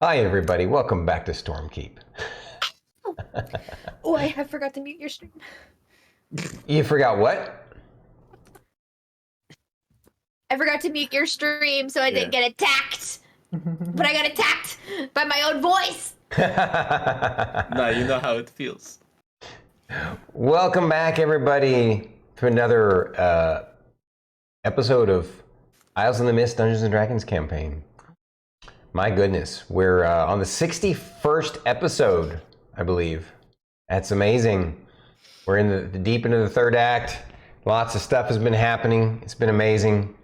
Hi everybody, welcome back to Stormkeep. Oh, I forgot to mute your stream. You forgot what? I forgot to mute your stream, so I didn't get attacked. But I got attacked by my own voice. Now you know how it feels. Welcome back everybody to another episode of Isles in the Mist Dungeons & Dragons campaign. My goodness, we're on the 61st episode, I believe. That's amazing. We're in the deep into the third act. Lots of stuff has been happening. It's been amazing.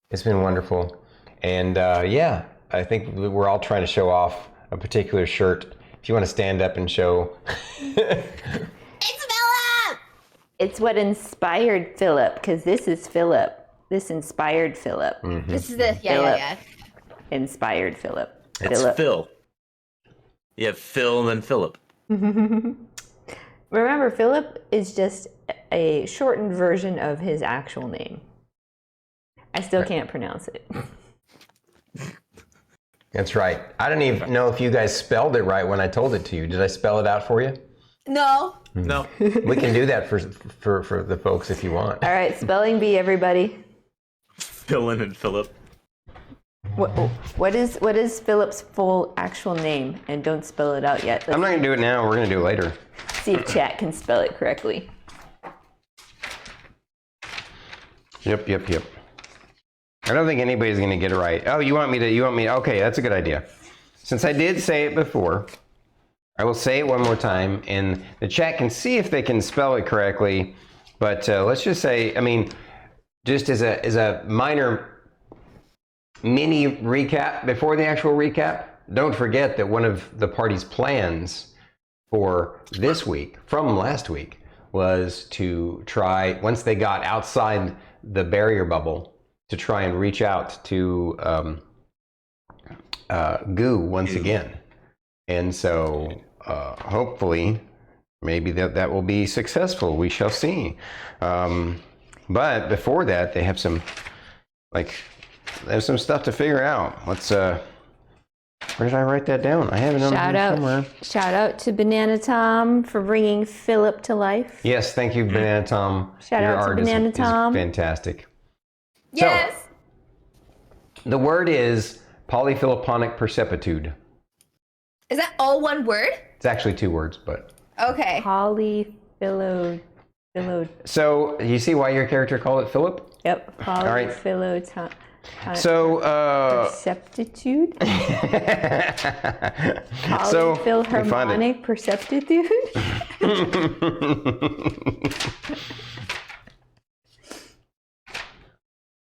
It's been wonderful. And yeah, I think we're all trying to show off a particular shirt. If you want to stand up and show. It's Philip! It's what inspired Philip, because this is Philip. This inspired Philip. Mm-hmm. This is the, Philip. yeah. Inspired Philip. It's Philip. Phil. You have Phil and then Philip. Remember, Philip is just a shortened version of his actual name. I still can't pronounce it. That's right. I don't even know if you guys spelled it right when I told it to you. Did I spell it out for you? No. No. We can do that for the folks if you want. All right, spelling bee, everybody. Phil and Philip. What is Philip's full actual name? And don't spell it out yet. I'm not going to do it now. We're going to do it later. See if chat can spell it correctly. Yep. I don't think anybody's going to get it right. Oh, you want me to, okay, that's a good idea. Since I did say it before, I will say it one more time, and the chat can see if they can spell it correctly, but let's just say, I mean, just as a minor mini recap before the actual recap, don't forget that one of the party's plans for this week, from last week, was to try, once they got outside the barrier bubble, to try and reach out to Goo once again. And so hopefully, maybe that will be successful. We shall see. But before that, they have some, there's some stuff to figure out. Let's, where did I write that down? I have it on here somewhere. Shout out to Banana Tom for bringing Philip to life. Yes, thank you, Banana Tom. Shout Your out to art Banana is Tom. Fantastic. Yes. So, the word is polyphiloponic percepitude. Is that all one word? It's actually two words, but. Okay. Polyphilo. So, you see why your character called it Philip? Yep. right. Polyphilo. So, Perceptitude? So, Polyphilharmonic perceptitude?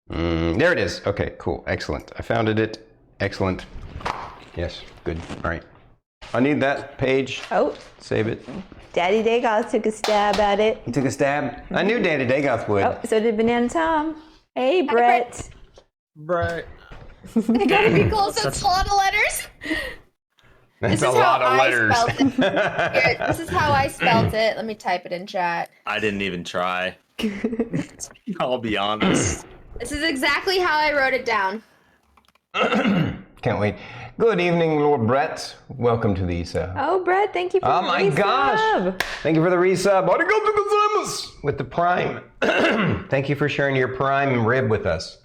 There it is. Okay, cool. Excellent. I found it. Excellent. Yes, good. All right. I need that page. Oh. Save it. Daddy Dagoth took a stab at it. You took a stab? I knew Daddy Dagoth would. Oh, so did Banana Tom. Hey, Brett. Right. I gotta be close. That's a lot of letters. That's a lot of letters. Here, this is how I spelled it. Let me type it in chat. I didn't even try. I'll be honest. This is exactly how I wrote it down. Can't wait. Good evening, Lord Brett. Welcome to these. Oh, Brett, thank you for Oh the my resub. gosh! Thank you for the resub. Arigato gozaimasu with the Prime. Thank you for sharing your Prime rib with us.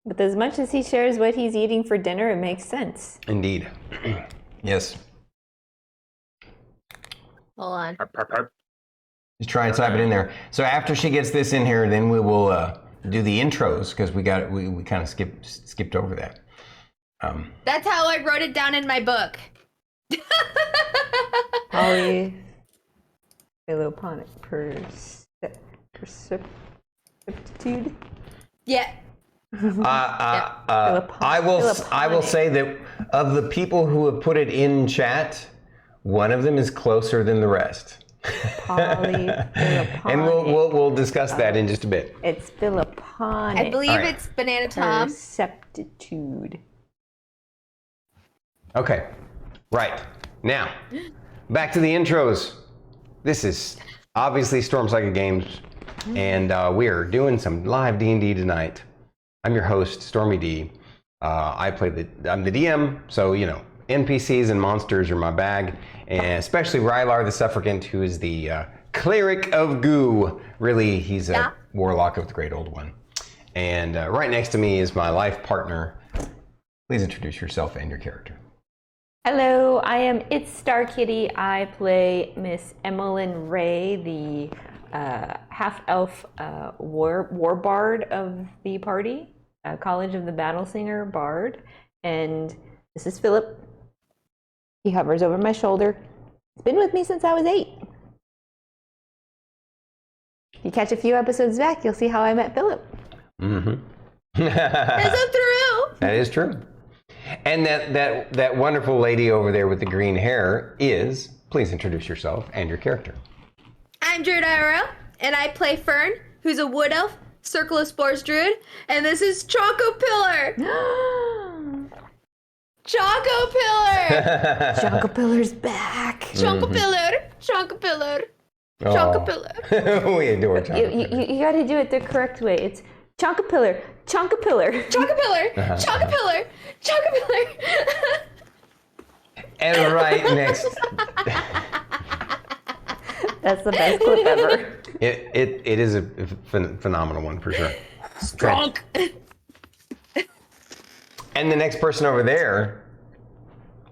With as much as he shares what he's eating for dinner, it makes sense. Indeed. Yes. Hold on. Just try and type it in there. So after she gets this in here, then we will do the intros because we kind of skipped over that. That's how I wrote it down in my book. Polyphiloponic perceptitude. Yeah. I will say that of the people who have put it in chat, one of them is closer than the rest. Polyphiloponic. And we'll discuss that in just a bit. It's philoponic. I believe it's Banana Tom. Perceptitude. Okay, right. Now, back to the intros. This is obviously Storm Psychic Games, and we're doing some live D&D tonight. I'm your host, StormyD, I'm the DM, so you know NPCs and monsters are my bag, and especially Rylar the Suffrigant, who is the Cleric of Goo. Really, he's a warlock of the Great Old One. And right next to me is my life partner. Please introduce yourself and your character. Hello, I am itsStarkitty. I play Miss Emillynn Ray, the half-elf war bard of the party, College of the Battlesinger bard. And this is Philip. He hovers over my shoulder. He's been with me since I was 8. If you catch a few episodes back, you'll see how I met Philip. Mm-hmm. That's so true. That is true. And that wonderful lady over there with the green hair is, please introduce yourself and your character. I'm Druid IRL, and I play Fern, who's a wood elf, Circle of Spores Druid, and this is Choco Pillar. Choco Pillar. Choco Pillar's back. Choco Pillar. Choco Pillar. Choco Pillar. We adore Choco Pillar. You got to do it the correct way. It's Choco Pillar. Choco Pillar. Choco Pillar. Choco Pillar. Choco Pillar. And right next. That's the best clip ever. It is a phenomenal one for sure. Strong. And the next person over there,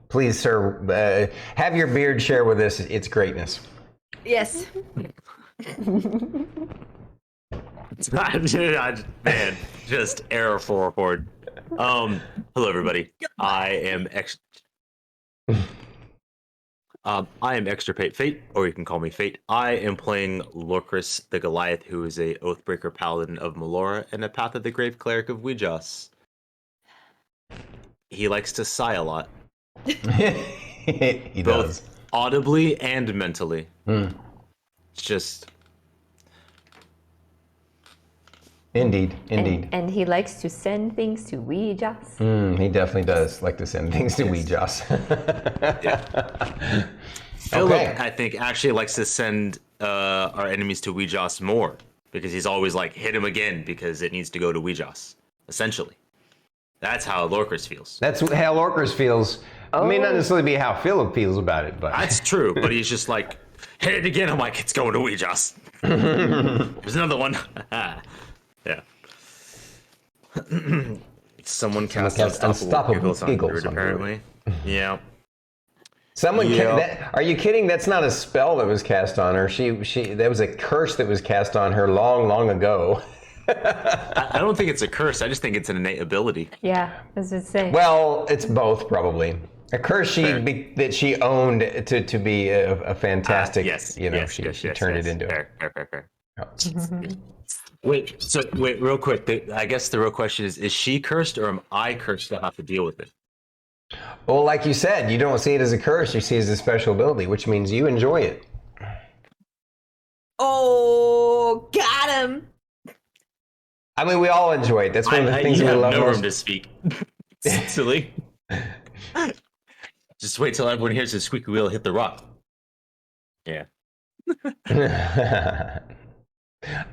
please, sir, have your beard share with us its greatness. Yes. Man, just error forward. Hello, everybody. I am extirpatefate, or you can call me Fate. I am playing Lorkris the Goliath, who is a Oathbreaker Paladin of Melora and a Path of the Grave Cleric of Weejas. He likes to sigh a lot. He both does. Audibly and mentally. It's just... Indeed. And he likes to send things to Weejas. He definitely does like to send things to Weejas. Yeah. Philip, I think, actually likes to send our enemies to Weejas more, because he's always like, hit him again, because it needs to go to Weejas, essentially. That's how Lorkris feels. That's how Lorkris feels. It may not necessarily be how Philip feels about it, but... That's true, but he's just like, hit it again. I'm like, it's going to Weejas. There's another one. Yeah. Someone cast Unstoppable Giggles on on Druid, apparently. Yeah. Are you kidding? That's not a spell that was cast on her. That was a curse that was cast on her long ago. I don't think it's a curse. I just think it's an innate ability. Yeah, as I say. Well, it's both probably. A curse that she owned to be a fantastic. She turned it into. Fair. Oh. Wait, real quick. I guess the real question is she cursed, or am I cursed to have to deal with it? Well, like you said, you don't see it as a curse. You see it as a special ability, which means you enjoy it. Oh, got him. I mean, we all enjoy it. That's one of the things we love no most. room to speak. Silly. Just wait till everyone hears the squeaky wheel hit the rock. Yeah.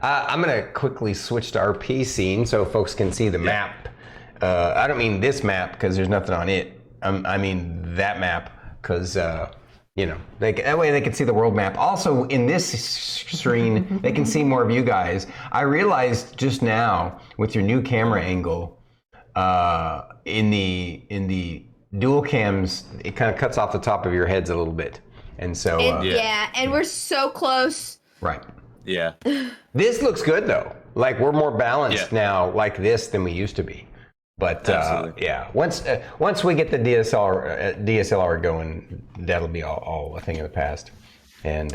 I'm going to quickly switch to our P scene so folks can see the map. I don't mean this map because there's nothing on it. I mean that map because, that way they can see the world map. Also, in this screen, they can see more of you guys. I realized just now with your new camera angle, in the dual cams, it kind of cuts off the top of your heads a little bit. And so... and we're so close. Right. Yeah. This looks good, though. Like, we're more balanced now like this than we used to be. But, once we get the DSLR going, that'll be all a thing of the past. And,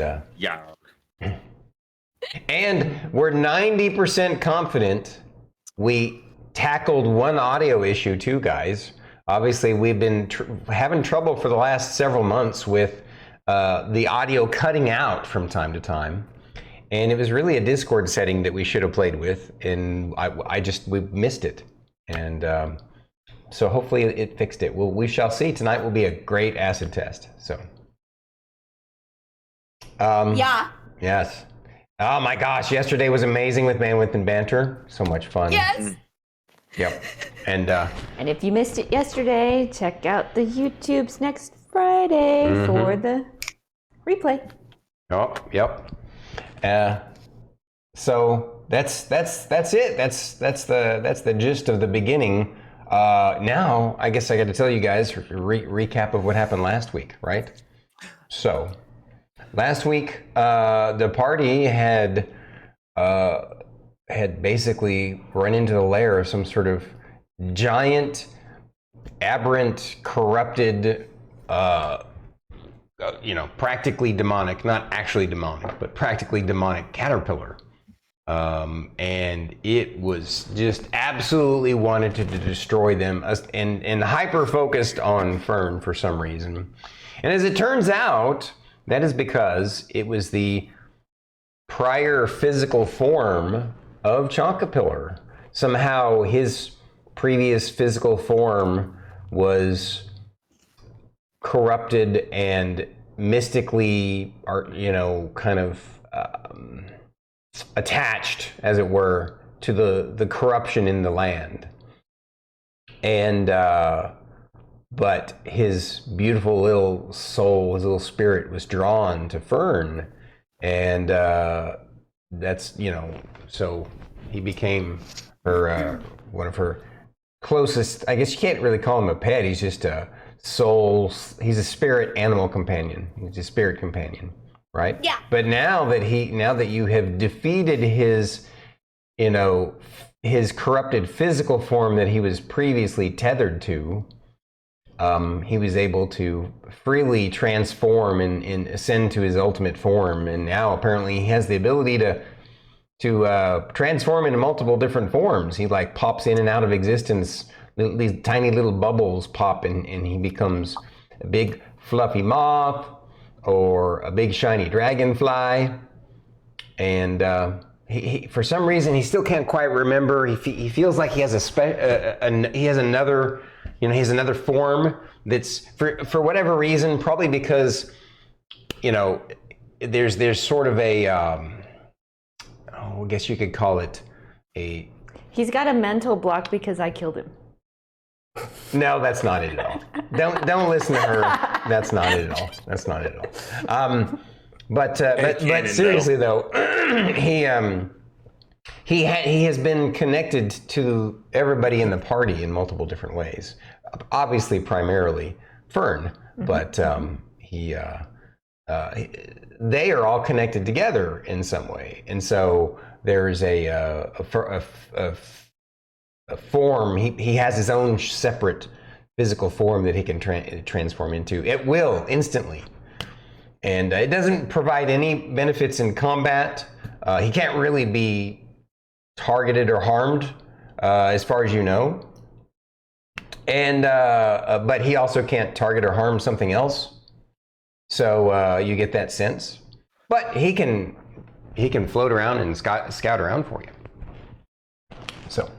and we're 90% confident we tackled one audio issue, too, guys. Obviously, we've been having trouble for the last several months with the audio cutting out from time to time. And it was really a Discord setting that we should have played with, and we missed it. And so hopefully it fixed it. We shall see. Tonight will be a great acid test. So. Yes. Oh my gosh! Yesterday was amazing with Bandwidth and Banter. So much fun. Yes. Yep. And if you missed it yesterday, check out the YouTubes next Friday for the replay. oh, yep. So that's it. That's the gist of the beginning. Now I guess I got to tell you guys recap of what happened last week, right? So last week the party had basically run into the lair of some sort of giant, aberrant, corrupted, practically demonic, not actually demonic, but practically demonic caterpillar. And it was just absolutely wanted to destroy them and hyper focused on Fern for some reason. And as it turns out, that is because it was the prior physical form of Chonkapillar. Somehow his previous physical form was corrupted and mystically, attached, as it were, to the corruption in the land. And but his beautiful little soul, his little spirit, was drawn to Fern, and that's so he became her one of her closest. I guess you can't really call him a pet. He's just a soul. He's a spirit animal companion. He's a spirit companion. Right? Yeah. But now that you have defeated his corrupted physical form that he was previously tethered to, he was able to freely transform and ascend to his ultimate form. And now apparently he has the ability to transform into multiple different forms. He pops in and out of existence. These tiny little bubbles pop and he becomes a big fluffy moth, or a big shiny dragonfly, and he for some reason he still can't quite remember. He feels like he has another form that's for whatever reason, probably because there's sort of a I guess you could call it a. He's got a mental block because I killed him. No, that's not it at all. Don't listen to her. That's not it at all. That's not it at all. But seriously though, he has been connected to everybody in the party in multiple different ways. Obviously, primarily Fern, but they are all connected together in some way, and so there's a form. He has his own separate physical form that he can transform into at will, instantly. And it doesn't provide any benefits in combat. He can't really be targeted or harmed, as far as you know. And but he also can't target or harm something else. So you get that sense. But he can float around and scout around for you. So.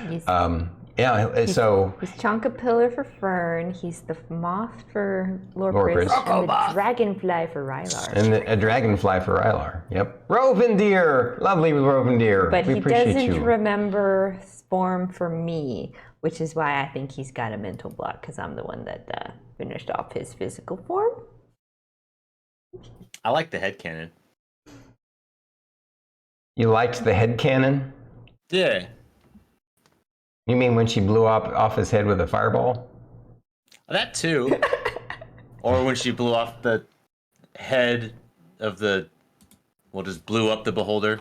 He's Chonkapillar for Fern. He's the moth for Lorkris. And the dragonfly for Rylar. And a dragonfly for Rylar. Yep. Rovendeer, lovely Rovendeer. But he doesn't remember Sporm for me, which is why I think he's got a mental block, because I'm the one that finished off his physical form. I like the headcanon. You liked the headcanon? Yeah. You mean when she blew off his head with a fireball? That too. Or when she blew off the head of just blew up the beholder.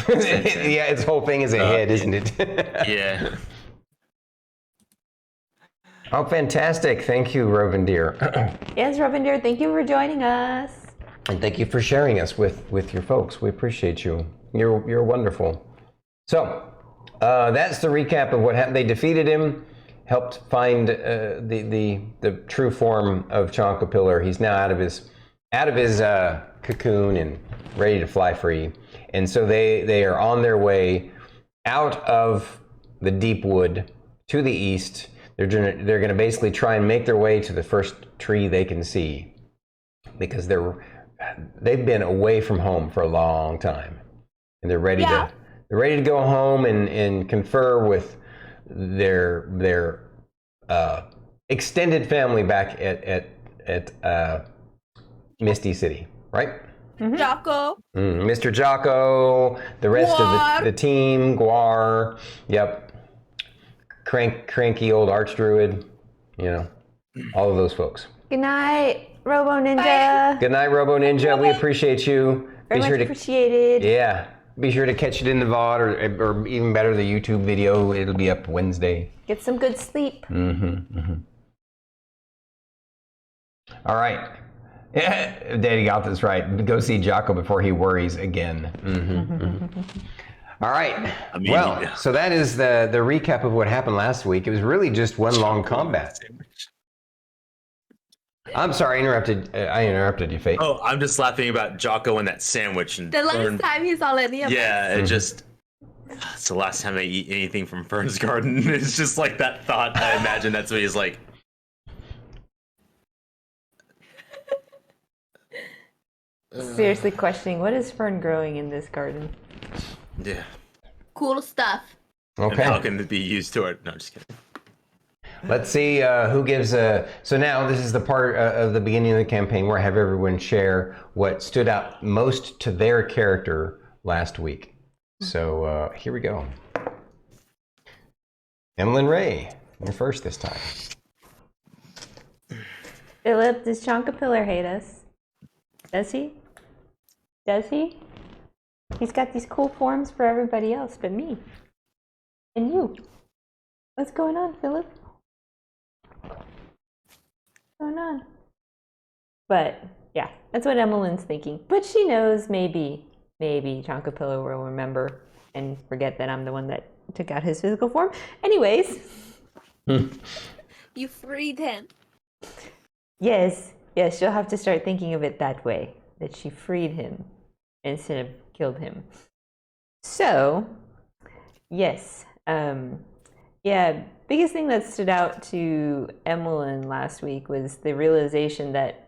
Yeah, its whole thing is a head, isn't it? Yeah. Oh, fantastic. Thank you, Rovendeer. Yes, Rovendeer, thank you for joining us. And thank you for sharing us with your folks. We appreciate you. You're wonderful. So, that's the recap of what happened. They defeated him, helped find the true form of Chonkapillar. He's now out of his cocoon and ready to fly free. And so they are on their way out of the deep wood to the east. They're going to basically try and make their way to the first tree they can see, because they've been away from home for a long time, and they're ready to go home and confer with their extended family back at Misty City, right? Jocko. Mr. Jocko, the rest Guar. of the team, Guar, yep, cranky old Archdruid, all of those folks. Good night, Robo Ninja. Good night, Robo Ninja. We appreciate you. Very much appreciated. Yeah, be sure to catch it in the VOD or even better, the YouTube video. It'll be up Wednesday. Get some good sleep. All right. Daddy got this right. Go see Jocko before he worries again. All right. Well, so that is the recap of what happened last week. It was really just one long combat. I'm sorry, I interrupted you, Fate. Oh, I'm just laughing about Jocko and that sandwich. And The last time he saw any of yeah, it just... It's the last time I eat anything from Fern's garden. It's just like that thought. I imagine that's what he's like. Seriously questioning, what is Fern growing in this garden? Yeah. cool stuff. Okay. And how can it be used to it? No, just kidding. Let's see who gives a... So now this is the part of the beginning of the campaign where I have everyone share what stood out most to their character last week. So here we go. Emillynn Ray, you're first this time. Philip, does Chonkapillar hate us? Does he? Does he? He's got these cool forms for everybody else but me. And you. What's going on, Philip? What's going on? But, yeah, that's what Emmelynn's thinking. But she knows maybe Chonkapillar will remember and forget that I'm the one that took out his physical form. Anyways. You freed him. Yes, she'll have to start thinking of it that way, that she freed him instead of killed him. So, yes, biggest thing that stood out to Emillynn last week was the realization that,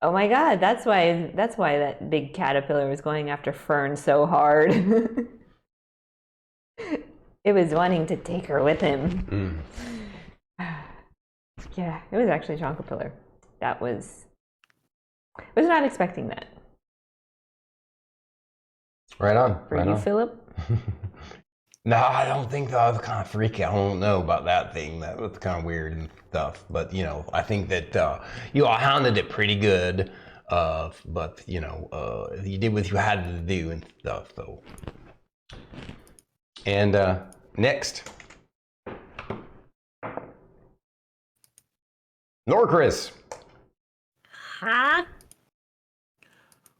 oh my God, that's why that big caterpillar was going after Fern so hard. It was wanting to take her with him. Yeah, it was actually Chonkapillar. I was not expecting that. Right on. For right you, on. Philip? No, I don't think that was kind of freaky. I don't know about that thing. That was kind of weird and stuff. But, I think that you all handled it pretty good. But, you did what you had to do and stuff. So. And next. Lorkris. Huh?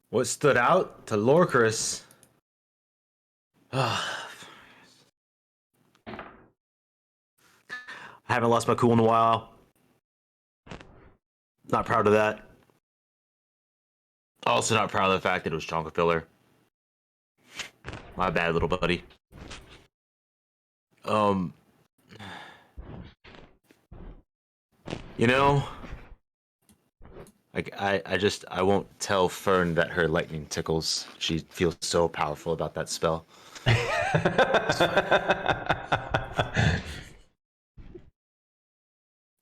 What stood out to Lorkris? I haven't lost my cool in a while. Not proud of that. Also not proud of the fact that it was Chonkapillar. My bad, little buddy. I won't tell Fern that her lightning tickles. She feels so powerful about that spell.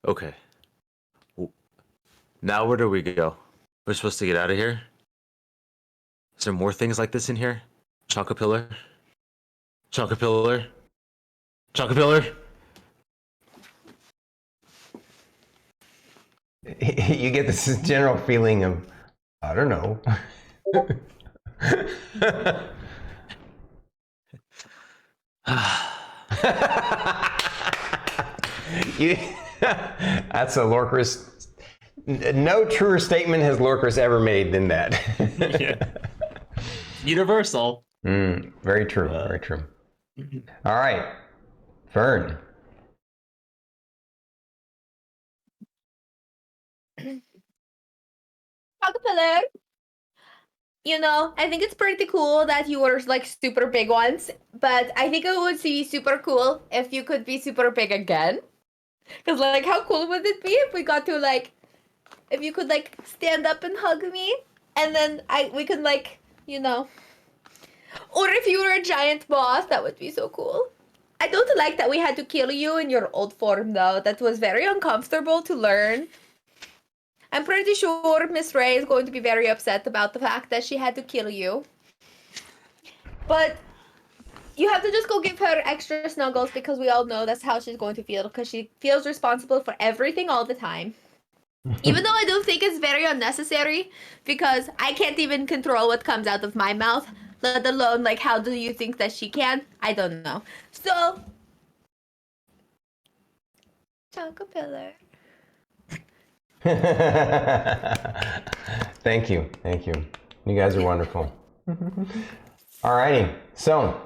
Okay. Now where do we go? We're supposed to get out of here? Is there more things like this in here? Chonkapillar? Chonkapillar? Chonkapillar? You get this general feeling of, I don't know. That's a Lorkris. No truer statement has Lorkris ever made than that. Yeah. Universal. Very true. Very true. All right, Fern. Chonkapillar. I think it's pretty cool that you order like super big ones, but I think it would be super cool if you could be super big again. Cause like, how cool would it be if we got to like, if you could like stand up and hug me, and then we could like, or if you were a giant boss, that would be so cool. I don't like that we had to kill you in your old form, though. That was very uncomfortable to learn. I'm pretty sure Miss Ray is going to be very upset about the fact that she had to kill you. But you have to just go give her extra snuggles because we all know that's how she's going to feel because she feels responsible for everything all the time. Even though I do think it's very unnecessary because I can't even control what comes out of my mouth, let alone like how do you think that she can? I don't know. So, Choco-Pillar. Thank you. You guys are wonderful. Alrighty, so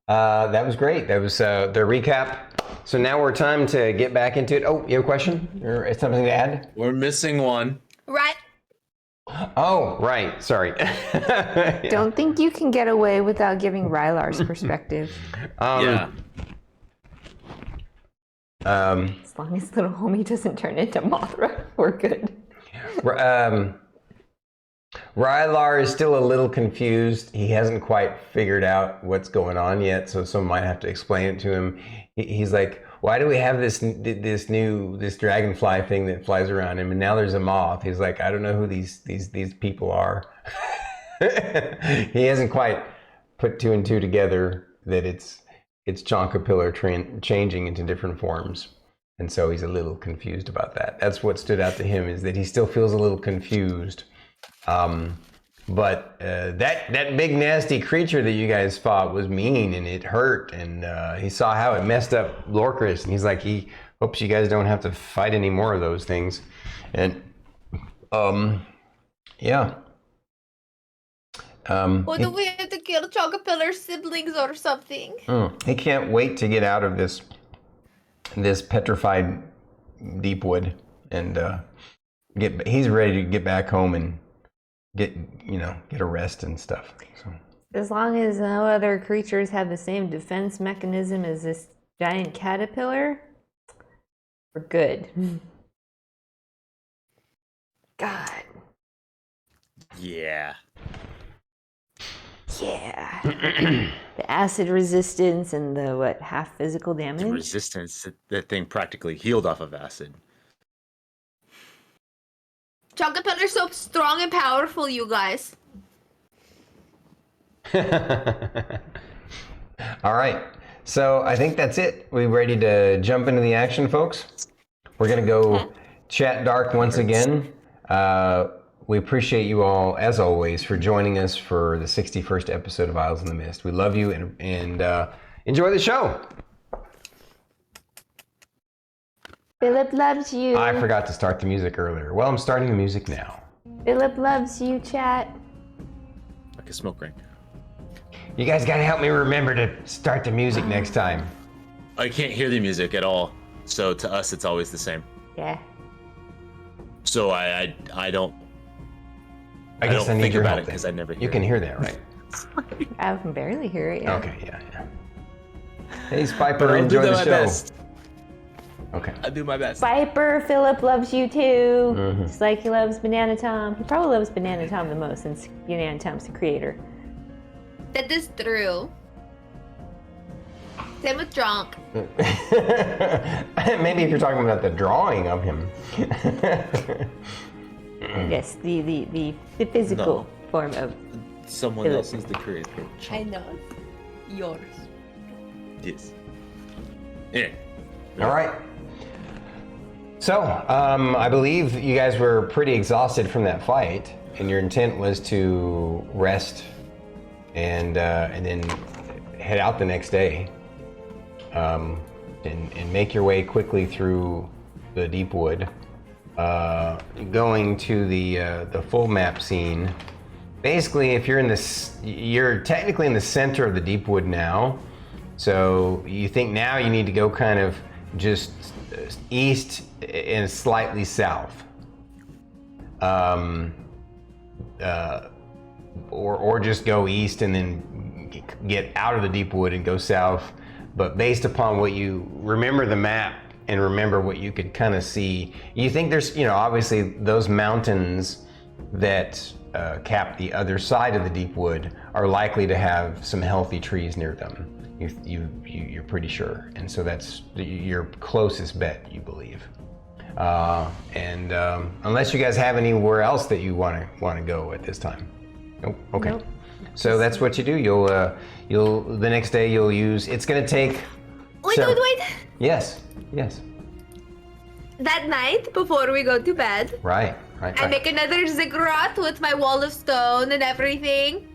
that was great. That was the recap. So now we're time to get back into it. Oh, you have a question or something to add? We're missing one. Right. Oh, right. Sorry. Don't think you can get away without giving Rylar's perspective. Yeah. As long as little homie doesn't turn into Mothra, we're good. Rylar is still a little confused. He hasn't quite figured out what's going on yet, so someone might have to explain it to him. He's like, "Why do we have this dragonfly thing that flies around him, and now there's a moth?" He's like, "I don't know who these people are." He hasn't quite put two and two together that it's Choco-Pillar changing into different forms, and so he's a little confused about that. That's what stood out to him, is that he still feels a little confused. But that big nasty creature that you guys fought was mean and it hurt, and he saw how it messed up Lorkris, and he's like, he hopes you guys don't have to fight any more of those things. And yeah. Or do we have to kill Choco-Pillar's siblings or something? He can't wait to get out of this petrified deep wood and he's ready to get back home and get a rest and stuff. So. As long as no other creatures have the same defense mechanism as this giant caterpillar, we're good. God. Yeah. Yeah. The acid resistance and the half physical damage. The resistance, that thing practically healed off of acid. Choco-Pillar's so strong and powerful, you guys. All right. So I think that's it. We ready to jump into the action, folks? We're going to go chat dark once again. We appreciate you all, as always, for joining us for the 61st episode of Isles in the Mist. We love you and enjoy the show. Philip loves you. I forgot to start the music earlier. Well, I'm starting the music now. Philip loves you, chat. Like a smoke ring. You guys got to help me remember to start the music next time. I can't hear the music at all, so to us it's always the same. Yeah. So I don't. I guess I need think your about help it because I never hear. You can hear that, right? I can barely hear it. Yeah. Okay, yeah. Hey, Spiper, But I'll enjoy do the my show. best. Okay. I do my best. Viper, Philip loves you too. Mm-hmm. Just like he loves Banana Tom. He probably loves Banana Tom the most since Banana Tom's the creator. That is true. Same with Drunk. Maybe if you're talking about the drawing of him. Yes, the physical form of Someone Philip. else is the creator. I know. Yours. Yes. Yeah. All right. So, I believe you guys were pretty exhausted from that fight, and your intent was to rest and then head out the next day, and make your way quickly through the deep wood, going to the full map scene. Basically, if you're technically in the center of the deep wood now. So you think now you need to go kind of just east and slightly south, or just go east and then get out of the deep wood and go south. But based upon what you remember the map and remember what you could kind of see, you think there's obviously those mountains that cap the other side of the deep wood are likely to have some healthy trees near them. You're pretty sure, and so that's your closest bet, you believe. And unless you guys have anywhere else that you want to go at this time. Nope. Okay. Nope. So that's what you do. You'll the next day you'll use. It's gonna take. Wait. Yes. That night, before we go to bed, Right. I make another ziggurat with my wall of stone and everything.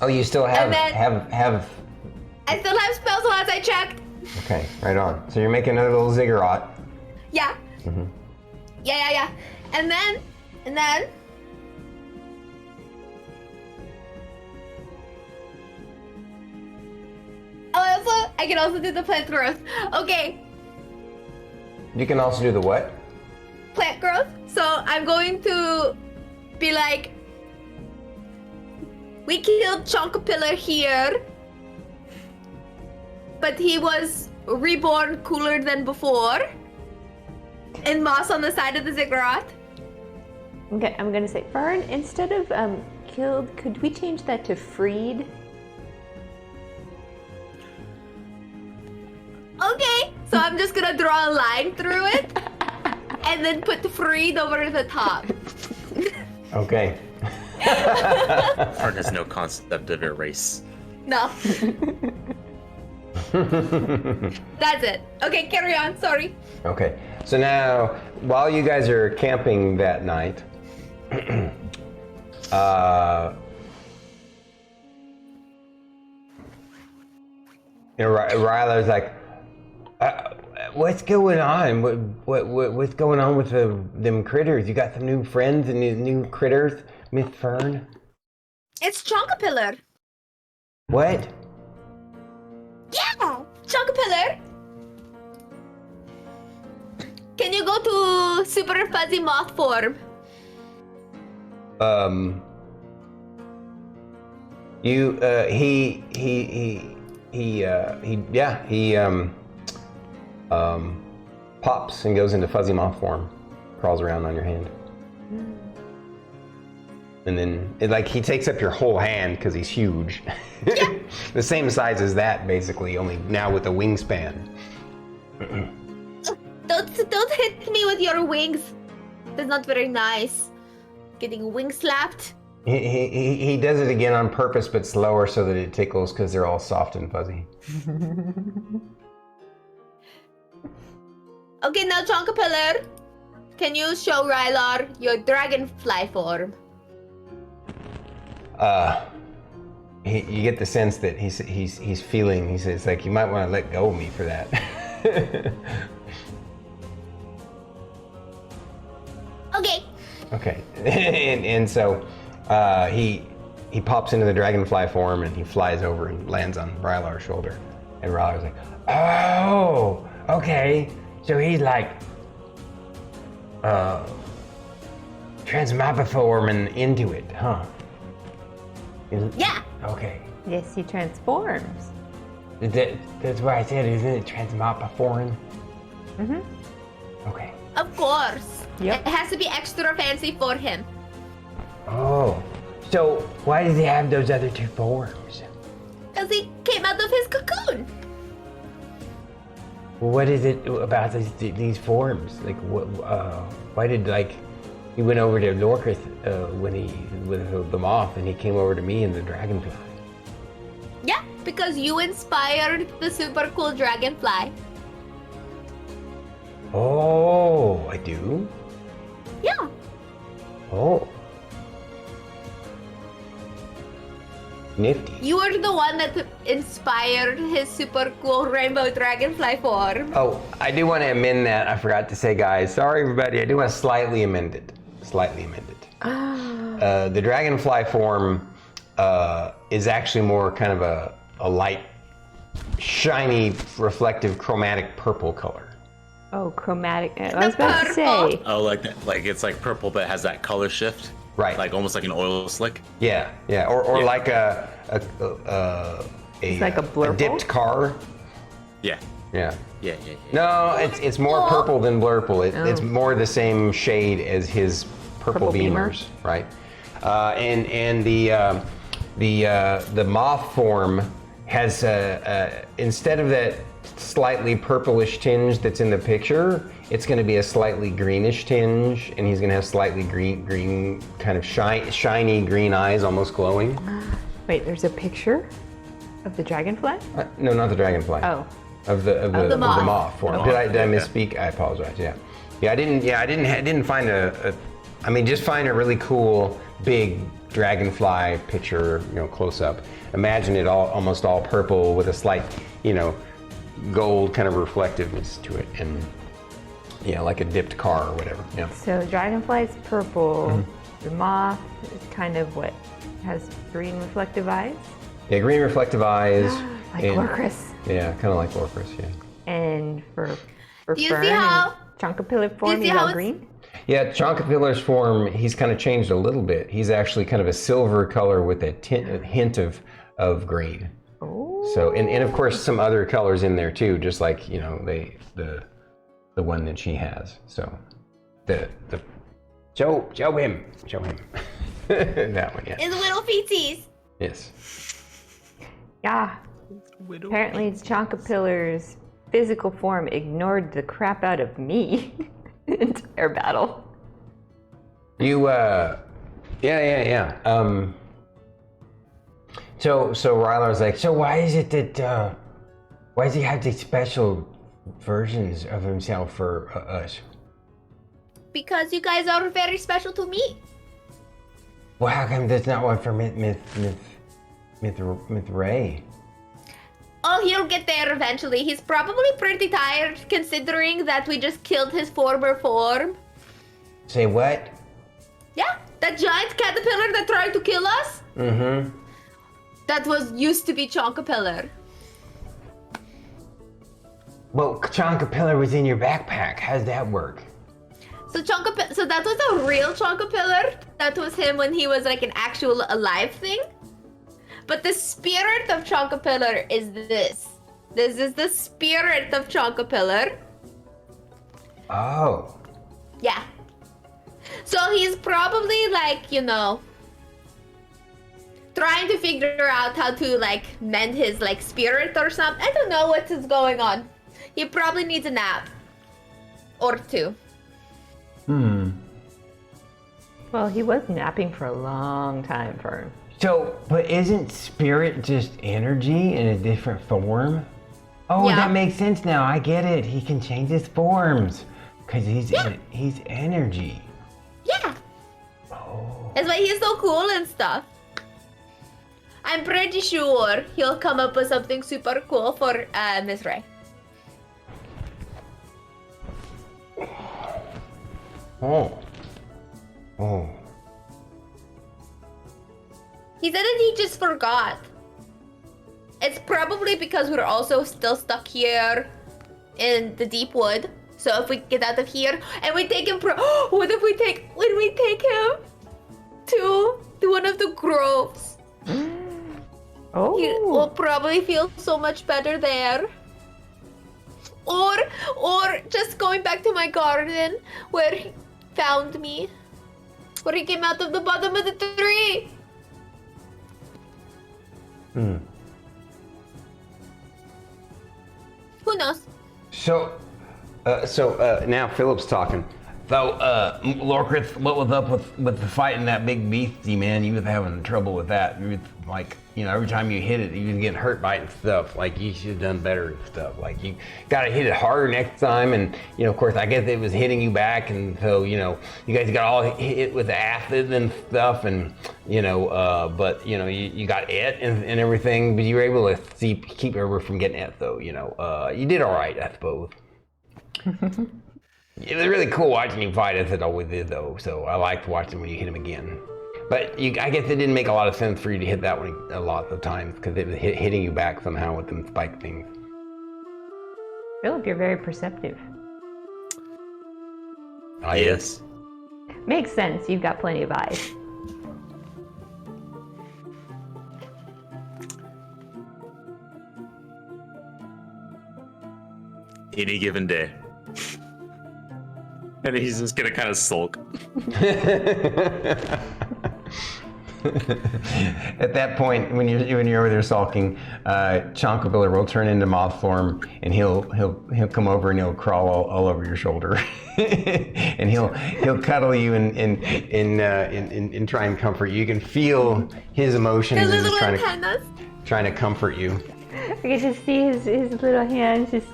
Oh, you still have And then- have. I still have spell slots, I checked. Okay, right on. So you're making another little ziggurat. Yeah. Mm-hmm. Yeah. And then. I can also do the plant growth. Okay, You can also do the what? plant growth. So I'm going to be like, we killed Chonkapillar here, but he was reborn cooler than before. And moss on the side of the ziggurat. Okay, I'm gonna say, Fern, instead of killed, could we change that to freed? Okay, so I'm just gonna draw a line through it and then put the freed over the top. Okay. Fern has no concept of erase. No. That's it. Okay, carry on. Sorry. Okay. So now, while you guys are camping that night, Rylar's like, "What's going on? What's going on with them critters? You got some new friends and new critters, Miss Fern? It's Chonkapillar. What? Yeah, Chonkapillar. Can you go to super fuzzy moth form? He pops and goes into fuzzy moth form, crawls around on your hand. And then, he takes up your whole hand because he's huge. Yeah. The same size as that, basically, only now with a wingspan. Don't hit me with your wings. That's not very nice. Getting wing slapped. He does it again on purpose, but slower so that it tickles because they're all soft and fuzzy. Okay, now Chonkapillar, can you show Rylar your dragonfly form? You get the sense that he's feeling. He says like, you might want to let go of me for that. Okay. Okay, and so he pops into the dragonfly form and he flies over and lands on Rylar's shoulder, and Rylar's like, oh, okay, so he's like transmogriforming into it, huh? Yeah. Okay. Yes, he transforms. That's what I said, isn't it? Transmogriforeign? Mm-hmm. Okay. Of course. Yep. It has to be extra fancy for him. Oh, so why does he have those other two forms? Because he came out of his cocoon. Well, what is it about these forms? Like, why did he went over to Lorkris when he with the moth, and he came over to me in the dragonfly? Yeah, because you inspired the super cool dragonfly. Oh, I do? Yeah. Oh. Nifty. You were the one that inspired his super cool rainbow dragonfly form. Oh, I do want to amend that. I forgot to say, guys. Sorry, everybody. I do want to slightly amend it. The dragonfly form is actually more kind of a light, shiny, reflective, chromatic purple color. Oh, chromatic. I was about to purple. say. Oh, like that, like it's like purple, but it has that color shift. Right. Like almost like an oil slick. Yeah. Or Yeah. like It's like a blurple? dipped car. Yeah. Yeah. Yeah. No, it's more purple than blurple. It's more the same shade as his purple beamer. beamers, right? And the moth form has instead of that slightly purplish tinge that's in the picture, it's going to be a slightly greenish tinge, and he's going to have slightly green kind of shiny green eyes, almost glowing. Wait, there's a picture of the dragonfly? No, not the dragonfly. Oh. Of the moth form. Okay. Did I misspeak? I apologize. Yeah. I didn't find just find a really cool big dragonfly picture, close up. Imagine it almost all purple with a slight, gold kind of reflectiveness to it, and like a dipped car or whatever. Yeah. So dragonfly's purple. The moth is kind of what has green reflective eyes. Yeah, green reflective eyes. Like Lorkris. Yeah, kind of like Lorkris. Yeah. And for Do you Fern see how? and Chonkapillar form, see he's how all it's- green. Yeah, Chonkapillar's form, he's kind of changed a little bit. He's actually kind of a silver color with a hint of green. Oh. So, and of course some other colors in there too, just like, the one that she has. So, show him. That one, yeah. His little feeties. Yes. Yeah. Apparently Chonkapillar's physical form ignored the crap out of me the entire battle. You, yeah. So Rylar's like, so why is it that, why does he have these special versions of himself for us? Because you guys are very special to me. Well, how come there's not one for Myth Ray? Oh, he'll get there eventually. He's probably pretty tired considering that we just killed his former form. Say what? Yeah, that giant caterpillar that tried to kill us? Mm-hmm. That used to be Chonkapillar. Well, Chonkapillar was in your backpack. How's that work? So that was a real Chonkapillar. That was him when he was like an actual alive thing. But the spirit of Chonkapillar is this. This is the spirit of Chonkapillar. Oh. Yeah. So he's probably like, trying to figure out how to mend his spirit or something. I don't know what is going on. He probably needs a nap. Or two. Well, he was napping for a long time, Fern. So, but isn't spirit just energy in a different form? Oh, Yeah. that makes sense now. I get it. He can change his forms because he's energy. Yeah. Oh. That's why he's so cool and stuff. I'm pretty sure he'll come up with something super cool for Miss Ray. Oh. He said that he just forgot. It's probably because we're also still stuck here in the deep wood. So if we get out of here and we take him when we take him to one of the groves? Oh. He will probably feel so much better there. Or just going back to my garden where he found me. Where he came out of the bottom of the tree. Who knows? So now Philip's talking. So, Lorkris, what was up with the fighting that big beastie, man? You was having trouble with that. You was every time you hit it, you was getting hurt by it and stuff. You should have done better and stuff. You gotta hit it harder next time. And, of course, I guess it was hitting you back. And so, you guys got all hit with the acid and stuff. And, but, you got it and everything. But you were able to keep everyone from getting it, though, you did all right, I suppose. It was really cool watching you fight, as it always is, though. So I liked watching when you hit him again. But I guess it didn't make a lot of sense for you to hit that one a lot of the times because it was hitting you back somehow with them spike things. Philip, you're very perceptive. Yes. Makes sense. You've got plenty of eyes. Any given day. And he's just gonna kind of sulk. At that point, when you're over there sulking, Chonkabiller will turn into moth form, and he'll come over and he'll crawl all over your shoulder, and he'll cuddle you and try and comfort you. You can feel his emotions His as little he's antennas. trying to comfort you. I can just see his little hands just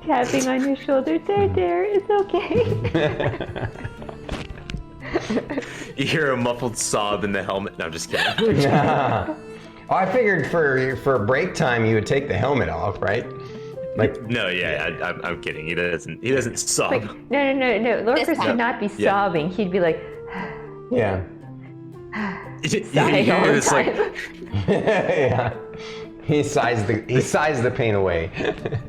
tapping on your shoulder. There, it's okay. You hear a muffled sob in the helmet. No, I'm just kidding. Oh, I figured for break time you would take the helmet off, right? Like No, yeah, I'm kidding. He doesn't sob. Like, no. Lorkris would not be sobbing. He'd be like, yeah. sighing all the It's like, time. Yeah. He sighs the pain away.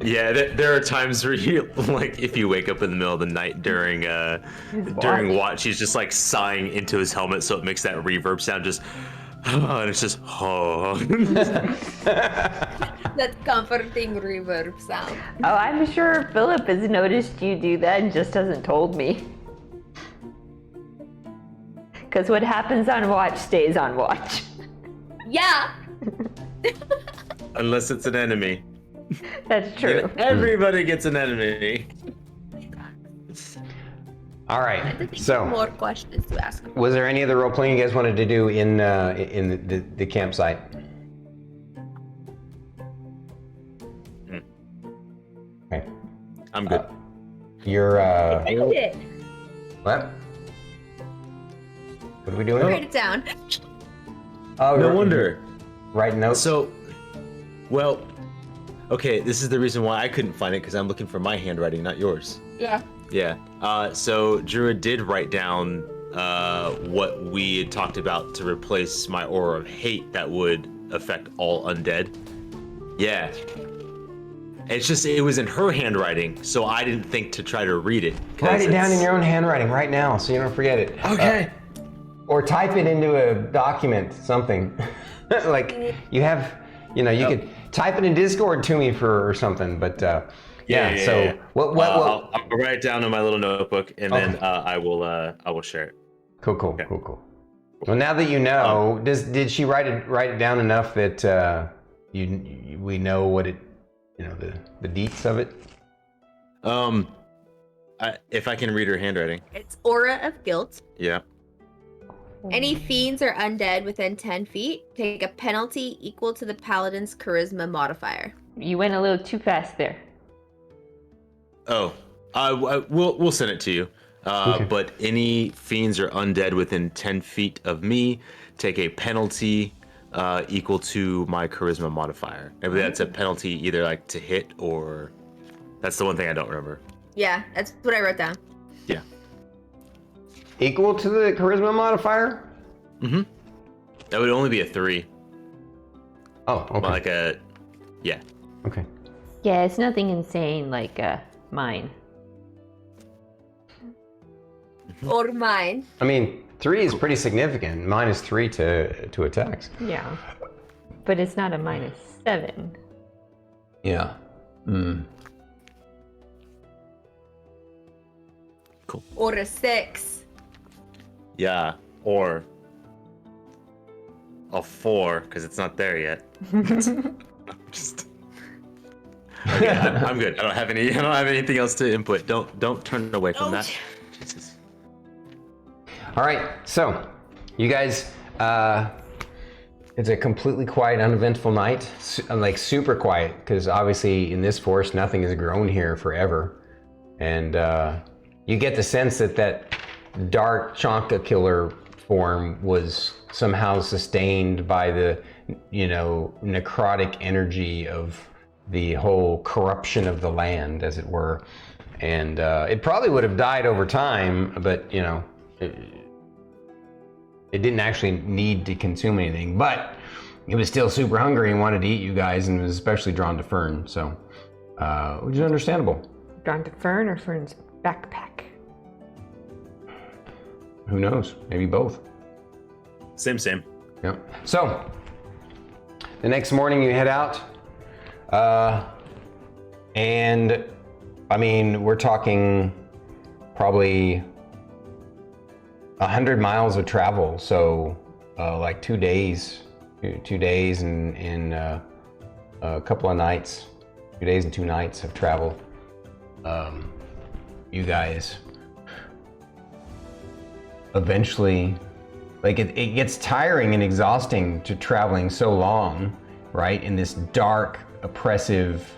yeah, there are times where you, like, if you wake up in the middle of the night during watch, he's just like sighing into his helmet, so it makes that reverb sound, just, and it's just, oh. That comforting reverb sound. Oh, I'm sure Philip has noticed you do that and just hasn't told me. Because what happens on watch stays on watch. Yeah. Unless it's an enemy. That's true. Everybody gets an enemy. All right. So, More questions to ask. was there any other role playing you guys wanted to do in the campsite? Okay. I'm good. You're I did. what? What are we doing? Write it down. Oh, No you're wonder. writing notes. So, well, okay, this is the reason why I couldn't find it, because I'm looking for my handwriting, not yours. Yeah. Yeah. So Druid did write down what we had talked about to replace my aura of hate that would affect all undead. Yeah. It's just, it was in her handwriting, so I didn't think to try to read it. Write it down in your own handwriting right now, so you don't forget it. Okay. Or type it into a document, something. Like you have, you could type it in Discord to me or something. But Yeah. what? I'll write it down in my little notebook, and then I will share it. Cool. Well, now that you know, did she write it down enough that we know what it, the deets of it? If I can read her handwriting. It's aura of guilt. Yeah. Any fiends or undead within 10 feet take a penalty equal to the paladin's charisma modifier. You went a little too fast there. Oh, we'll send it to you. Okay. But any fiends or undead within 10 feet of me take a penalty equal to my charisma modifier. Maybe that's a penalty either like to hit or... That's the one thing I don't remember. Yeah, that's what I wrote down. Yeah. Equal to the charisma modifier? Mm-hmm. That would only be a 3. Oh, okay. Like a... Yeah. Okay. Yeah, it's nothing insane like mine. Or mine. I mean, 3 is pretty significant. Mine is 3 to attacks. Yeah. But it's not a -7. Yeah. Cool. Or a 6. Yeah. Or a 4, because it's not there yet. Just... Okay, I'm good. I don't have anything else to input. Don't turn away from that. Jesus. All right, so you guys, it's a completely quiet, uneventful night, like super quiet, because obviously in this forest nothing has grown here forever, and you get the sense that dark Chonka killer form was somehow sustained by the, necrotic energy of the whole corruption of the land, as it were, and it probably would have died over time, but it didn't actually need to consume anything, but it was still super hungry and wanted to eat you guys, and was especially drawn to Fern, so which is understandable. Drawn to Fern or Fern's backpack? Who knows? Maybe both. Same. Yep. So the next morning you head out, and I mean we're talking probably 100 miles of travel. So like 2 days, 2 days and a couple of nights, 2 days and 2 nights of travel. You guys eventually, like it gets tiring and exhausting to traveling so long, right? In this dark, oppressive,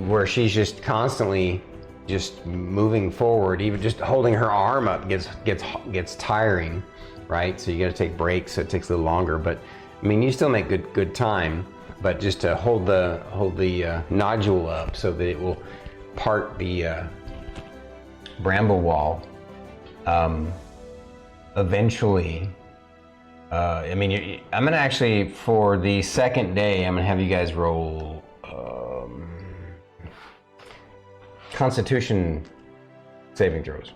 where she's just constantly just moving forward, even just holding her arm up gets tiring, right? So you got to take breaks, so it takes a little longer. But I mean, you still make good time. But just to hold the nodule up so that it will part the bramble wall. Eventually, I mean, I'm gonna actually, for the second day, I'm gonna have you guys roll Constitution saving throws.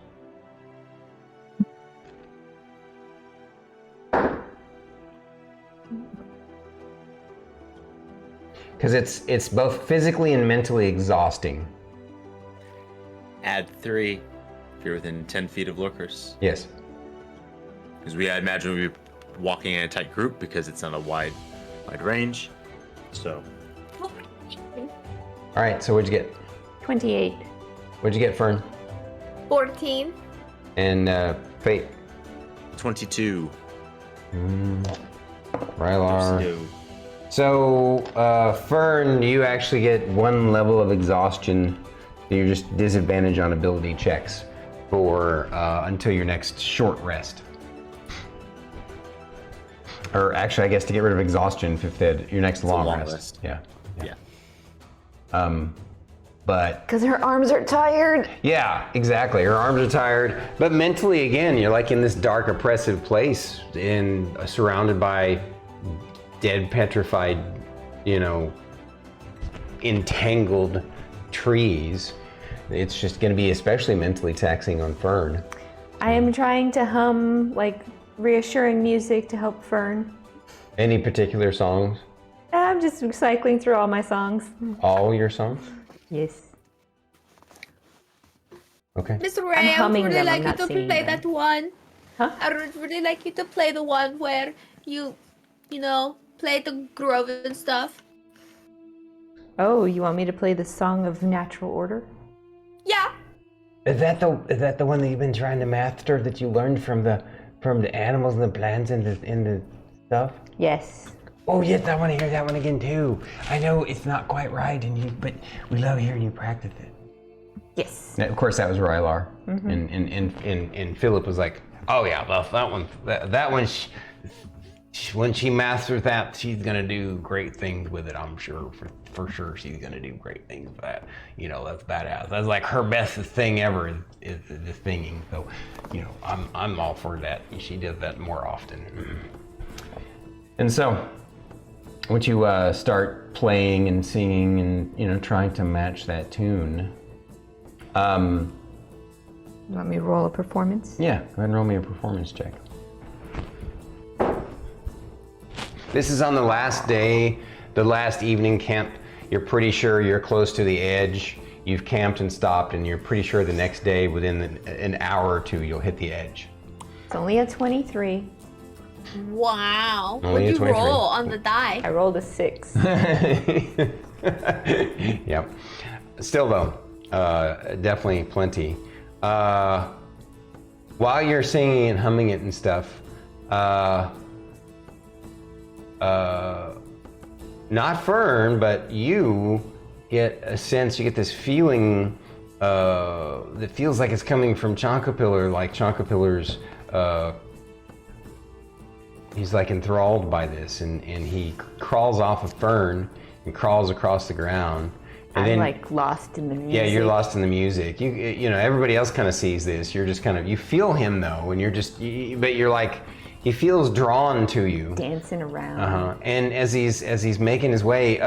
Because it's both physically and mentally exhausting. Add 3 if you're within 10 feet of Lorkris. Yes. Because I imagine we'd be walking in a tight group because it's not a wide range. So. All right, so what'd you get? 28. What'd you get, Fern? 14. And Fate? 22. Rylar. No. So, Fern, you actually get 1 level of exhaustion. So you're just disadvantaged on ability checks for until your next short rest. Or actually, I guess to get rid of exhaustion, your next long rest. Yeah. But Because her arms are tired. yeah, exactly. Her arms are tired, but mentally, again, you're like in this dark, oppressive place, and surrounded by dead, petrified, entangled trees. It's just going to be especially mentally taxing on Fern. I am trying to hum like reassuring music to help Fern. Any particular songs? I'm just cycling through all my songs. All your songs? Yes. Okay. Mr. Ray, I would humming really them, like I'm you not to singing play them. that one. Huh? I would really like you to play the one where you play the grove and stuff. Oh, you want me to play the Song of Natural Order? Yeah. Is that the one that you've been trying to master, that you learned from the animals and the plants and the stuff? Yes. Oh yes, I want to hear that one again too. I know it's not quite right, but we love hearing you practice it. Yes. Now, of course, that was Rylar, and Philip was like, "Oh yeah, well, that one, when she masters that, she's gonna do great things with it. I'm sure, for sure, she's gonna do great things with that. That's badass. That's like her best thing ever is the singing. So, I'm all for that. She does that more often. And so, once you start playing and singing and trying to match that tune. You want me to roll a performance? Yeah, go ahead and roll me a performance check. This is on the last day, the last evening camp. You're pretty sure you're close to the edge. You've camped and stopped, and you're pretty sure the next day, within an hour or two, you'll hit the edge. It's only a 23. Wow. Only What'd a you 23. roll on the die? I rolled a 6. Yep. Still though, definitely plenty. While you're singing and humming it and stuff, not Fern, but you get a sense, you get this feeling that feels like it's coming from Chonkapillar, like Chonkapillar's, he's like enthralled by this, and he crawls off of Fern and crawls across the ground. And I'm then, like lost in the music. yeah, you're lost in the music. You know, everybody else kind of sees this. You're just kind of, you feel him though, and you're just, but you're like, he feels drawn to you. Dancing around. And as he's making his way,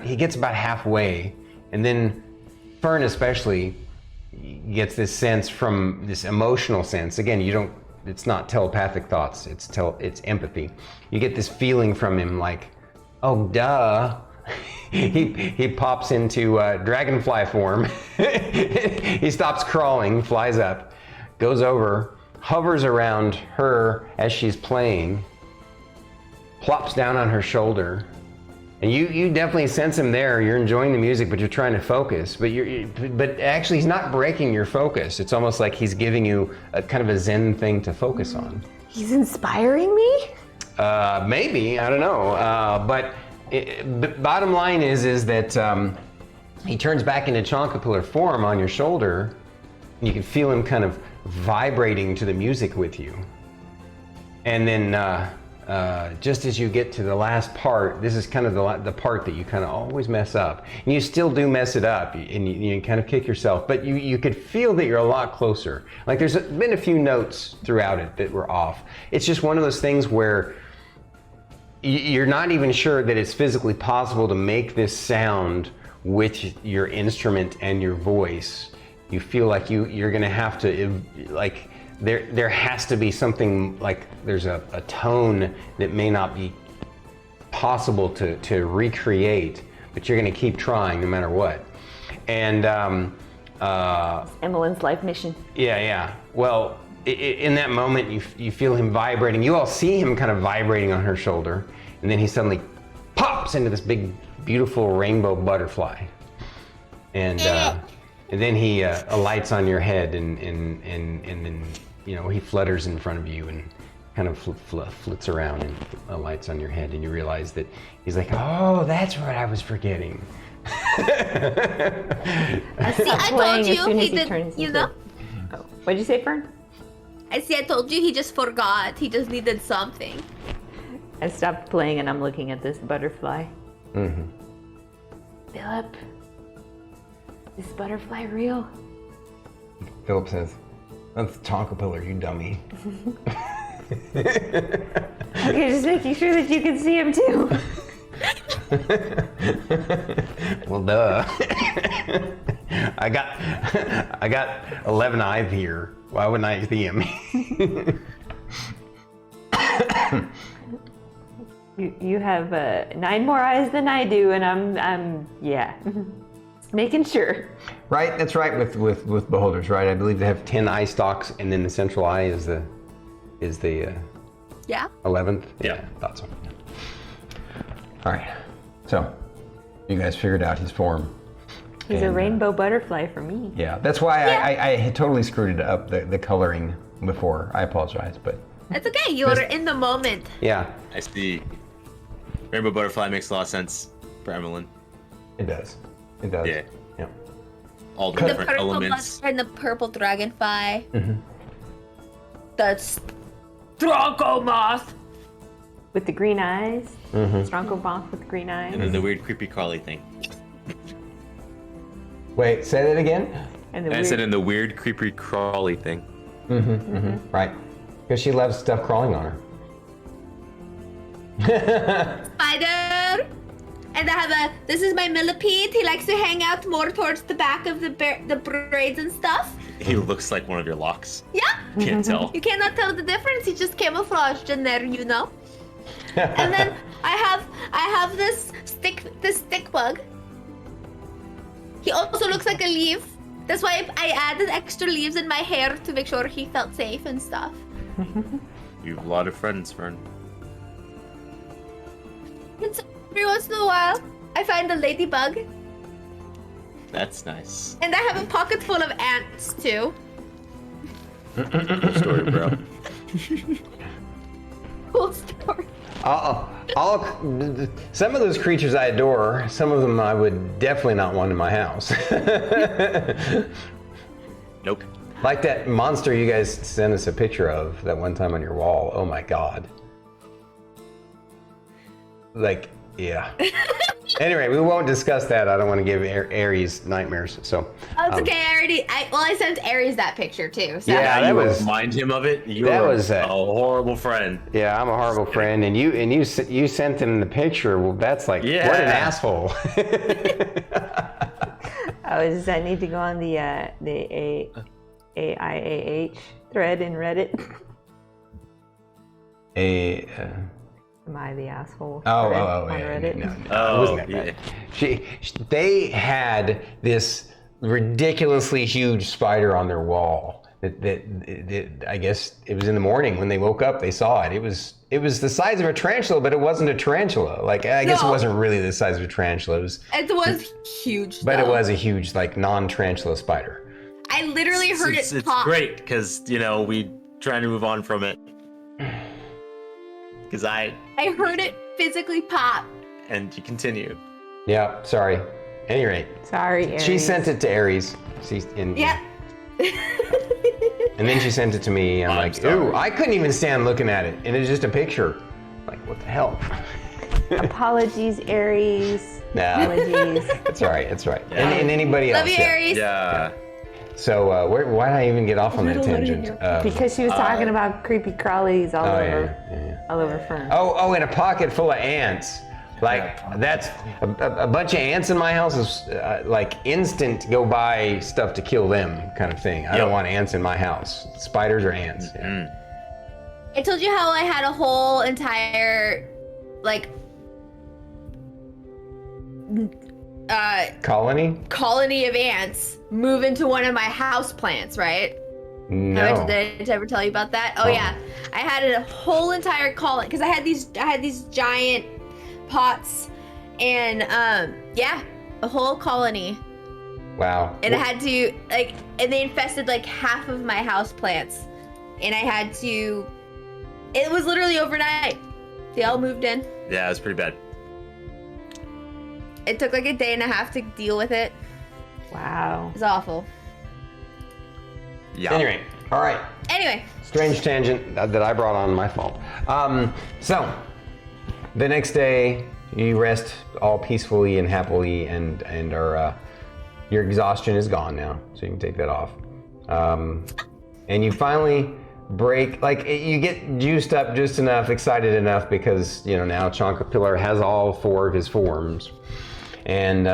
he gets about halfway, and then Fern especially gets this sense, from this emotional sense. Again, it's not telepathic thoughts. It's empathy. You get this feeling from him, like, oh duh, he pops into dragonfly form. He stops crawling, flies up, goes over, hovers around her as she's playing, plops down on her shoulder. And you definitely sense him there. You're enjoying the music, but you're trying to focus. But actually, he's not breaking your focus. It's almost like he's giving you a kind of a Zen thing to focus on. He's inspiring me? Maybe, I don't know. But bottom line is that he turns back into Chonkapillar form on your shoulder. And you can feel him kind of vibrating to the music with you. And then just as you get to the last part, this is kind of the part that you kind of always mess up. And you still do mess it up, and you kind of kick yourself, but you could feel that you're a lot closer. Like there's been a few notes throughout it that were off. It's just one of those things where you're not even sure that it's physically possible to make this sound with your instrument and your voice. You feel like you're gonna have to, like, there has to be something, like there's a tone that may not be possible to recreate, but you're gonna keep trying no matter what. And Emmylynn's life mission. yeah. Well, in that moment, you feel him vibrating. You all see him kind of vibrating on her shoulder, and then he suddenly pops into this big, beautiful rainbow butterfly. And then he alights on your head, and then he flutters in front of you and kind of flits around and alights on your head, and you realize that he's like, oh, that's what I was forgetting. See, I told you he did, you know? Oh, what'd you say, Fern? I told you he just forgot. He just needed something. I stopped playing and I'm looking at this butterfly. Mm-hmm. Philip, is butterfly real? Philip says, that's Chonkapillar, you dummy. Okay, just making sure that you can see him too. Well, duh. I got 11 eyes here. Why wouldn't I see him? You have 9 more eyes than I do, and I'm yeah, just making sure. Right, that's right. With beholders, right? I believe they have 10 eye stalks, and then the central eye is the Yeah. 11th. Yeah. Thought so. Yeah. All right. So, you guys figured out his form. He's a rainbow butterfly for me. Yeah, that's why I had totally screwed it up, the coloring before. I apologize, but... That's okay. You're in the moment. Yeah. I see. Rainbow butterfly makes a lot of sense for Emillynn. It does. It does. Yeah. Yeah. All the The different purple elements. butterfly and the purple dragonfly. Mm-hmm. That's Stronko moth. With the green eyes. Mm-hmm. Stronko moth with the green eyes. And then the weird creepy crawly thing. Wait, say that again? And the I weird... said in the weird creepy crawly thing. Mm-hmm. Mm-hmm. Right. Because she loves stuff crawling on her. Spider. And I have this is my millipede. He likes to hang out more towards the back of the braids and stuff. He looks like one of your locks. Yeah. Can't tell. You cannot tell the difference. He's just camouflaged in there, you know. And then I have this stick bug. He also looks like a leaf. That's why I added extra leaves in my hair to make sure he felt safe and stuff. You have a lot of friends, Fern. And so every once in a while, I find a ladybug. That's nice. And I have a pocket full of ants too. Cool story, bro. Cool story. Some of those creatures I adore. Some of them I would definitely not want in my house. Nope. Like that monster you guys sent us a picture of that one time on your wall. Oh my god. Like, yeah. Anyway, we won't discuss that. I don't want to give Aries nightmares. So. Oh, it's okay. I sent Aries that picture too. So. Yeah, that you was. remind him of it. You that were was a horrible friend. Yeah, I'm a horrible friend, and you sent him the picture. Well, that's like what an asshole. I need to go on the AIAH thread in Reddit. Am I the asshole? Oh, on yeah, Reddit? no, Oh, it wasn't that bad. They had this ridiculously huge spider on their wall. That I guess it was in the morning when they woke up. They saw it. It was the size of a tarantula, but it wasn't a tarantula. Like I guess it No. wasn't really the size of a tarantula. It was huge. but it though. was a huge like non-tarantula spider. I literally heard it's it pop. great because we trying to move on from it. Because I heard it physically pop. and you continue. Yeah, sorry. At any rate, Sorry, Aries. she sent it to Aries. Yeah. And then she sent it to me. I'm like, sorry. ooh, I couldn't even stand looking at it. And it's just a picture. Like, what the hell? Apologies, Aries. Nah. Apologies. It's all right. It's all right. Yeah. And anybody Love else? you, yeah. Aries. Yeah. So why did I even get off on that tangent? Because she was talking about creepy crawlies all over, yeah. all over Fern. Oh, in a pocket full of ants. Like that's a bunch of ants in my house is like instant go buy stuff to kill them kind of thing. I don't want ants in my house. Spiders or ants. Yeah. I told you how I had a whole entire, like, Colony of ants move into one of my house plants, right? No. Did I ever tell you about that? Oh yeah, I had a whole entire colony because I had these giant pots, and a whole colony. Wow. And I had to and they infested like half of my house plants, and I had to. It was literally overnight. They all moved in. Yeah, it was pretty bad. It took like a day and a half to deal with it. Wow. It was awful. Yeah. Anyway, all right. Anyway. Strange tangent that I brought on, my fault. So, the next day, you rest all peacefully and happily, and are your exhaustion is gone now, so you can take that off. And you finally break, you get juiced up just enough, excited enough, because now Chonkapillar has all 4 of his forms, and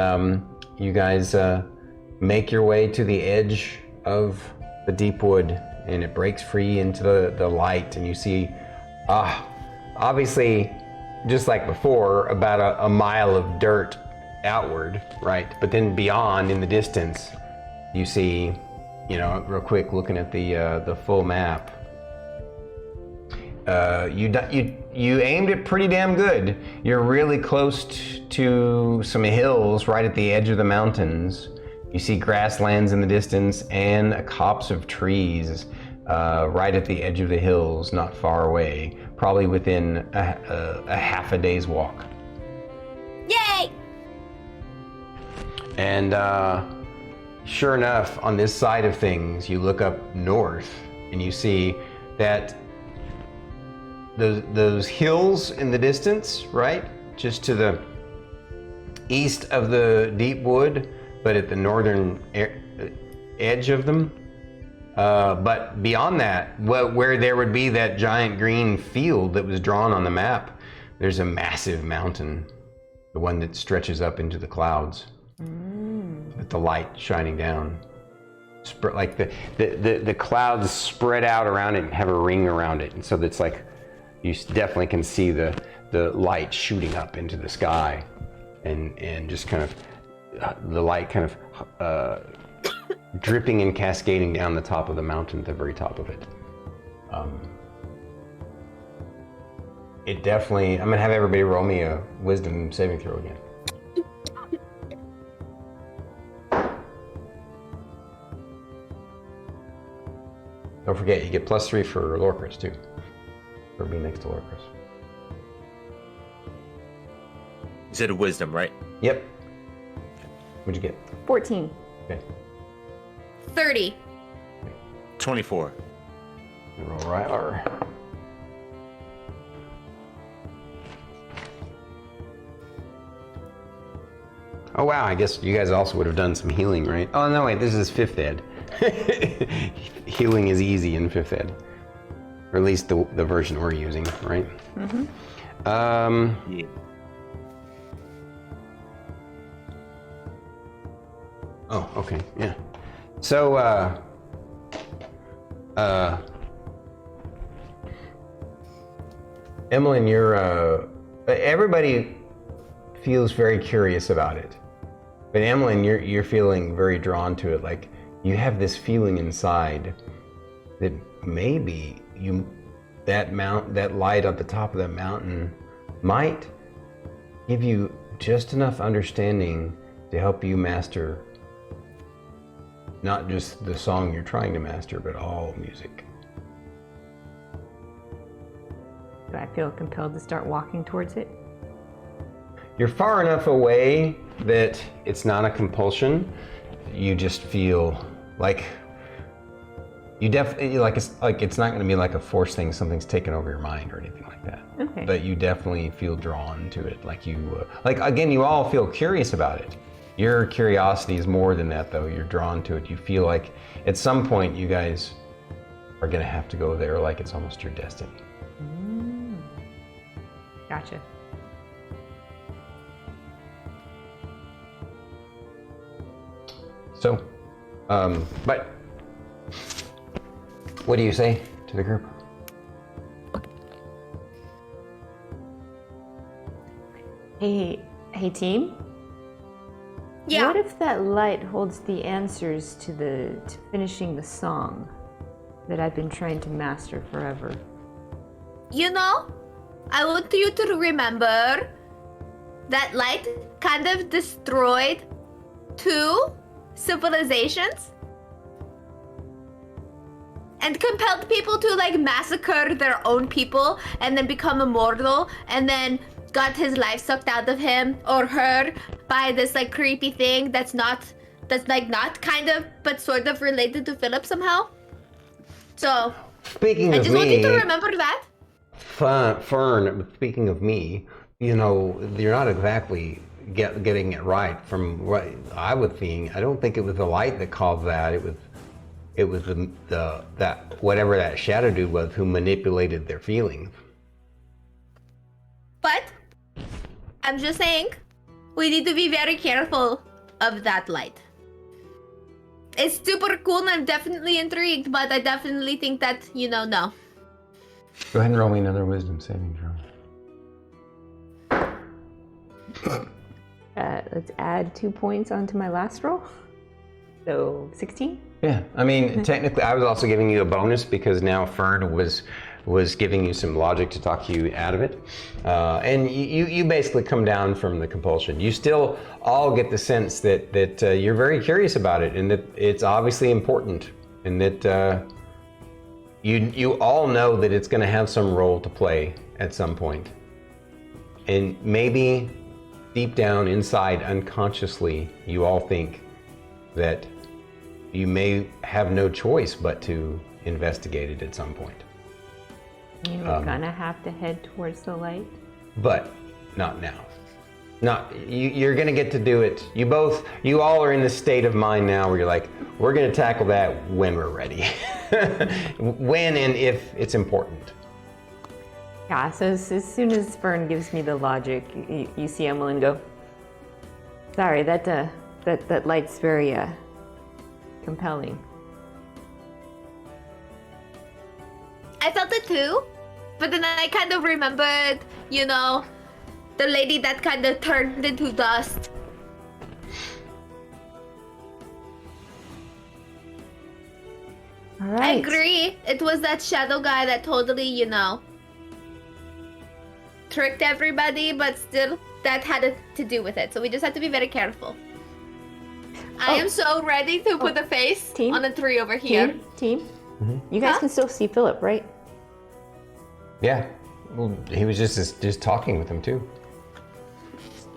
you guys make your way to the edge of the deep wood, and it breaks free into the light, and you see, obviously, just like before, about a mile of dirt outward, right? But then beyond, in the distance, you see, real quick, looking at the full map, you aimed it pretty damn good. You're really close to some hills right at the edge of the mountains. You see grasslands in the distance and a copse of trees right at the edge of the hills, not far away, probably within a half a day's walk. Yay! And sure enough, on this side of things, you look up north and you see that those hills in the distance, right? Just to the east of the deep wood, but at the northern edge of them. But beyond that, where there would be that giant green field that was drawn on the map, there's a massive mountain, the one that stretches up into the clouds, with the light shining down. Like the clouds spread out around it and have a ring around it, and so it's like you definitely can see the light shooting up into the sky, and just kind of the light kind of dripping and cascading down the top of the mountain, at the very top of it. It definitely, I'm gonna have everybody roll me a wisdom saving throw again. Don't forget, you get +3 for Lorkris too, for being next to Lorkris. You said wisdom, right? Yep. What'd you get? 14. Okay. 30. 24. Roll Rylar. Oh wow, I guess you guys also would have done some healing, right? Oh no, wait, this is 5th ed. Healing is easy in 5th ed. Or at least the version we're using, right? Mm-hmm. Yeah. Oh, okay, yeah. So, Emillynn, you're everybody feels very curious about it, but Emillynn, you're feeling very drawn to it. Like you have this feeling inside that maybe that light at the top of that mountain might give you just enough understanding to help you master not just the song you're trying to master, but all music. Do I feel compelled to start walking towards it? You're far enough away that it's not a compulsion. You just feel like you definitely it's not going to be like a force thing. Something's taken over your mind or anything like that. Okay. But you definitely feel drawn to it. Like again, you all feel curious about it. Your curiosity is more than that, though. You're drawn to it. You feel like at some point you guys are going to have to go there. Like it's almost your destiny. Gotcha. So, but what do you say to the group? Hey team? Yeah. What if that light holds the answers to finishing the song that I've been trying to master forever? You know, I want you to remember that light kind of destroyed 2 civilizations and compelled people to like massacre their own people and then become immortal, and then got his life sucked out of him or her by this like creepy thing that's not kind of but sort of related to Philip somehow. So Speaking I of just want you to me, remember that. Fern, speaking of me, you know, you're not exactly getting it right. From what I was seeing, I don't think it was the light that caused that. It was that whatever that shadow dude was who manipulated their feelings. But I'm just saying, we need to be very careful of that light. It's super cool and I'm definitely intrigued, but I definitely think that, no. Go ahead and roll me another wisdom saving throw. Let's add 2 points onto my last roll. So 16? Yeah, I mean, technically, I was also giving you a bonus because now Fern was giving you some logic to talk you out of it. And you basically come down from the compulsion. You still all get the sense that you're very curious about it and that it's obviously important and that you all know that it's going to have some role to play at some point. And maybe deep down inside, unconsciously, you all think that you may have no choice but to investigate it at some point. We're gonna have to head towards the light. But not now. You're gonna get to do it. You all are in this state of mind now where you're like, we're gonna tackle that when we're ready. When and if it's important. Yeah, so as soon as Fern gives me the logic, you see Emillynn go, sorry, that light's very compelling. I felt it too, but then I kind of remembered, the lady that kind of turned into dust. All right. I agree. It was that shadow guy that totally, tricked everybody, but still that had to do with it. So we just have to be very careful. I am so ready to put a face Team? on a tree over here. Team? You guys can still see Philip, right? Yeah. Well, he was just talking with him too.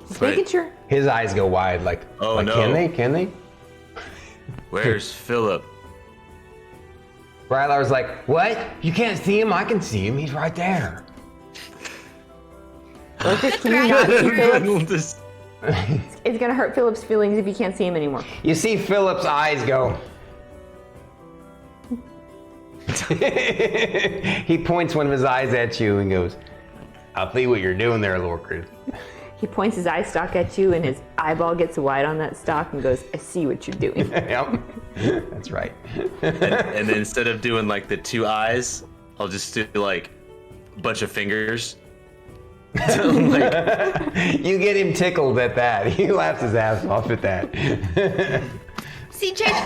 Just making sure. His eyes go wide, like, Oh, no. Can they? Where's Philip? Rylar's like, what? You can't see him? I can see him. He's right there. Lorkris, can you not see Philip? This- It's gonna hurt Philip's feelings if you can't see him anymore. You see Philip's eyes go. He points one of his eyes at you and goes, I'll see what you're doing there, Lorkris. He points his eye stalk at you and his eyeball gets wide on that stalk and goes, I see what you're doing. Yep. That's right. and then instead of doing like the 2 eyes, I'll just do like a bunch of fingers You get him tickled at that. He laughs his ass off at that. See, change.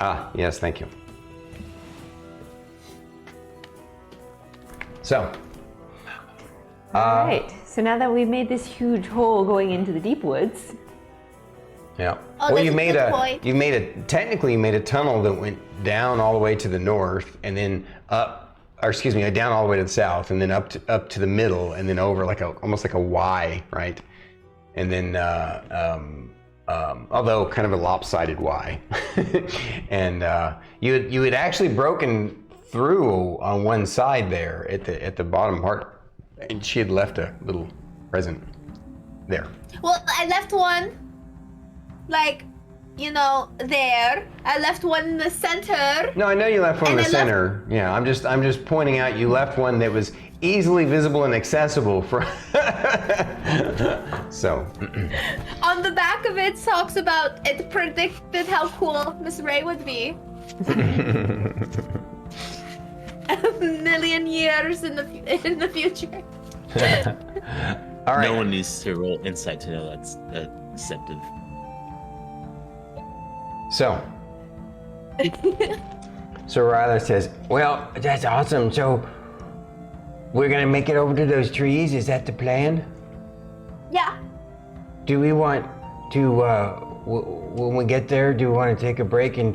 Ah, yes, thank you. So. All right. So now that we've made this huge hole going into the deep woods. Yeah. Oh, well, that's you a made good point. technically you made a tunnel that went down all the way to the north and then up, or excuse me, down all the way to the south and then up to the middle and then over almost like a Y, right? And then, although kind of a lopsided Y. And you had actually broken through on one side there at the bottom part, and she had left a little present there. Well, I left one, like, there. I left one in the center. No, I know you left one in And the I left- center. Yeah, I'm just pointing out you left one that was easily visible and accessible for. So. On the back of it talks about it predicted how cool Miss Ray would be. A million years in the future. All right. No one needs to roll insight to know that's deceptive. So Rylar says, well, that's awesome. So we're going to make it over to those trees. Is that the plan? Yeah. Do we want to, when we get there, do we want to take a break and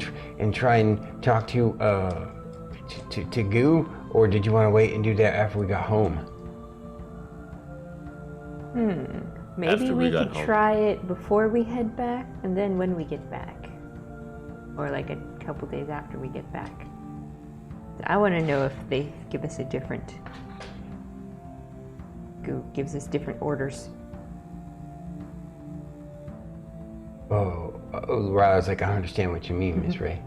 try and talk to Goo? Or did you want to wait and do that after we got home? Maybe After we we got could home. try it before we head back and then when we get back. Or like a couple days after we get back. I want to know if they give us a different. Gives us different orders. Rylar's like, I understand what you mean, Miss Ray.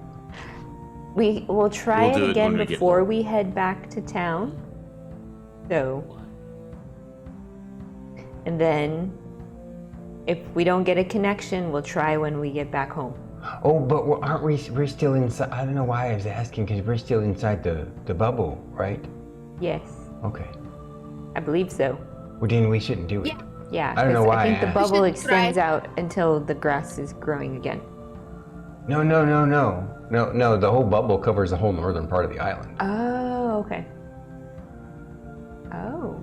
We will try We'll do it it again when we get before home. we head back to town. So. And then, if we don't get a connection, we'll try when we get back home. Oh, but aren't we're still inside? I don't know why I was asking, because we're still inside the bubble, right? Yes, Okay. I believe so. Well, then we shouldn't do it. Yeah. Yeah, I don't know 'cause why I think I the asked. bubble We should try. extends out until the grass is growing again. No. The whole bubble covers the whole northern part of the island. Oh, okay. Oh,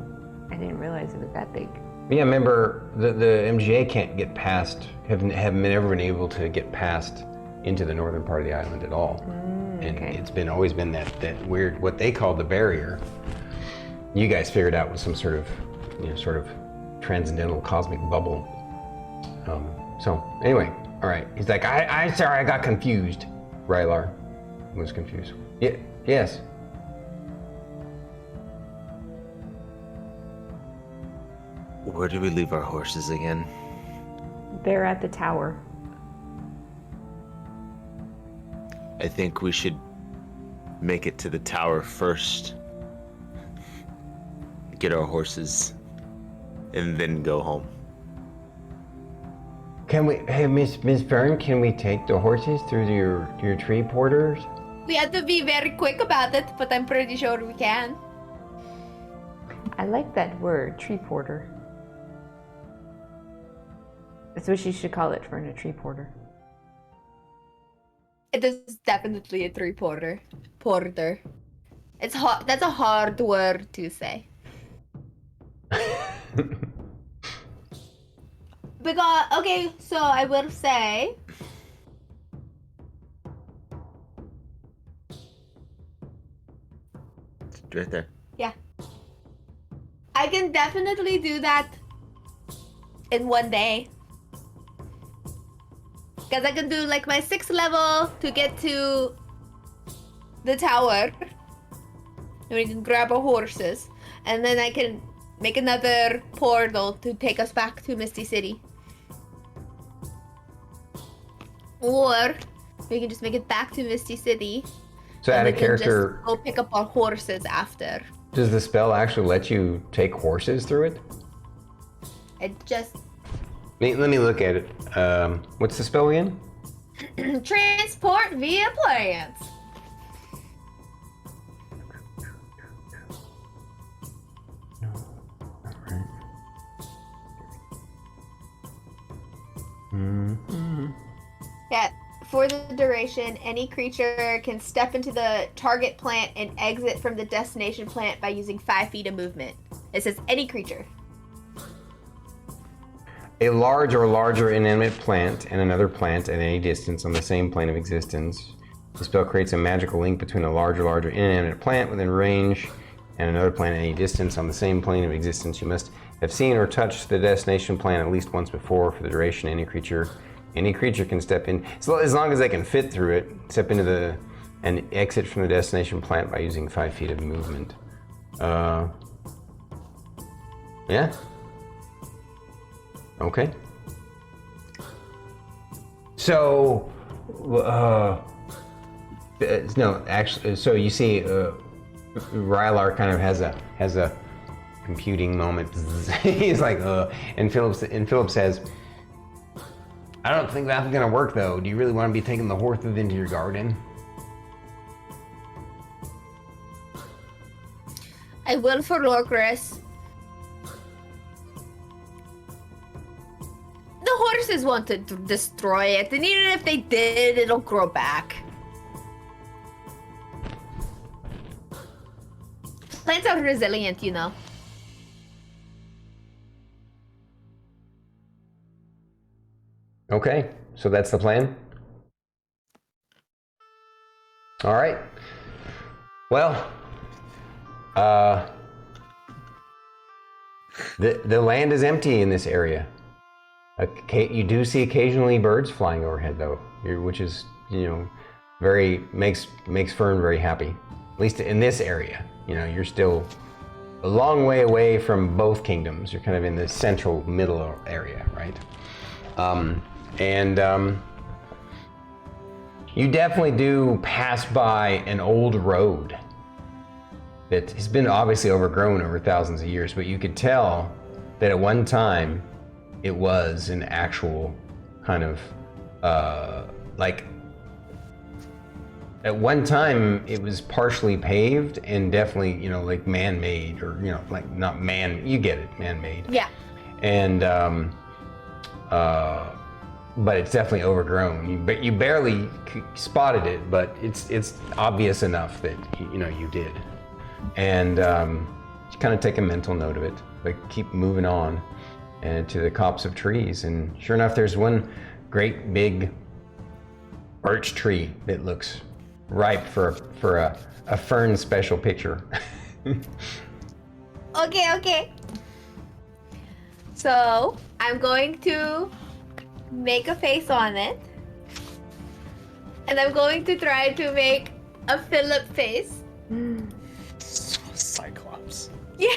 I didn't realize it was that big. Yeah, remember the MGA can't get past, have never been able to get past into the northern part of the island at all. And okay. it's always been that weird, what they call the barrier. You guys figured out was some sort of transcendental cosmic bubble. So anyway, all right. He's like, I sorry, I got confused. Rylar was confused. Yeah, yes. Where do we leave our horses again? They're at the tower. I think we should make it to the tower first. Get our horses, and then go home. Can we, hey, Miss Fern, can we take the horses through your tree porters? We had to be very quick about it, but I'm pretty sure we can. I like that word, tree porter. That's what you should call it, Fern, a tree porter. It is definitely a three-porter. Porter. It's hard. That's a hard word to say. Because, okay, so I will say, Right there. yeah. I can definitely do that in one day. Because I can do like my 6th level to get to the tower. And we can grab our horses. And then I can make another portal to take us back to Misty City. Or we can just make it back to Misty City. So and add a we can character. just go pick up our horses after. Does the spell actually let you take horses through it? It just Let me look at it. What's the spell again? transport via plants. Yeah. For the duration, any creature can step into the target plant and exit from the destination plant by using 5 feet of movement. It says any creature. A large or larger inanimate plant and another plant at any distance on the same plane of existence. The spell creates a magical link between a large or larger inanimate plant within range and another plant at any distance on the same plane of existence. You must have seen or touched the destination plant at least once before. For the duration, any creature can step in, so as long as they can fit through it, step into and exit from the destination plant by using 5 feet of movement. Yeah. Okay. So, no, actually, so you see, Rylar kind of has a computing moment. He's like, and Philip says, I don't think that's gonna work though. Do you really want to be taking the horses into your garden? I will for Lorkris. The horses want to destroy it, and even if they did, it'll grow back. Plants are resilient, you know. Okay, so that's the plan. All right. Well, the land is empty in this area. You do see occasionally birds flying overhead, though, which is, very makes Fern very happy. At least in this area, you're still a long way away from both kingdoms. You're kind of in the central middle area, right? You definitely do pass by an old road that has been obviously overgrown over thousands of years, but you could tell that at one time it was an actual kind of at one time it was partially paved and definitely like man-made, or like not man, you get it, man-made. Yeah. And but it's definitely overgrown. You barely spotted it, but it's obvious enough that you did. And you kind of take a mental note of it, but keep moving on and to the copse of trees. And sure enough, there's one great big birch tree that looks ripe for a Fern special picture. Okay. So I'm going to make a face on it, and I'm going to try to make a Philip face. Cyclops. Yeah,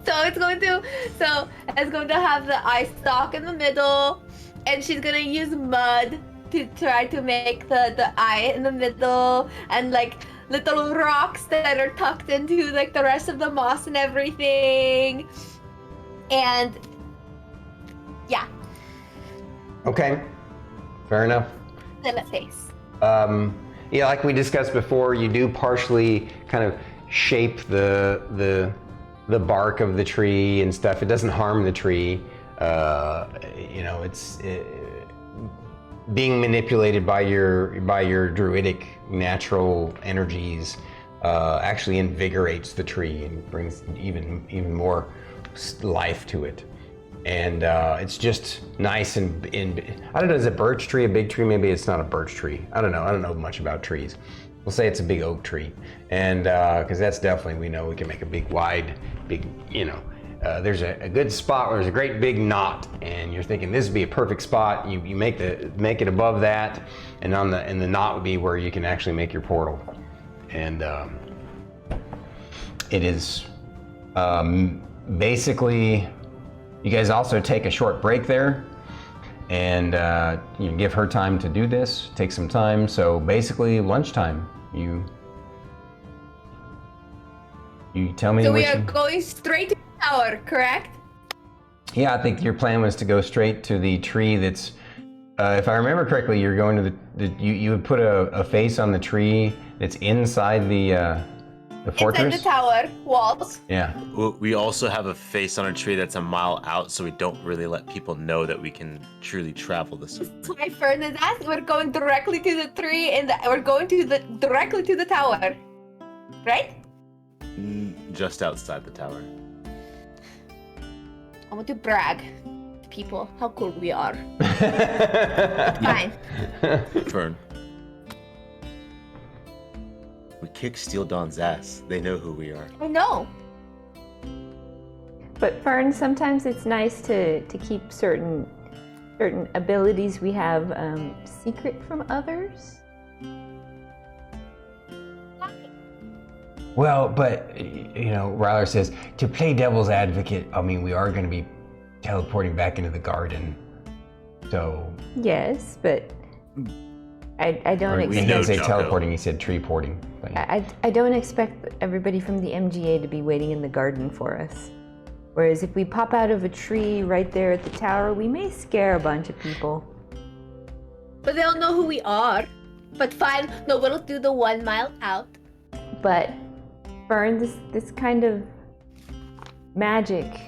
so it's going to have the eye stalk in the middle, and she's gonna use mud to try to make the eye in the middle, and like little rocks that are tucked into like the rest of the moss and everything. And yeah. Okay, fair enough. Philip face. Yeah, like we discussed before, you do partially kind of shape the bark of the tree and stuff. It doesn't harm the tree. It's being manipulated by your druidic natural energies. Actually invigorates the tree and brings even more life to it. And it's just nice and I don't know, is a birch tree a big tree? Maybe it's not a birch tree. I don't know much about trees. We'll say it's a big oak tree, and because that's definitely, we know we can make a big there's a good spot where there's a great big knot, and you're thinking this would be a perfect spot. You make it above that, and the knot would be where you can actually make your portal, and it is basically. You guys also take a short break there, and give her time to do this. Take some time. So basically, lunchtime. You tell me. So we are going straight to the tower, correct? Yeah, I think your plan was to go straight to the tree that's. If I remember correctly, you're going to you would put a face on the tree that's inside the The inside fortress? the tower walls. Yeah. We also have a face on a tree that's a mile out, so we don't really let people know that we can truly travel this. That's why Fern is asking. We're going directly to the tree, and we're going to directly to the tower, right? Just outside the tower. I want to brag to people how cool we are. Fine. Fern. We kick Steel Dawn's ass. They know who we are. I know. But Fern, sometimes it's nice to keep certain abilities we have secret from others. Well, but, you know, Rylar says, to play devil's advocate, I mean, we are going to be teleporting back into the garden. So... Yes, but I don't He We expect... know didn't say Jocko. teleporting, he said tree porting. But I don't expect everybody from the MGA to be waiting in the garden for us. Whereas if we pop out of a tree right there at the tower, we may scare a bunch of people. But they'll know who we are. But fine, no, we'll do the 1 mile out. But Fern, this kind of magic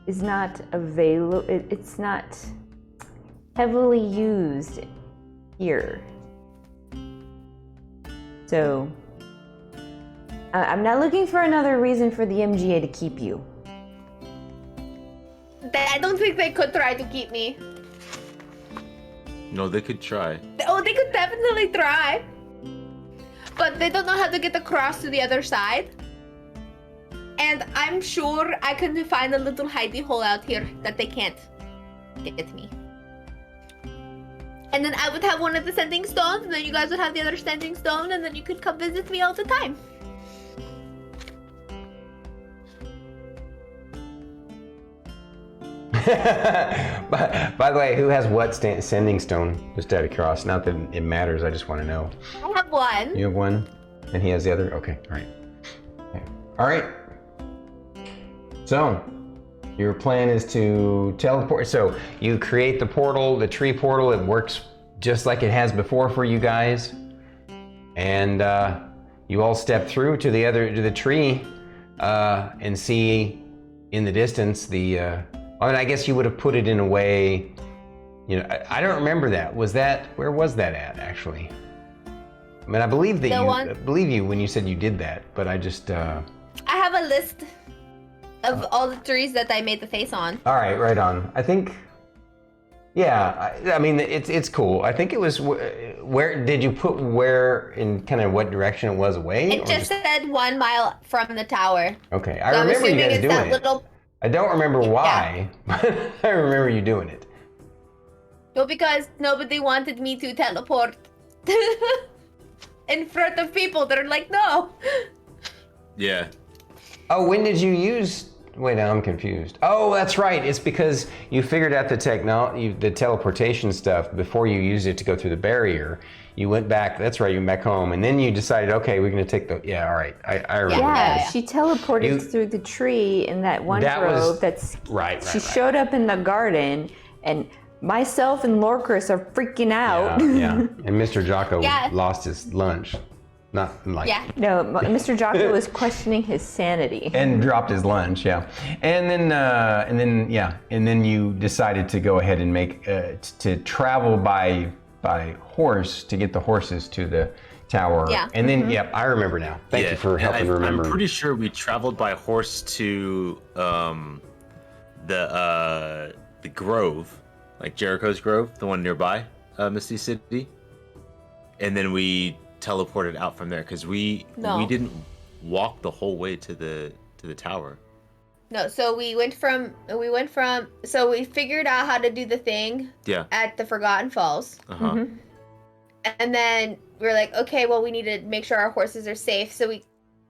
is not available. It's not heavily used here. So I'm not looking for another reason for the MGA to keep you. I don't think they could try to keep me. No, they could try. Oh, they could definitely try. But they don't know how to get across to the other side. And I'm sure I can find a little hidey hole out here that they can't get me. And then I would have one of the sending stones, and then you guys would have the other sending stone, and then you could come visit me all the time. By the way, who has what sending stone? Just out of curiosity. Not that it matters, I just want to know. I have one. You have one, and he has the other? Okay, all right. Okay. All right. So, your plan is to teleport. So, you create the portal, the tree portal. It works just like it has before for you guys. And you all step through to the tree and see in the distance the... I mean, I guess you would have put it in a way, you know, I don't remember that. Where was that at, actually? I mean, I believe that I believe you when you said you did that, but I just... I have a list of all the trees that I made the face on. All right, right on. I think, yeah, I mean, it's cool. I think it was, where, did you put where in kind of what direction it was away? It just said 1 mile from the tower. Okay, So I remember you guys it's doing that it. little... I don't remember why, but I remember you doing it. No, because nobody wanted me to teleport in front of people. They're like, no. Yeah. Oh, when did you use... Wait, now I'm confused. Oh, that's right. It's because you figured out the the teleportation stuff before you used it to go through the barrier. You went back, that's right, you went back home, and then you decided, okay, we're gonna take the... Yeah, all right, I remember. Yeah, she teleported through the tree in that one grove. Right. She showed up in the garden, and myself and Lorkris are freaking out. Yeah. And Mr. Jocko lost his lunch. Not like... Yeah. No, Mr. Jocko was questioning his sanity. And dropped his lunch, yeah. And then you decided to go ahead and make, to travel by horse to get the horses to the tower. Yeah. And then, I remember now. Thank you for helping remember. I'm pretty sure we traveled by horse to the grove, like Jericho's Grove, the one nearby Misty City, and then we teleported out from there because we didn't walk the whole way to the tower. No, so we figured out how to do the thing at the Forgotten Falls. Uh-huh. And then we were like, okay, well, we need to make sure our horses are safe. So we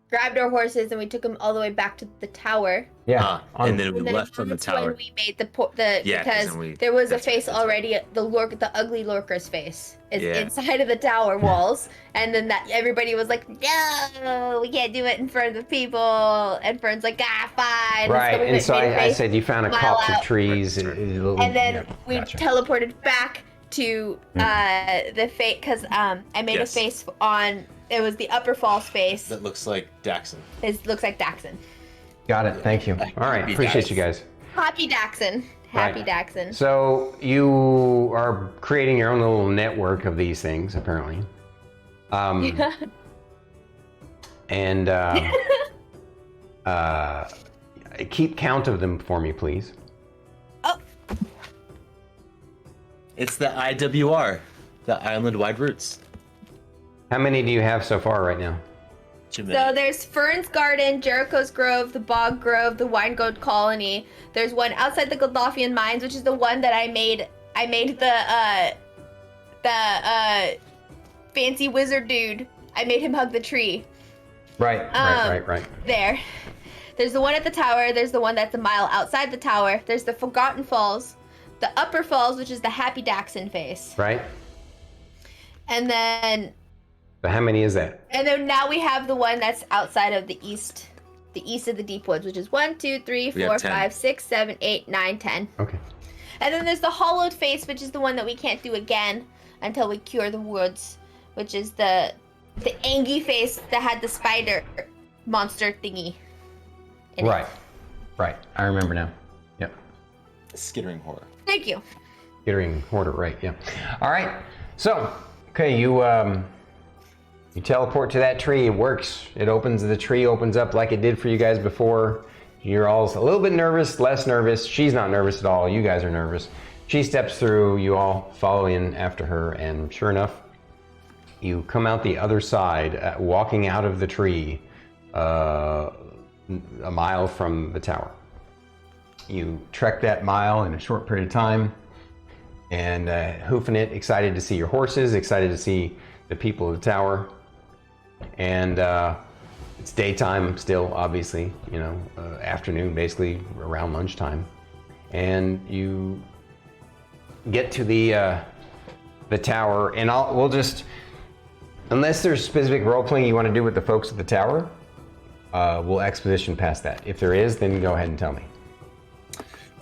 grabbed our horses and we took them all the way back to the tower. Yeah. And then we left from the tower. When we made because there was a face already, the ugly Lorkris face is inside of the tower walls. And then everybody was like, no, we can't do it in front of the people. And Fern's like, fine. Right, So I said you found a copse of trees. And then we teleported back to the face because I made a face on. It was the Upper Falls face. That looks like Daxon. It looks like Daxon. Got it. Thank you. All right. Appreciate you guys. Happy Daxon. Happy Daxon. So you are creating your own little network of these things, apparently. And keep count of them for me, please. Oh. It's the IWR, the island-wide roots. How many do you have so far right now? So there's Fern's Garden, Jericho's Grove, the Bog Grove, the Wine Goat Colony. There's one outside the Godlothian Mines, which is the one that I made. I made the fancy wizard dude. I made him hug the tree. Right. There. There's the one at the tower. There's the one that's a mile outside the tower. There's the Forgotten Falls, the Upper Falls, which is the Happy Daxon face. Right. And then. So how many is that? And then now we have the one that's outside of the east of the Deep Woods, which is 1, 2, 3, 4, 5, 6, 7, 8, 9, 10. Okay. And then there's the Hollowed Face, which is the one that we can't do again until we cure the woods, which is the Angie face that had the spider monster thingy. Right. I remember now. Yep. Skittering horror. Thank you. Skittering hoarder. Right. Yeah. All right. So, okay, you teleport to that tree. It works. It opens. The tree opens up like it did for you guys before. You're all a little bit nervous, less nervous. She's not nervous at all. You guys are nervous. She steps through. You all follow in after her, and sure enough, you come out the other side, walking out of the tree, a mile from the tower. You trek that mile in a short period of time, and hoofing it, excited to see your horses, excited to see the people of the tower. And it's daytime still, obviously, afternoon, basically around lunchtime. And you get to the tower, and we'll just, unless there's specific role-playing you want to do with the folks at the tower, we'll exposition past that. If there is, then go ahead and tell me.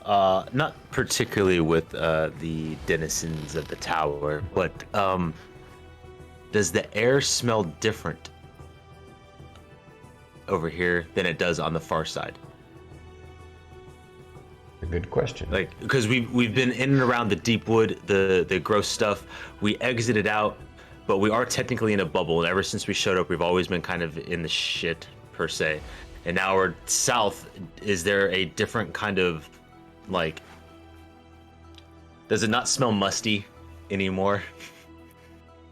Not particularly with the denizens of the tower, but does the air smell different over here than it does on the far side? A good question. Like, because we've been in and around the deep wood, the gross stuff. We exited out, but we are technically in a bubble. And ever since we showed up, we've always been kind of in the shit per se. And now we're south. Is there a different kind of like? Does it not smell musty anymore?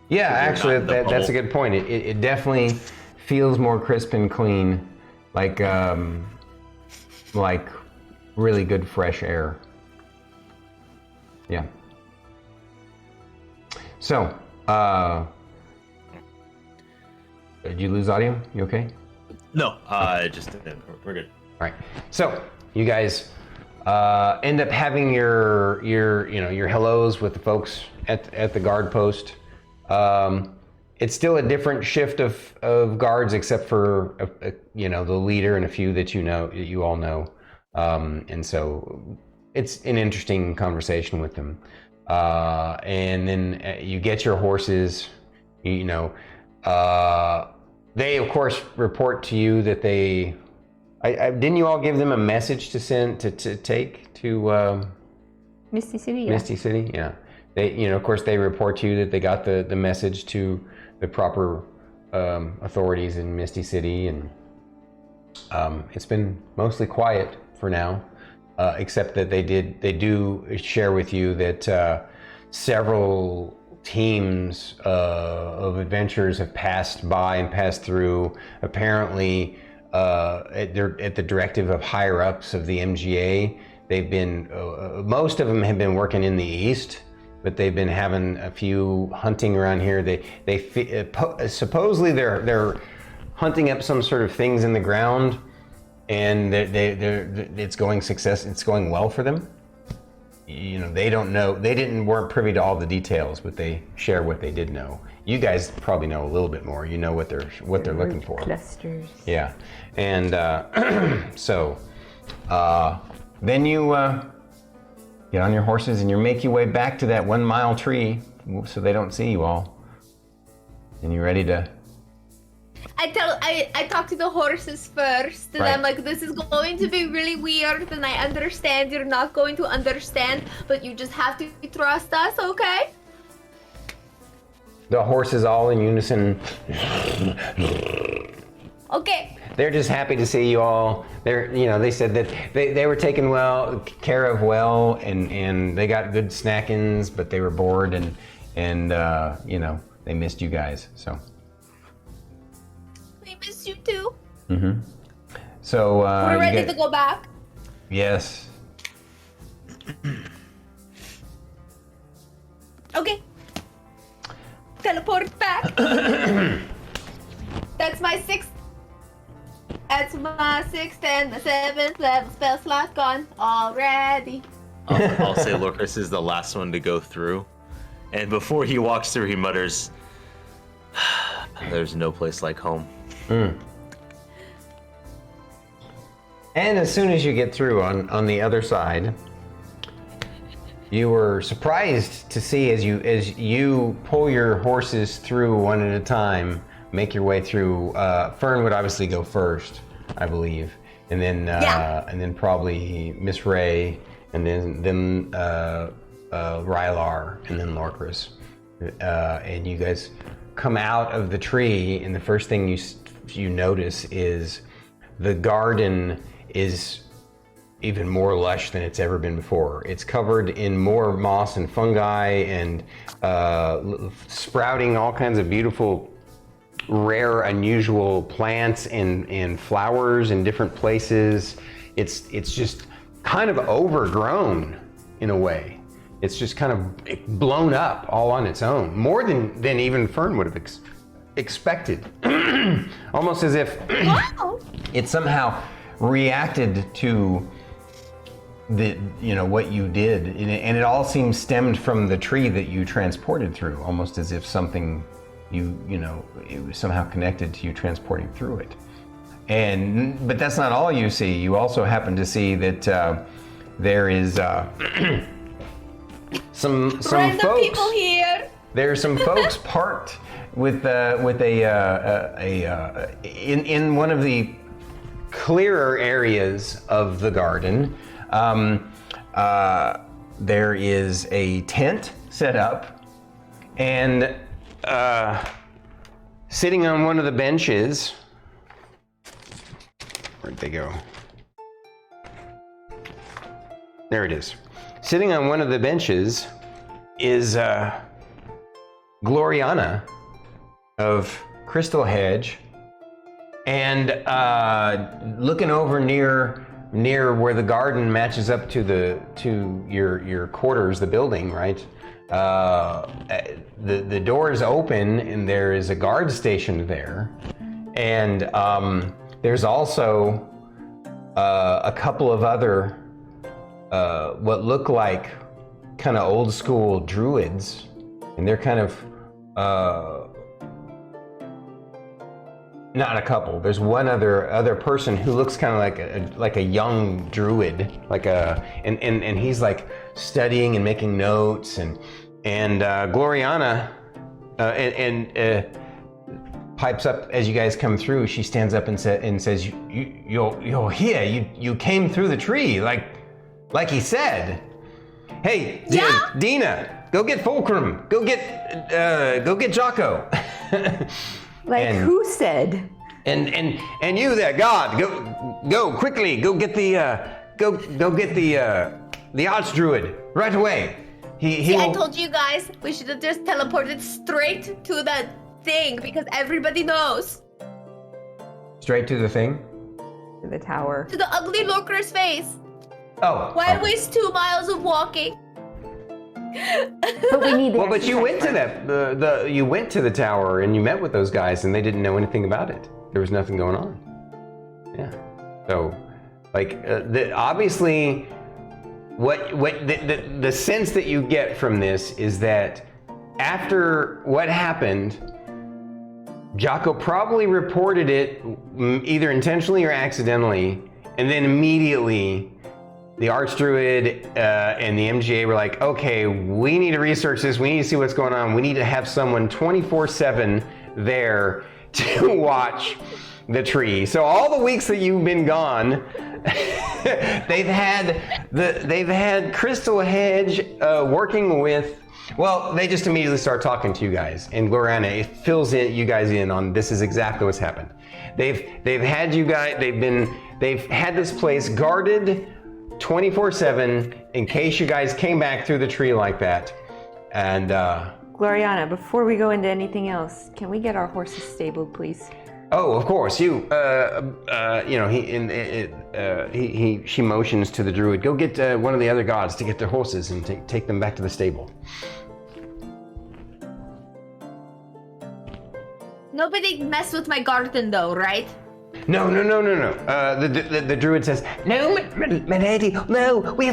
Yeah, actually, that's a good point. It definitely feels more crisp and clean, like really good fresh air. Yeah. So, did you lose audio? You okay? No, just we're good. All right. So you guys end up having your hellos with the folks at the guard post. It's still a different shift of guards, except for the leader and a few that you all know, and so it's an interesting conversation with them. And then you get your horses. They of course report to you that they. Didn't you all give them a message to send to take to Misty City? Yeah. Misty City, yeah. They, of course, they report to you that they got the message to the proper authorities in Misty City, and it's been mostly quiet for now, except that they do share with you that several teams of adventurers have passed by and passed through. Apparently, at the directive of higher ups of the MGA, they've been most of them have been working in the east. But they've been having a few hunting around here. Supposedly they're hunting up some sort of things in the ground, and it's going well for them. They don't know. Weren't privy to all the details, but they share what they did know. You guys probably know a little bit more. You know what they're looking for. Clusters. Yeah, and so then you Get on your horses and you make your way back to that 1 mile tree so they don't see you all. And you're ready to... I talk to the horses first, and Right. I'm like, this is going to be really weird, and I understand you're not going to understand, but you just have to trust us, okay? The horses all in unison. Okay. They're just happy to see you all. They said that they were taken care of well, and they got good snackings, but they were bored, and they missed you guys, so. We miss you too. Mm-hmm. So, We're ready to go back. Yes. Okay. Teleport back. That's my sixth and my 7th level spell slot gone already. I'll say Lorkris is the last one to go through. And before he walks through, he mutters, "There's no place like home." And as soon as you get through on the other side, you were surprised to see as you pull your horses through one at a time, make your way through. Fern would obviously go first, I believe, and then probably Miss Ray, and then Rylar, and then Lorkris, and you guys come out of the tree, and the first thing you notice is the garden is even more lush than it's ever been before. It's covered in more moss and fungi and sprouting all kinds of beautiful, rare, unusual plants and flowers in different places. It's just kind of overgrown in a way. It's just kind of blown up all on its own, more than even Fern would have expected. Almost as if it somehow reacted to what you did, and it all seems stemmed from the tree that you transported through, almost as if something it was somehow connected to you transporting through it. But that's not all you see. You also happen to see that there is some Random folks. people here. There are some folks parked in one of the clearer areas of the garden. There is a tent set up, and sitting on one of the benches. Where'd they go? There it is. Sitting on one of the benches is Gloriana of Crystal Hedge, and looking over near where the garden matches up to your quarters, the building, right? The door is open, and there is a guard stationed there, and there's also a couple of other what look like kind of old school druids, and they're kind of not a couple. There's one other person who looks kind of like a young druid, and he's like studying and making notes, and Gloriana pipes up as you guys come through. She stands up and says, "You're here. You came through the tree, like he said. Hey, Yeah? Dina, go get Fulcrum. Go get Jocko." Who said? And you there, God, go quickly. Go get the Archdruid right away. He I will... told you guys we should have just teleported straight to that thing because everybody knows. Straight to the thing? To the tower. To the ugly Lorkris face. Oh. Why waste 2 miles of walking? But we need the Well, but you went to exercise that. You went to the tower and you met with those guys, and they didn't know anything about it. There was nothing going on. Yeah. So, obviously, the sense that you get from this is that after what happened, Jocko probably reported it either intentionally or accidentally, and then immediately the Archdruid and the MGA were like, okay, we need to research this. We need to see what's going on. We need to have someone 24/7 there to watch the tree. So all the weeks that you've been gone, they've had Crystal Hedge working with. Well, they just immediately start talking to you guys, and Gloriana fills you guys in on this is exactly what's happened. They've had you guys. They've had this place guarded 24/7 in case you guys came back through the tree like that. And Gloriana, before we go into anything else, can we get our horses stabled, please? oh, of course, she motions to the Druid, go get one of the other gods to get their horses and take them back to the stable. Nobody mess with my garden though, right? No. The Druid says, no, my lady, no, we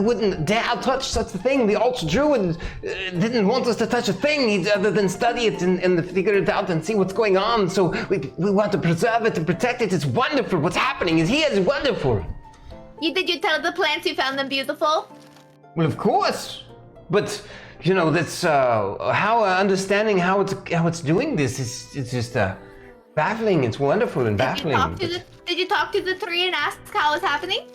wouldn't dare touch such a thing. The Archdruid didn't want us to touch a thing other than study it and figure it out and see what's going on. So we want to preserve it and protect it. It's wonderful. What's happening is here is wonderful. Did you tell the plants you found them beautiful? Well, of course, but that's how understanding how it's doing this is just baffling. It's wonderful and baffling. Did you talk to the tree and ask how it's happening?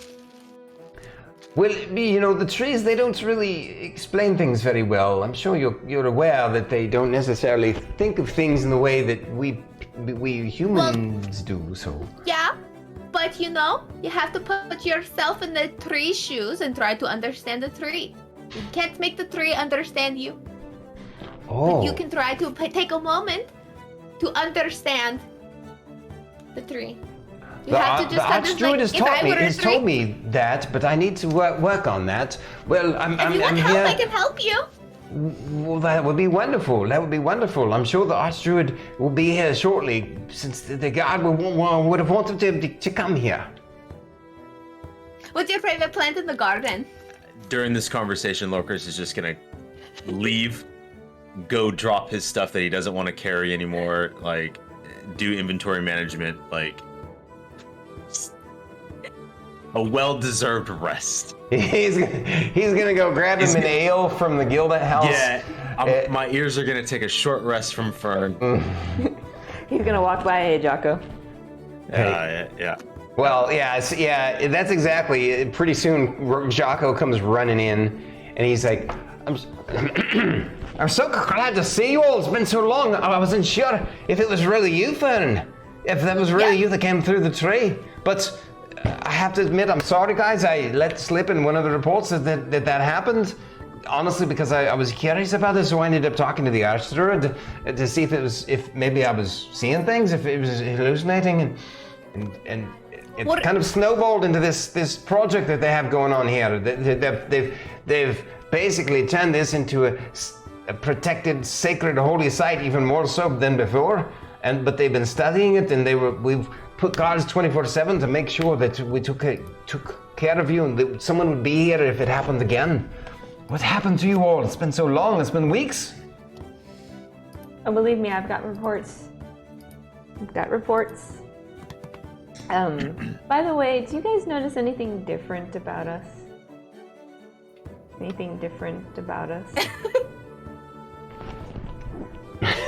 Well, the trees, they don't really explain things very well. I'm sure you're aware that they don't necessarily think of things in the way that we humans do. So Yeah, but you have to put yourself in the tree's shoes and try to understand the tree. You can't make the tree understand you. oh, But you can try to take a moment to understand the tree. You have to the just Archdruid has told me that, but I need to work on that. Well, If you want help, I can help you. Well, that would be wonderful. That would be wonderful. I'm sure the Archdruid will be here shortly, since the god would have wanted to come here. What's your favorite plant in the garden? During this conversation, Lorkris is just gonna leave, go drop his stuff that he doesn't want to carry anymore, like do inventory management, like a well-deserved rest. He's gonna go grab him an ale from the Gilded House. Yeah, my ears are gonna take a short rest from Fern. He's gonna walk by, hey, Jocko. Yeah. Well, yeah, that's exactly. Pretty soon, Jocko comes running in, and he's like, I'm so glad to see you all. It's been so long. I wasn't sure if it was really you, Fern. If that was really you that came through the tree. But I have to admit, I'm sorry, guys. I let slip in one of the reports that happened. Honestly, because I was curious about this, so I ended up talking to the Archdruid to see if maybe I was seeing things, if it was hallucinating, and it kind of snowballed into this project that they have going on here. They've basically turned this into a protected, sacred, holy site, even more so than before. But they've been studying it, and we've put guards 24/7 to make sure that we took care of you, and that someone would be here if it happened again. What happened to you all? It's been so long. It's been weeks. Oh, believe me, I've got reports. By the way, do you guys notice anything different about us? Anything different about us?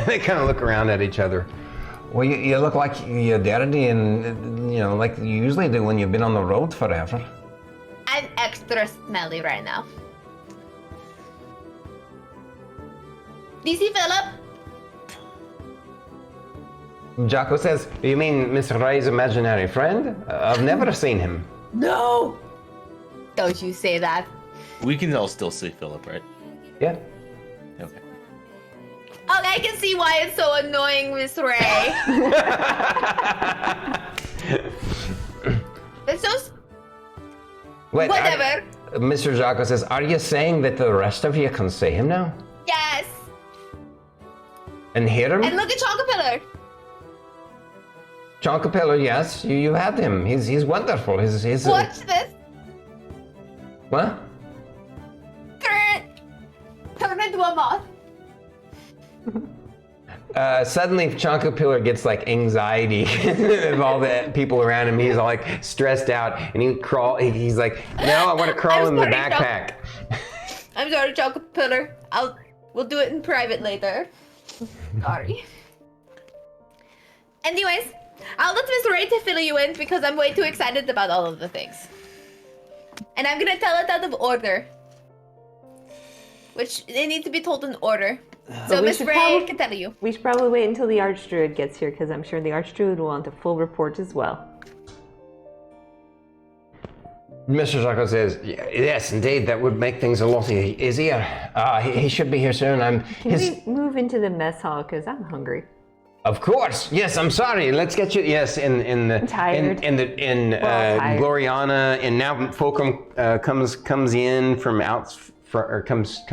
They kind of look around at each other. Well, you look like you're dirty, and like you usually do when you've been on the road forever. I'm extra smelly right now. Do you see Philip? Jocko says, you mean Mr. Ray's imaginary friend? I've never seen him. No! Don't you say that. We can all still see Philip, right? Yeah. Okay. Okay, I can see why it's so annoying, Miss Ray. It's so... Wait, Whatever. Mr. Jocko says, are you saying that the rest of you can see him now? Yes. And hear him? And look at Chocolate. Chonkapillar, yes, you had him. He's wonderful. He's Watch this. What? Turn into a moth. suddenly Chonkapillar gets like anxiety of all the people around him. He's all like stressed out, and he's like, no, I want to crawl in the backpack. I'm sorry, Chocolate. We'll do it in private later. Sorry. Anyways, I'll let Miss Ray to fill you in because I'm way too excited about all of the things. And I'm gonna tell it out of order. Which, they need to be told in order. So Miss Ray can tell you. We should probably wait until the Archdruid gets here, because I'm sure the Archdruid will want a full report as well. Mr. Zucko says, yes, indeed, that would make things a lot easier. He should be here soon. Can we move into the mess hall, because I'm hungry. Of course. Yes, I'm sorry. Let's get you. Yes, in the tired. in Gloriana, and now Fulcrum comes in from out, or comes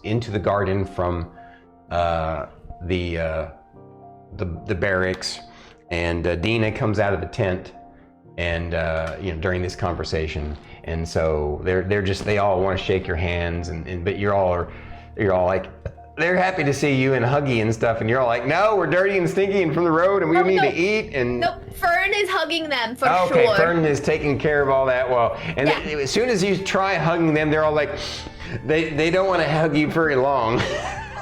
into the garden from the barracks, and Dina comes out of the tent, and during this conversation, and so they all want to shake your hands, but you're all like. They're happy to see you and huggy and stuff, and you're all like, no, we're dirty and stinky and from the road, and we need to eat. And nope, Fern is hugging them for sure. Okay, Fern is taking care of all that. Well, and as soon as you try hugging them, they're all like, they don't want to hug you very long.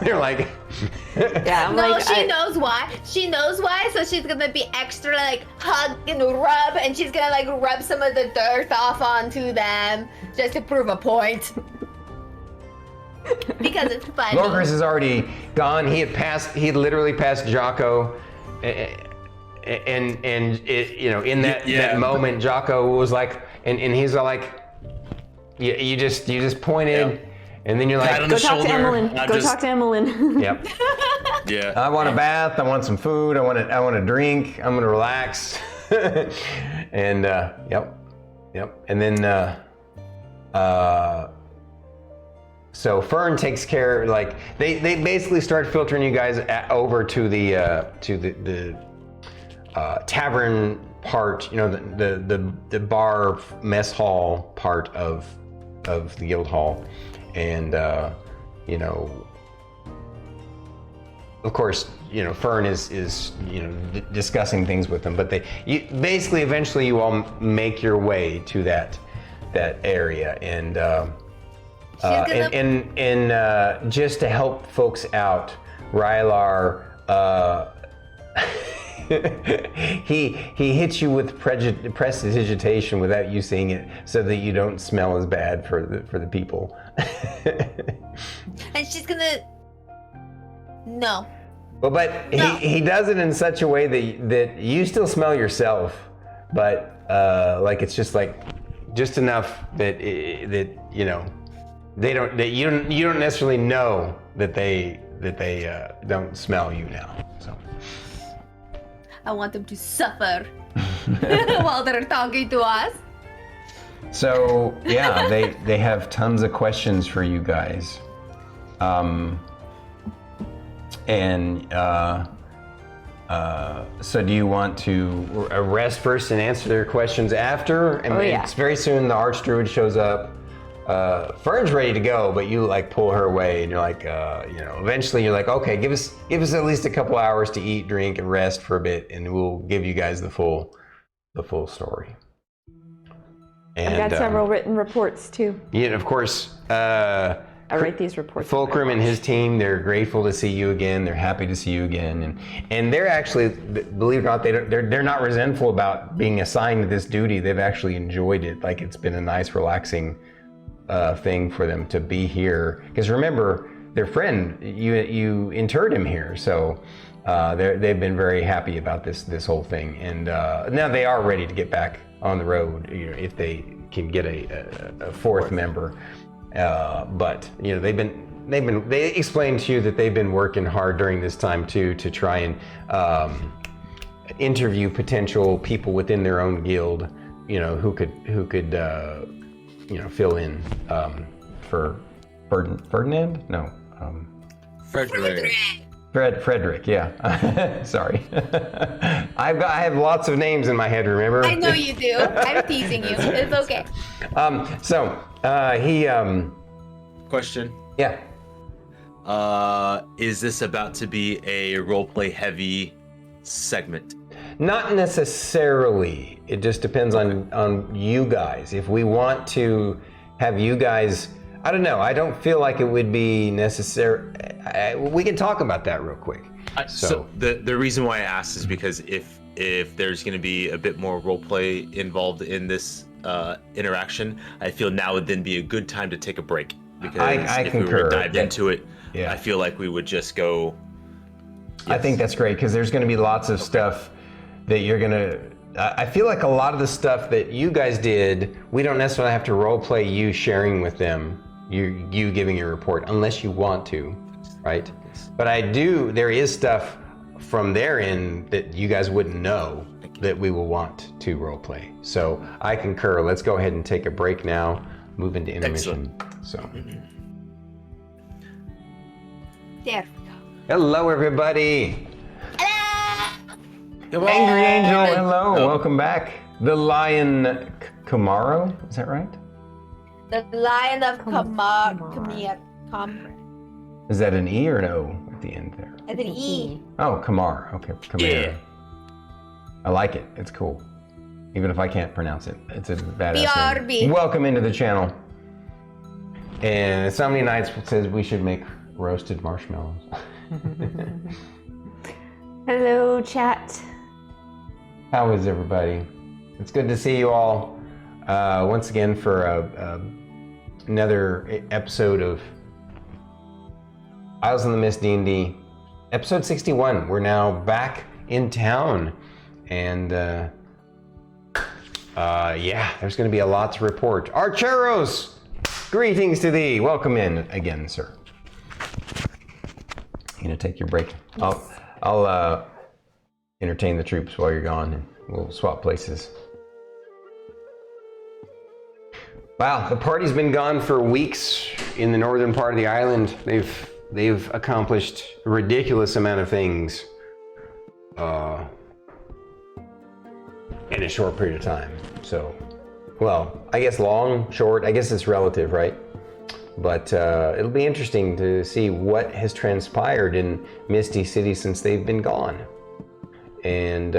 They're like, yeah, I'm no, she knows why. She knows why, so she's gonna be extra like hug and rub, and she's gonna like rub some of the dirt off onto them just to prove a point. Because it's funny. Lorkris is already gone. He had literally passed Jocko, and it, in that moment, Jocko was like, and he's like, you just pointed, and then you're like, go talk to Emillynn. Go talk to Emillynn. Yep. Yeah. I want a bath. I want some food. I want a drink. I'm gonna relax. And yep. And then so Fern takes care. Like they basically start filtering you guys over to the tavern part. The bar mess hall part of the guild hall, and of course, Fern is discussing things with them, but basically eventually you all make your way to that area, and just to help folks out, Rylar, he hits you with prestidigitation without you seeing it, so that you don't smell as bad for the people. And she's gonna. No. Well, but no. He does it in such a way that you still smell yourself, but like it's just enough that they don't, that you don't necessarily know that they don't smell you now. So I want them to suffer while they're talking to us. So yeah, they have tons of questions for you guys. So do you want to rest first and answer their questions after? It's very soon the Archdruid shows up. Fern's ready to go, but you like pull her away, and you're like, eventually you're like, okay, give us at least a couple hours to eat, drink, and rest for a bit, and we'll give you guys the full story. And, I've got several written reports too. Yeah, of course. I write these reports. Fulcrum and his team, they're grateful to see you again. They're happy to see you again, and they're actually, believe it or not, they're not resentful about being assigned to this duty. They've actually enjoyed it. Like, it's been a nice, relaxing thing for them to be here. Because remember, their friend, you interred him here, so they've been very happy about this whole thing. And now they are ready to get back on the road, if they can get a fourth member. But they explained to you that they've been working hard during this time too, to try and interview potential people within their own guild, who could fill in for Ferdinand? No. Frederick, yeah. Sorry. I have lots of names in my head, remember? I know you do. I'm teasing you. It's okay. He Question. Yeah. Is this about to be a roleplay heavy segment? Not necessarily. It just depends on you guys. If we want to have you guys, I don't know. I don't feel like it would be necessary. We can talk about that real quick. So the reason why I asked is because if there's going to be a bit more roleplay involved in this interaction, I feel now would then be a good time to take a break. Because I if concur. we were to dive into it, Yeah. I feel like we would just go. I think that's great because there's going to be lots of stuff that you're going to. I feel like a lot of the stuff that you guys did, we don't necessarily have to roleplay you sharing with them, you giving your report, unless you want to, right? But there is stuff from their end that you guys wouldn't know that we will want to roleplay. So I concur. Let's go ahead and take a break now, move into intermission. So. There. Hello, everybody. Hello. Angry Angel, hello. Welcome back. The Lion Camaro, is that right? The Lion of Kamar. Is that an E or an O at the end there? It's an E. Oh, Kamar. Okay, Camaro. Yeah. I like it. It's cool. Even if I can't pronounce it. It's a badass name. BRB. Welcome into the channel. And Somni Nights says we should make roasted marshmallows. Hello, chat. How is everybody? It's good to see you all once again for another episode of Isles in the Mist D&D. Episode 61. We're now back in town. And yeah, there's going to be a lot to report. Archeros! Greetings to thee. Welcome in again, sir. You gonna take your break? Yes. I'll entertain the troops while you're gone, and we'll swap places. Wow, the party's been gone for weeks in the northern part of the island. They've accomplished a ridiculous amount of things in a short period of time. So, well, I guess long, short, I guess it's relative, right? But it'll be interesting to see what has transpired in Misty City since they've been gone. And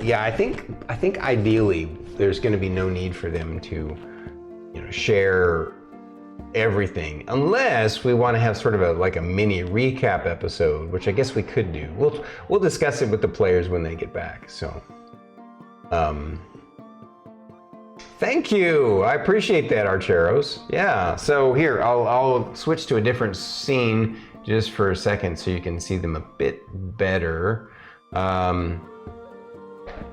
yeah, I think ideally there's going to be no need for them to, share everything, unless we want to have sort of a mini recap episode, which I guess we could do. We'll discuss it with the players when they get back. So, thank you. I appreciate that, Archeros. Yeah. So here, I'll switch to a different scene just for a second so you can see them a bit better.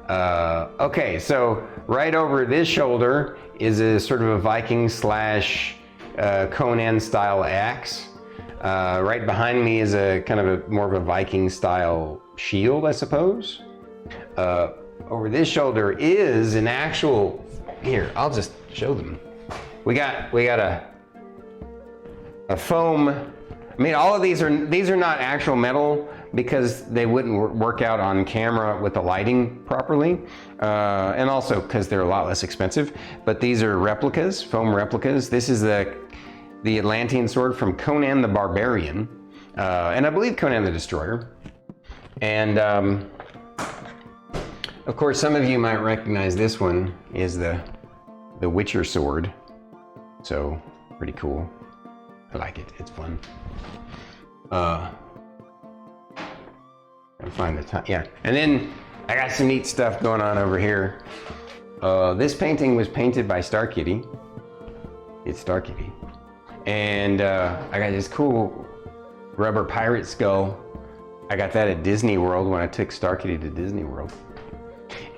Okay, so right over this shoulder is a sort of a Viking slash Conan style axe. Right behind me is a kind of more of a Viking style shield, I suppose. Over this shoulder is an actual. Here, I'll just show them. We got a foam. I mean, all of these are not actual metal because they wouldn't work out on camera with the lighting properly, and also because they're a lot less expensive. But these are replicas, foam replicas. This is the Atlantean sword from Conan the Barbarian, and I believe Conan the Destroyer. And of course, some of you might recognize this one is the Witcher sword. So pretty cool. I like it. It's fun. I'll find the time. Yeah, and then I got some neat stuff going on over here. This painting was painted by Starkitty. itsStarkitty. And I got this cool rubber pirate skull. I got that at Disney World when I took Starkitty to Disney World.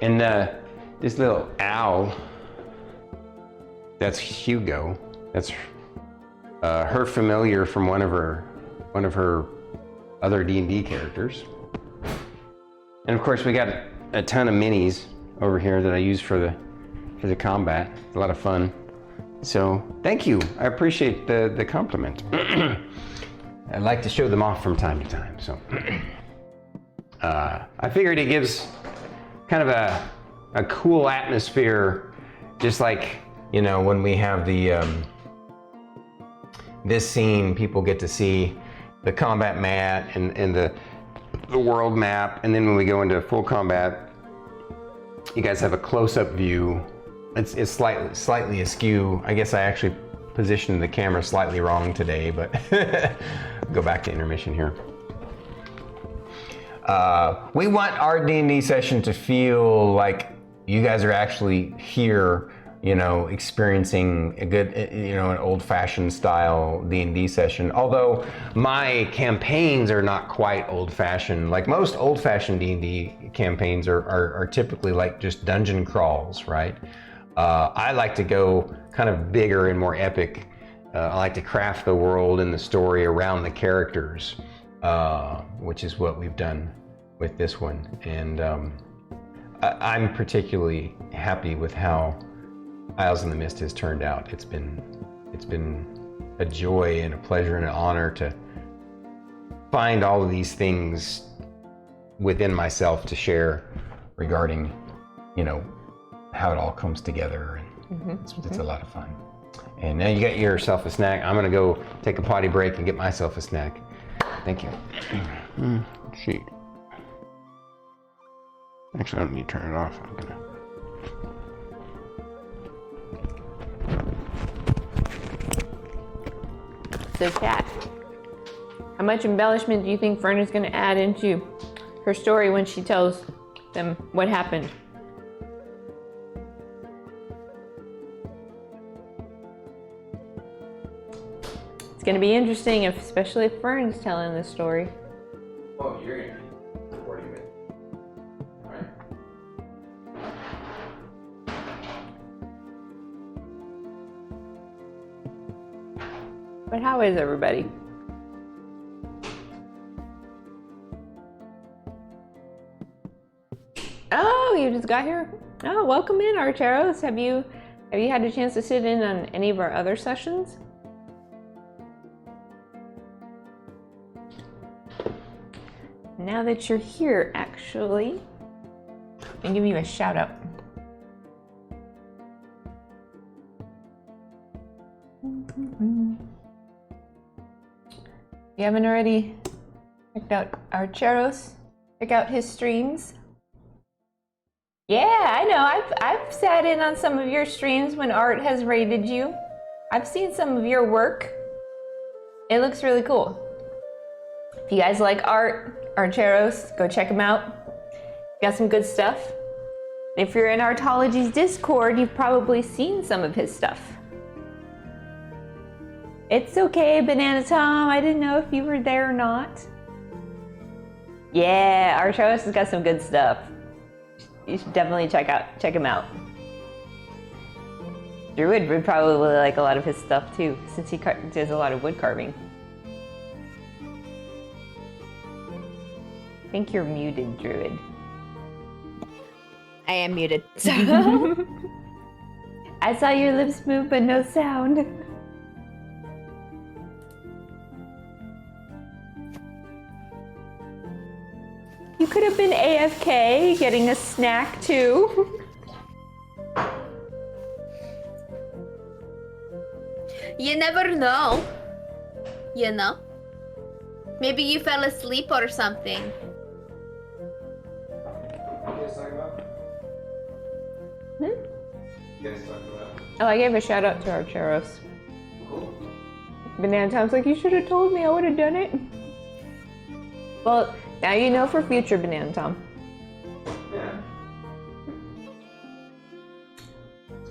And this little owl, that's Hugo. That's her familiar from one of her other D&D characters. And of course, we got a ton of minis over here that I use for the combat. It's a lot of fun. So thank you. I appreciate the compliment. I like to show them off from time to time. So I figured it gives kind of a cool atmosphere, just like when we have the this scene, people get to see the combat mat and the world map, and then when we go into full combat, you guys have a close-up view. It's slightly askew. I guess I actually positioned the camera slightly wrong today, but go back to intermission here. We want our D&D session to feel like you guys are actually here, you know, experiencing a good, you know, an old-fashioned style D&D session. Although my campaigns are not quite old-fashioned. Like most old-fashioned D&D campaigns are typically like just dungeon crawls, right? I like to go kind of bigger and more epic. I like to craft the world and the story around the characters, which is what we've done with this one. And I'm particularly happy with how Isles in the Mist has turned out. It's been a joy and a pleasure and an honor to find all of these things within myself to share regarding, you know, how it all comes together, and it's a lot of fun. And now you got yourself a snack. I'm gonna go take a potty break and get myself a snack. Thank you. Sheet. Actually, I don't need to turn it off. I'm gonna. So chat, how much embellishment do you think Fern is going to add into her story when she tells them what happened? It's going to be interesting, especially if Fern's telling this story. Oh, you're gonna be recording it. All right. But how is everybody? Oh, you just got here? Oh, welcome in, Archeros. Have you had a chance to sit in on any of our other sessions? Now that you're here, actually, I'll give you a shout out. If you haven't already checked out Archeros, check out his streams. Yeah, I know. I've sat in on some of your streams when Art has raided you. I've seen some of your work. It looks really cool. If you guys like art, Archeros, go check him out. Got some good stuff. If you're in Artology's Discord, you've probably seen some of his stuff. It's okay, Banana Tom. I didn't know if you were there or not. Yeah, Archeros has got some good stuff. You should definitely check him out. Druid would probably like a lot of his stuff too, since he does a lot of wood carving. I think you're muted, Druid. I am muted. I saw your lips move, but no sound. You could have been AFK, getting a snack too. You never know. You know? Maybe you fell asleep or something. Oh, I gave a shout out to Archeros. Cool. Banana Tom's like, you should have told me, I would have done it. Well, now you know for future, Banana Tom. Yeah.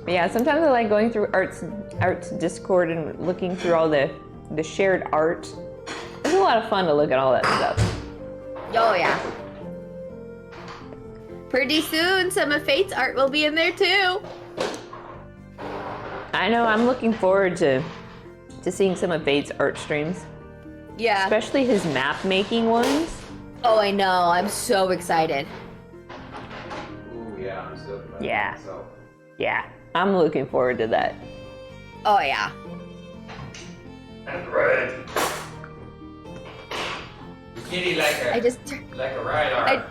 But yeah, sometimes I like going through Art's Discord and looking through all the shared art. It's a lot of fun to look at all that stuff. Oh yeah. Pretty soon, some of Fate's art will be in there too. I know, I'm looking forward to seeing some of Fate's art streams. Yeah. Especially his map making ones. Oh, I know. I'm so excited. Ooh, yeah, I'm still about Yeah. myself. Yeah, I'm looking forward to that. Oh yeah. That's right. Kitty like a Rylar.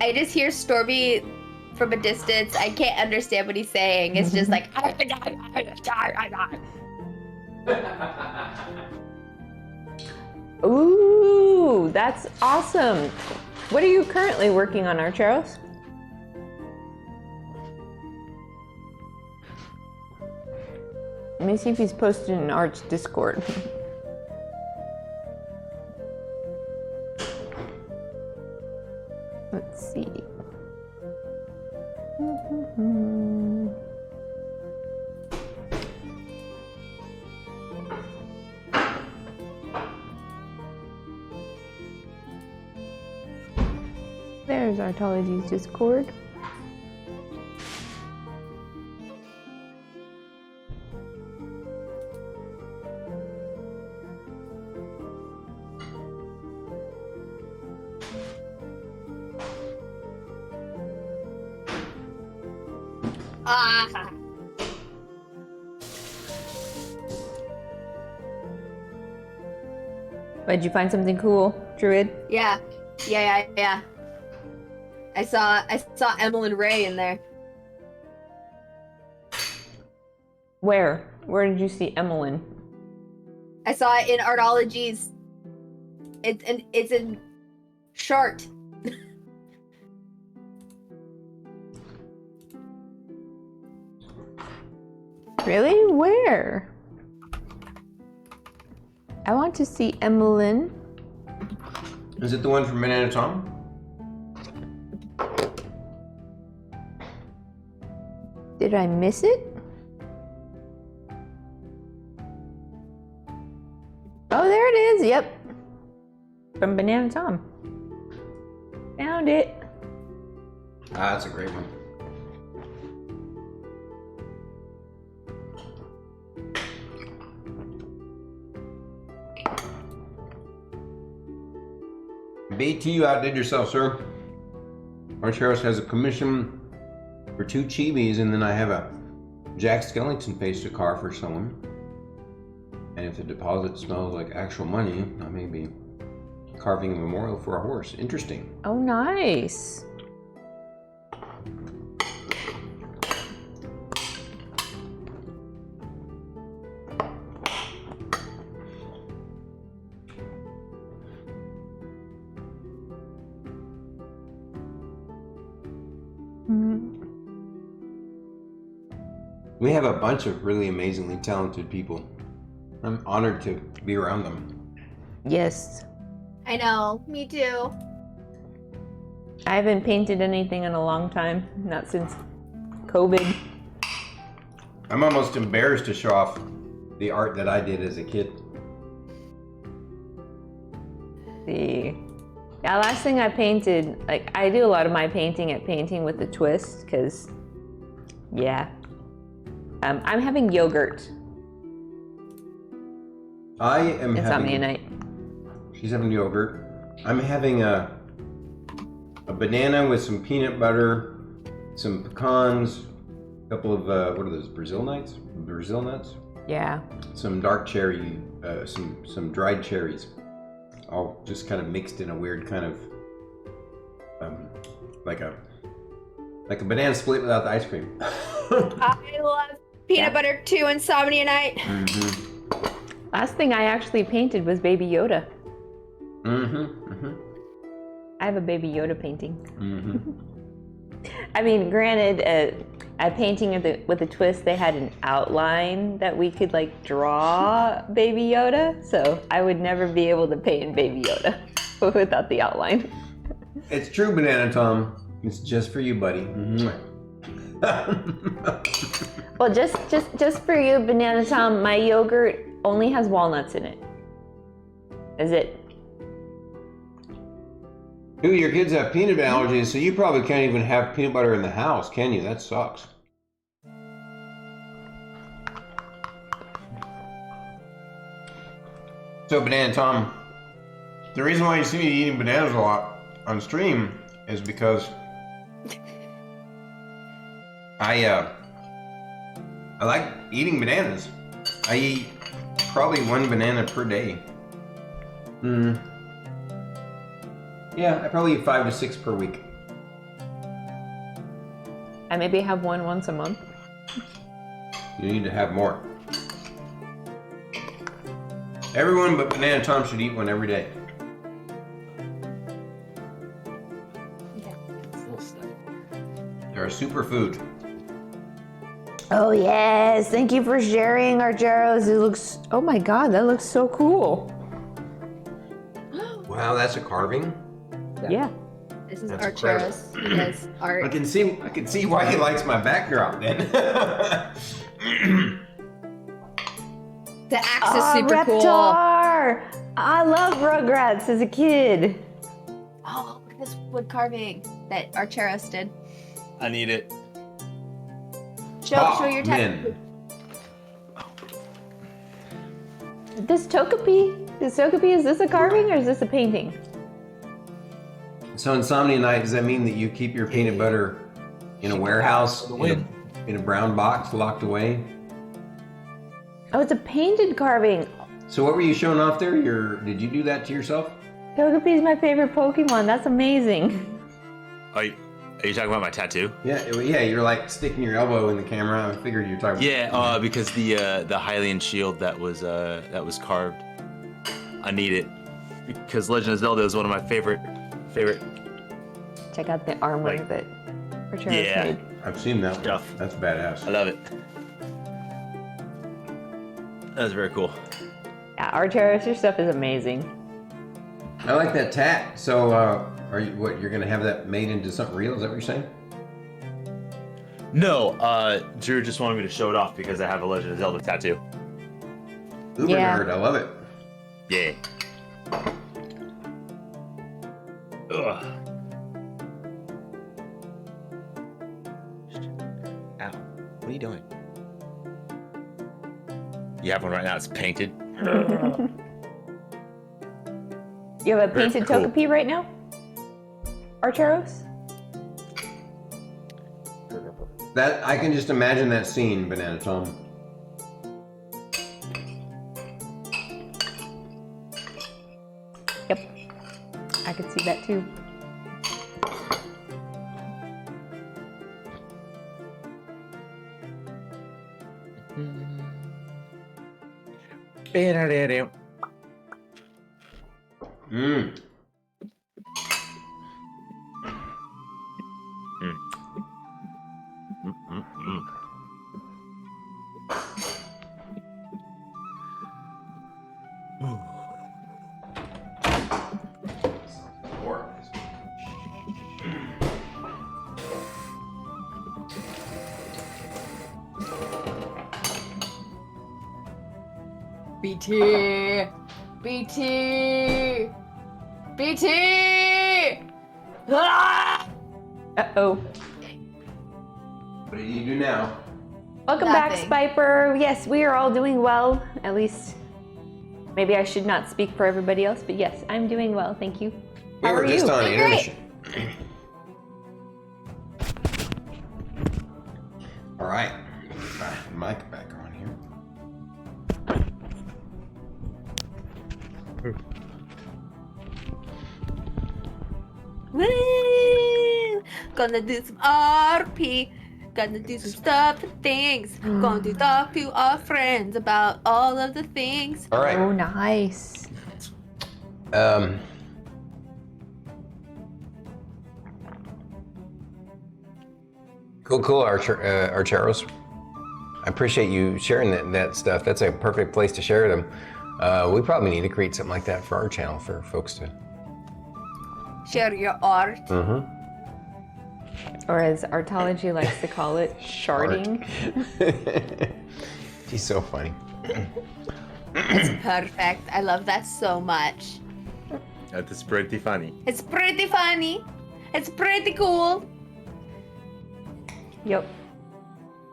I just hear Stormy from a distance. I can't understand what he's saying. It's just like Ooh, that's awesome. What are you currently working on, Archeros? Let me see if he's posted in Art's Discord. Let's see. There's Artology's Discord. Ah. Did you find something cool, Druid? Yeah. I saw Emillynn Ray in there. Where? Where did you see Emillynn? I saw it in Artologies. It's in Shart. Really? Where? I want to see Emillynn. Is it the one from Banana Tom? Did I miss it? Oh, there it is. Yep. From Banana Tom. Found it. Ah, that's a great one. BT, you outdid yourself, sir. Archeros has a commission for 2 chibis, and then I have a Jack Skellington face to carve for someone. And if the deposit smells like actual money, I may be carving a memorial for a horse. Interesting. Oh, nice. We have a bunch of really amazingly talented people. I'm honored to be around them. Yes. I know, me too. I haven't painted anything in a long time, not since COVID. I'm almost embarrassed to show off the art that I did as a kid. Yeah, last thing I painted, like I do a lot of my painting at Painting with a Twist, because, yeah. I'm having yogurt. I am Insomnia having... night. She's having yogurt. I'm having a banana with some peanut butter, some pecans, a couple of, what are those, Brazil nuts? Brazil nuts? Yeah. Some dark cherry, some dried cherries. All just kind of mixed in a weird kind of, like a banana split without the ice cream. I love peanut butter too, Insomnia night. Mm-hmm. Last thing I actually painted was Baby Yoda. Mm-hmm. Mm-hmm. I have a Baby Yoda painting. Mm-hmm. I mean, granted, at Painting with a Twist, they had an outline that we could like draw Baby Yoda, so I would never be able to paint Baby Yoda without the outline. It's true, Banana Tom. It's just for you, buddy. Well, just for you, Banana Tom, my yogurt only has walnuts in it. Is it? Ooh, your kids have peanut allergies, so you probably can't even have peanut butter in the house, can you? That sucks. So, Banana Tom, the reason why you see me eating bananas a lot on stream is because I like eating bananas. I eat probably 1 banana per day. Yeah, I probably eat 5 to 6 per week. I maybe have one once a month. You need to have more. Everyone but Banana Tom should eat one every day. They're a superfood. Oh yes, thank you for sharing, Archeros. It looks, oh my god, that looks so cool. Wow, that's a carving. Yeah. This is That's Archeros. He does art. I can see why he likes my backdrop then. The axe is super Reptar! I love Rugrats as a kid. cool. Oh, look at this wood carving that Archeros did. I need it. Show your men. This Togepi, is this a carving or is this a painting? So Insomnia Night, does that mean that you keep your peanut butter in a warehouse in a brown box locked away? Oh, it's a painted carving. So what were you showing off there? Did you do that to yourself? Togepi is my favorite Pokemon. That's amazing. Are you talking about my tattoo? Yeah, you're like sticking your elbow in the camera. I figured you were talking about because the Hylian shield that was carved, I need it because Legend of Zelda is one of my favorite. Check out the armor Like, that Archeros made. I've seen that one. Stuff. That's badass. I love it. That's very cool. Yeah, Archeros, your stuff is amazing. I like that tat. So you're gonna have that made into something real? Is that what you're saying? No, Drew just wanted me to show it off because I have a Legend of Zelda tattoo. Uber nerd, I love it. Yeah. Ugh. Ow. What are you doing? You have one right now, it's painted. You have a painted Very cool. Togepi right now? Archeros? That I can just imagine that scene, Banana Tom. Yep. I could see that too. Mmm. BT! BT! BT! Ah! Uh-oh. What do you do now? Welcome back, Nothing. Spiper. Yes, we are all doing well. At least, maybe I should not speak for everybody else, but yes, I'm doing well. Thank you. We How were are just you? on Great. intermission. All right. Mic back on here. Woo! Gonna do some RP. Gonna do some stuff and things. Going to talk to our friends about all of the things. All right. Oh, nice. Cool, Archeros. I appreciate you sharing that stuff. That's a perfect place to share them. We probably need to create something like that for our channel for folks to. Share your art. Mm-hmm. Or as Artology likes to call it, sharding. He's so funny. It's perfect. I love that so much. That's pretty funny. It's pretty funny. It's pretty cool. Yep.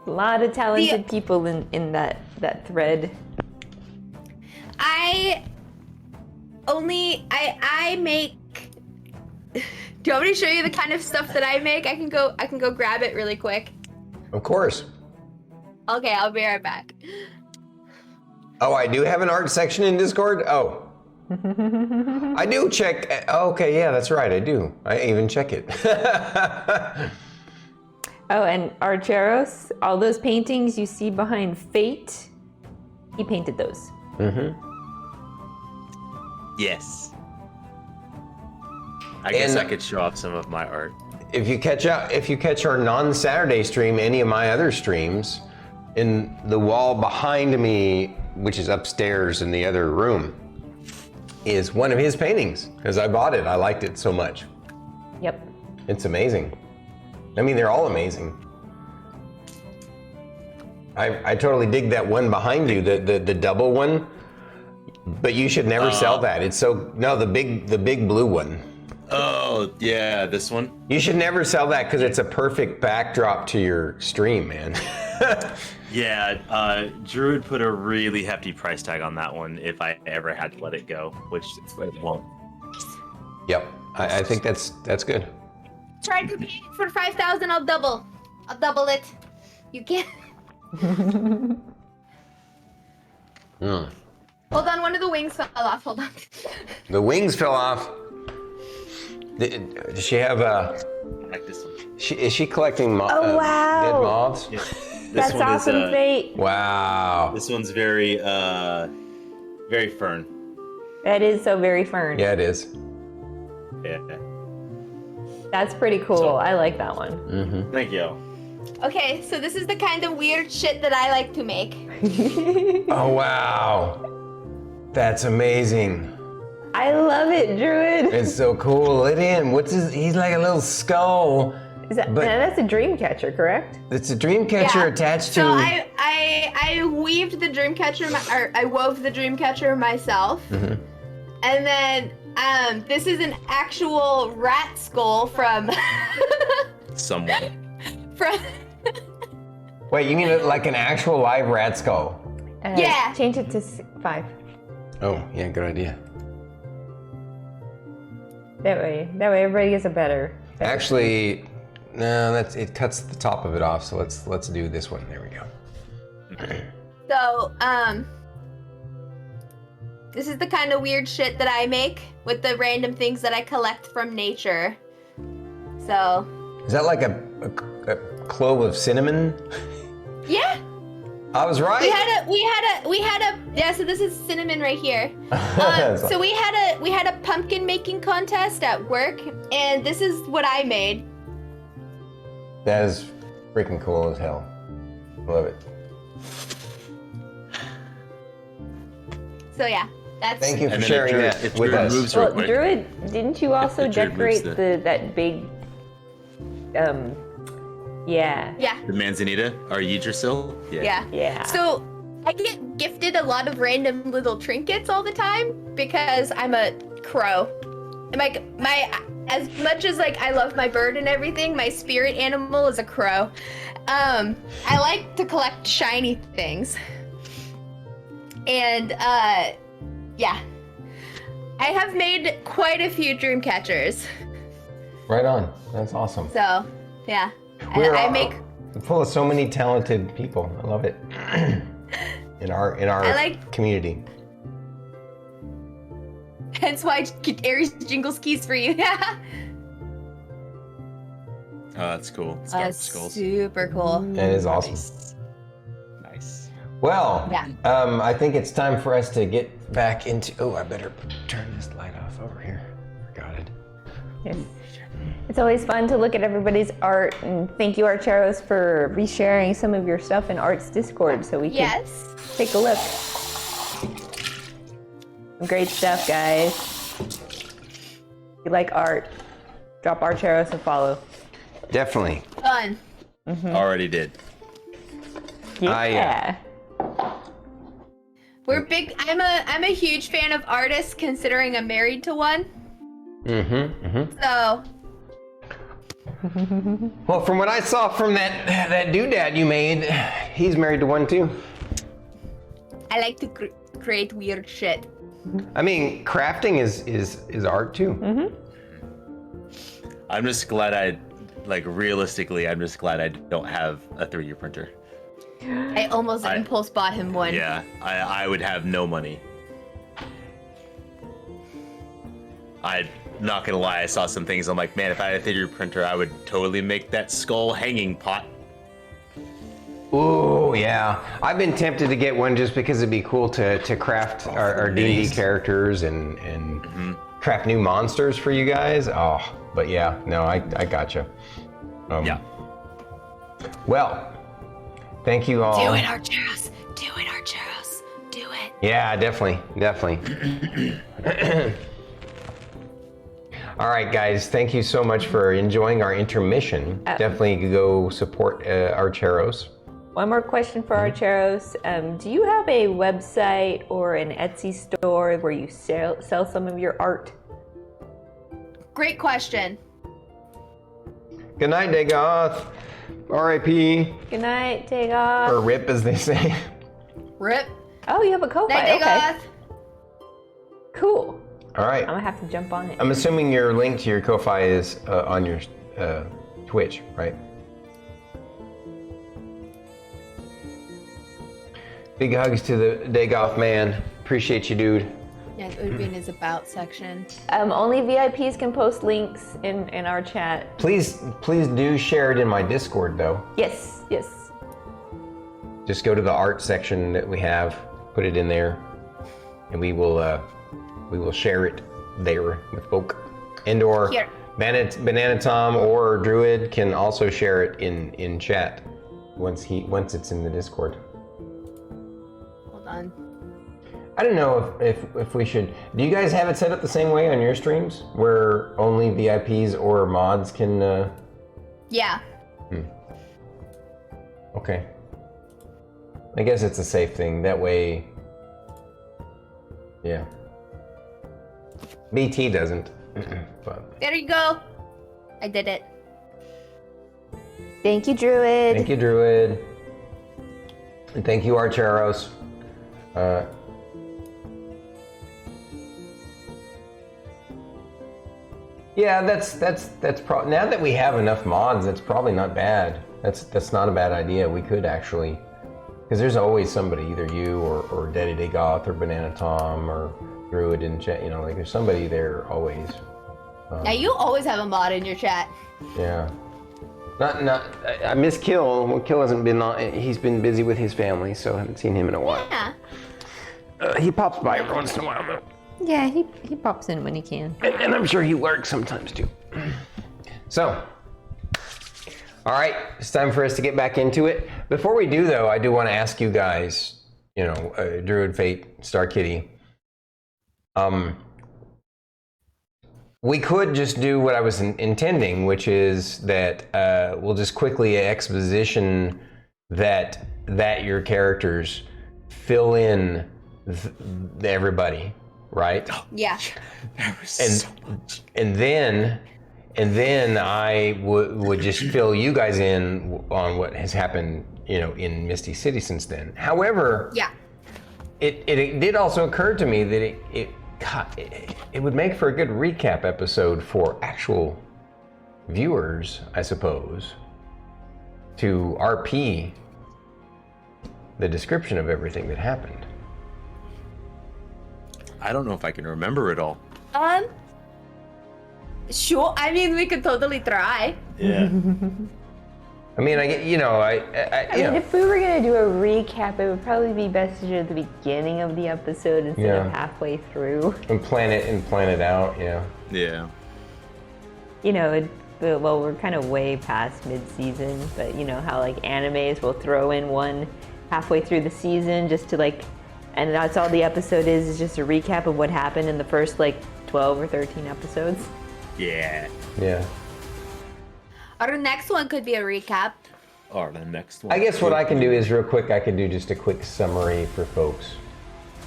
A lot of talented people in that thread. I make. Do you want me to show you the kind of stuff that I make? I can go grab it really quick. Of course. Okay, I'll be right back. Oh, I do have an art section in Discord? Oh. I do check. Okay, yeah, that's right, I do. I even check it. Oh, and Archeros, all those paintings you see behind Fate, he painted those. Mm-hmm. Yes. I guess I could show off some of my art. If you catch our non-Saturday stream, any of my other streams, in the wall behind me, which is upstairs in the other room, is one of his paintings, because I bought it. I liked it so much. Yep. It's amazing. I mean, they're all amazing. I totally dig that one behind you, the double one. But you should never sell that. It's so the big blue one. Oh yeah, this one. You should never sell that because it's a perfect backdrop to your stream, man. Yeah, Druid put a really hefty price tag on that one if I ever had to let it go, which it won't. Yep, I think that's good. Try competing for 5,000. I'll double it. You can't. Hold on, one of the wings fell off. Hold on. The wings fell off. Does she have I like this one. Is she collecting wow. dead moths? Yeah. That's one awesome, is, Fate. Wow. This one's very Fern. That is so very Fern. Yeah, it is. Yeah. That's pretty cool. So- I like that one. Thank you. Okay, so this is the kind of weird shit that I like to make. Oh wow, that's amazing. I love it, Druid. It's so cool. Let in. He's like a little skull. Is that, But- that's a dream catcher, correct? It's a dream catcher Yeah. attached to. So I weaved the dream catcher, or I wove the dream catcher myself, and then this is an actual rat skull from Somewhat. from. Wait, you mean like an actual live rat skull? Yeah. Change it to 5. Oh, yeah, good idea. That way everybody gets a better. Actually, no, it cuts the top of it off. So let's do this one. There we go. So this is the kind of weird shit that I make with the random things that I collect from nature. So Is that like a clove of cinnamon? yeah. I was right. We had a yeah, so this is cinnamon right here. So we had a pumpkin making contest at work, and this is what I made. That is freaking cool as hell. Love it. So yeah, that's Thank you for And then sharing if that Druid with us. moves real Well, quick. Druid, didn't you also the Druid moves decorate that big yeah. yeah. The Manzanita or Yggdrasil? Yeah. Yeah. So I get gifted a lot of random little trinkets all the time because I'm a crow. And my as much as like I love my bird and everything, my spirit animal is a crow. I like to collect shiny things. And yeah. I have made quite a few dream catchers. Right on. That's awesome. So, yeah. We're I make full of so many talented people. I love it. in our community. hence why Aries jingles keys for you. Oh, that's cool. That's Skulls. super cool. That is awesome. Nice. Well, Yeah. I think it's time for us to get back into. Oh, I better turn this light off over here. Forgot it. Yes. It's always fun to look at everybody's art, and thank you, Archeros, for resharing some of your stuff in Art's Discord so we can Yes. take a look. Great stuff, guys. If you like art, drop Archeros a follow. Definitely. Fun. Already did. Yeah. We're big. I'm a huge fan of artists, considering I'm married to one. So Well, from what I saw from that doodad you made, he's married to one too. I like to create weird shit. I mean, crafting is art too. I'm just glad realistically, I'm just glad I don't have a 3D printer. I almost impulse bought him one. Yeah, I would have no money. I'm not gonna lie, I saw some things, I'm like, man, if I had a 3D printer, I would totally make that skull hanging pot. Ooh, yeah, I've been tempted to get one just because it'd be cool to craft our D&D characters and craft new monsters for you guys. Oh, but yeah, no, I gotcha. Yeah. Well, thank you all. Do it, Archeros. Do it, Archeros. Do it. Yeah, definitely. All right, guys, thank you so much for enjoying our intermission. Definitely go support Archeros. One more question for Archeros. Do you have a website or an Etsy store where you sell some of your art? Great question. Good night, Dagoth. R.I.P. Good night, Dagoth. Or RIP, as they say. Rip. Oh, you have a Ko-Fi. Night, Okay. Dagoth. Cool. All right. I'm gonna have to jump on it. I'm assuming your link to your Ko-Fi is on your Twitch, right? Big hugs to the Dagoth man. Appreciate you, dude. Yeah, it would be in his about section. Only VIPs can post links in our chat. Please do share it in my Discord, though. Yes. Just go to the art section that we have, put it in there, and we will share it there with folk. And or Here. Banana Tom or Druid can also share it in chat once it's in the Discord. Hold on. I don't know if we should. Do you guys have it set up the same way on your streams, where only VIPs or mods can? Yeah. Okay. I guess it's a safe thing. That way. Yeah. BT doesn't. But There you go. I did it. Thank you, Druid. thank you, Druid. And thank you, Archeros. Yeah, that's probably, now that we have enough mods, that's probably not bad. That's not a bad idea. We could actually, because there's always somebody, either you or Daddy Dagoth or Banana Tom or Druid in chat. You know, like there's somebody there always. Yeah, you always have a mod in your chat. Yeah. I miss Kill. Well, Kill hasn't been on. He's been busy with his family, so I haven't seen him in a while. Yeah. He pops by every once in a while, though. Yeah, he pops in when he can. And I'm sure he lurks sometimes too. So, all right, it's time for us to get back into it. Before we do, though, I do want to ask you guys, Druid, Fate, Starkitty. We could just do what I was intending, which is that we'll just quickly exposition that your characters fill in everybody. Right? Yeah. So much. And then I would just fill you guys in on what has happened, in Misty City since then. However, Yeah. it did also occur to me that it would make for a good recap episode for actual viewers, I suppose, to RP the description of everything that happened. I don't know if I can remember it all. Sure. I mean, we could totally try. Yeah. I mean, I mean, if we were gonna do a recap, it would probably be best to do it at the beginning of the episode instead of halfway through. and plan it out. Yeah. Yeah. Well, we're kind of way past mid-season, but how like animes will throw in one halfway through the season just to and that's all the episode is just a recap of what happened in the first 12 or 13 episodes. Yeah. Yeah. Our next one could be a recap. Or the next one. I guess what I can do is real quick. I can do just a quick summary for folks,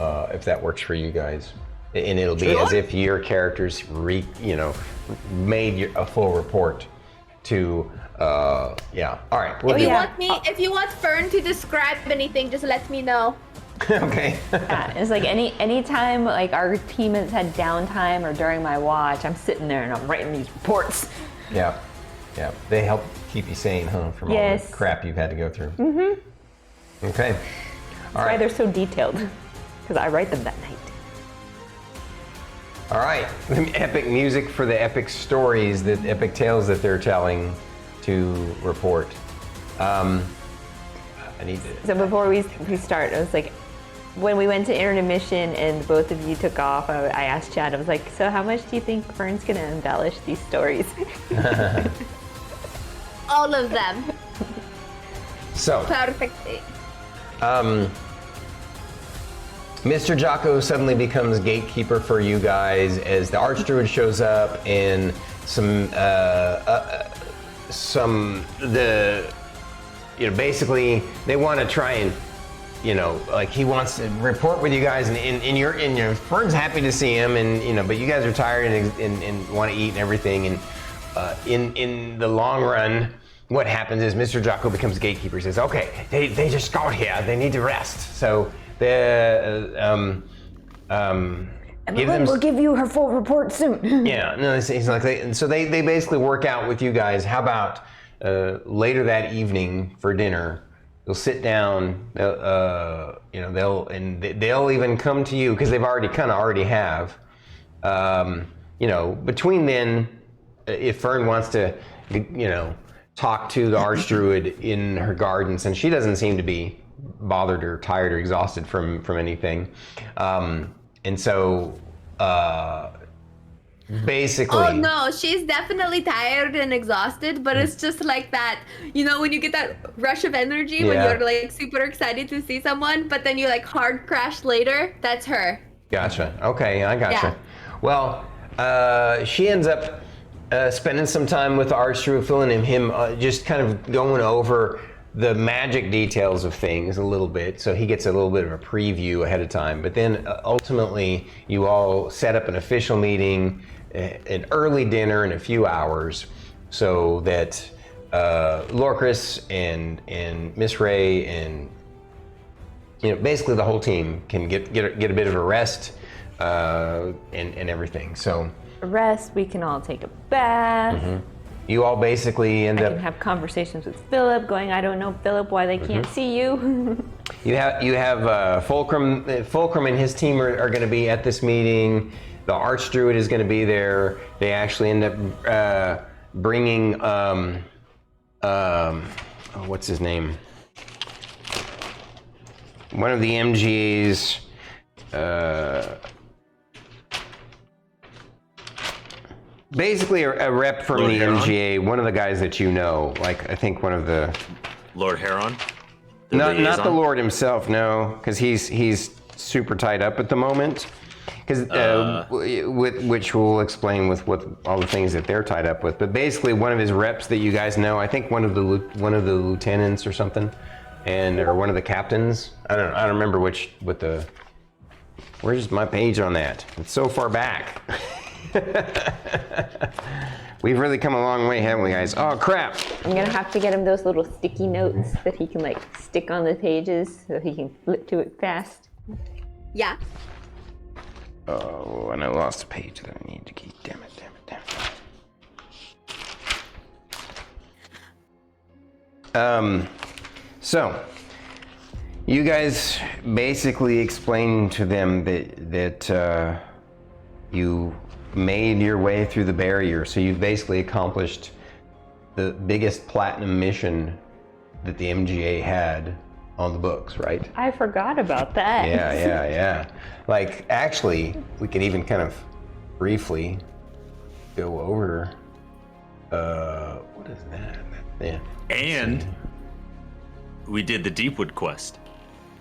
if that works for you guys, and it'll be as if your characters made a full report to. Yeah. All right. We'll If you want Fern to describe anything, just let me know. Okay. Yeah, it's any time our team has had downtime or during my watch, I'm sitting there and I'm writing these reports. Yeah. Yeah. They help keep you sane, huh? From all the crap you've had to go through. Mm-hmm. Okay. That's why they're so detailed, because I write them that night. All right. Epic music for the epic stories, the epic tales that they're telling to report. I need to. So before we start, I was like, when we went to intermission and both of you took off, I asked Chad, I was like, so how much do you think Fern's gonna embellish these stories? All of them. So, Perfectly. Mr. Jocko suddenly becomes gatekeeper for you guys as the Archdruid shows up and basically they want to try and, like he wants to report with you guys and you're Fern's happy to see him and, but you guys are tired and want to eat and everything and in the long run, what happens is Mr. Jocko becomes gatekeeper. He says, okay, they just got here, they need to rest. So We'll give you her full report soon. Yeah, no, he's like, and so they basically work out with you guys. How about later that evening for dinner? They'll sit down. They'll even come to you because they've already have. Between then, if Fern wants to, talk to the Archdruid in her garden, since she doesn't seem to be bothered or tired or exhausted from anything, and so basically. Oh no, she's definitely tired and exhausted, but it's just like that, when you get that rush of energy when you're like super excited to see someone, but then you like hard crash later. That's her. Gotcha. Okay, I gotcha. Yeah. Well, she ends up spending some time with the Archdruid, filling him just kind of going over the magic details of things a little bit, so he gets a little bit of a preview ahead of time. But then ultimately, you all set up an official meeting, an early dinner in a few hours, so that Lorkris and Miss Ray and basically the whole team can get a bit of a rest and everything. So Rest. We can all take a bath. Mm-hmm. You all basically end I up. can have conversations with Philip, going, I don't know, Philip, why they can't see you. You have Fulcrum. Fulcrum and his team are going to be at this meeting. The Archdruid is going to be there. They actually end up bringing what's his name? One of the MGAs. Basically, a rep from Lord the Heron? MGA, one of the guys that you know, like I think one of the. Lord Heron? Not the liaison? Lord himself, no, because he's super tied up at the moment. Because which we'll explain with all the things that they're tied up with. But basically, one of his reps that you guys know, I think one of the lieutenants or something, or one of the captains. I don't remember where's my page on that? It's so far back. We've really come a long way, haven't we, guys? Oh, crap. I'm going to have to get him those little sticky notes that he can, stick on the pages so he can flip to it fast. Yeah. Oh, and I lost a page that I need to keep. Damn it. So, you guys basically explained to them that you made your way through the barrier, so you've basically accomplished the biggest platinum mission that the MGA had on the books, right? I forgot about that. Yeah. Like, actually, we could even kind of briefly go over, what is that? Yeah. And we did the Deepwood quest.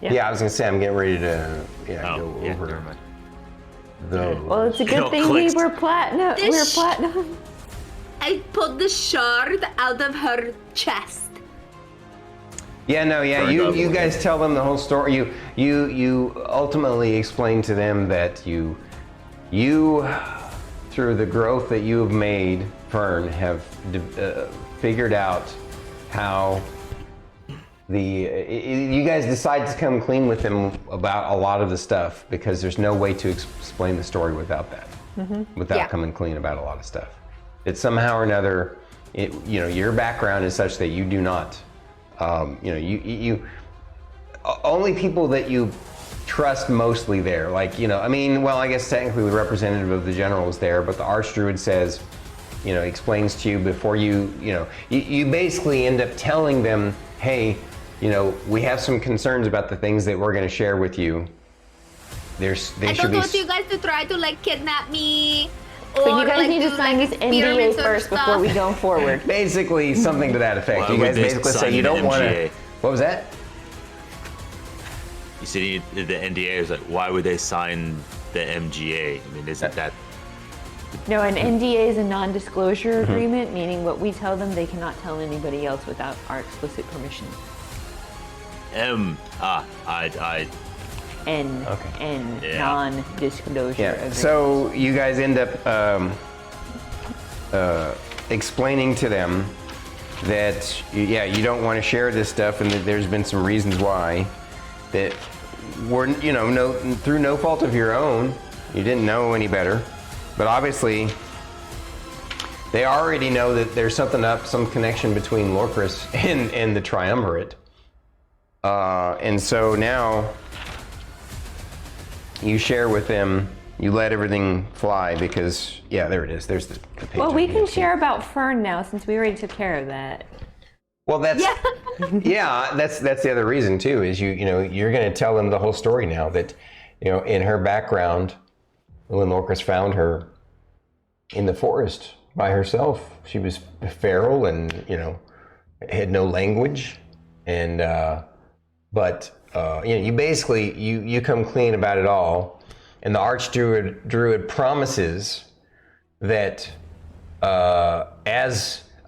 Yeah, I was gonna say, I'm getting ready to go over never mind. those. Well, it's a good thing we were platinum. We're platinum. I pulled the shard out of her chest. You guys tell them the whole story. You ultimately explain to them that you through the growth that you have made, Fern, have figured out how you guys decide to come clean with them about a lot of the stuff, because there's no way to explain the story without that, without coming clean about a lot of stuff. It's somehow or another, your background is such that you do not, you only people that you trust mostly there, I guess technically the representative of the general is there, but the Archdruid says, explains to you before you basically end up telling them, hey, we have some concerns about the things that we're going to share with you. They I should don't be. want you guys to try to like kidnap me. So you guys like, need to do, sign like, this NDA experiments and first before stuff. we go forward. Basically, something to that effect. Why You would guys they basically say sign you the don't want to. MGA? What was that? You said the NDA is like, why would they sign the MGA? I mean, isn't that? No, an NDA is a non-disclosure agreement, meaning what we tell them, they cannot tell anybody else without our explicit permission. Okay. Non-disclosure Yeah. agreement. So you guys end up explaining to them that you don't want to share this stuff, and that there's been some reasons why. That were through no fault of your own. You didn't know any better, but obviously they already know that there's something up, some connection between Lorkris and the Triumvirate, and so now you share with them. You let everything fly because there it is. There's the page. Well, we can share about Fern now since we already took care of that. Well, that's that's the other reason too. Is you're going to tell them the whole story now. That in her background, when Lorkris found her in the forest by herself, she was feral and had no language, and you basically you come clean about it all, and the Druid promises that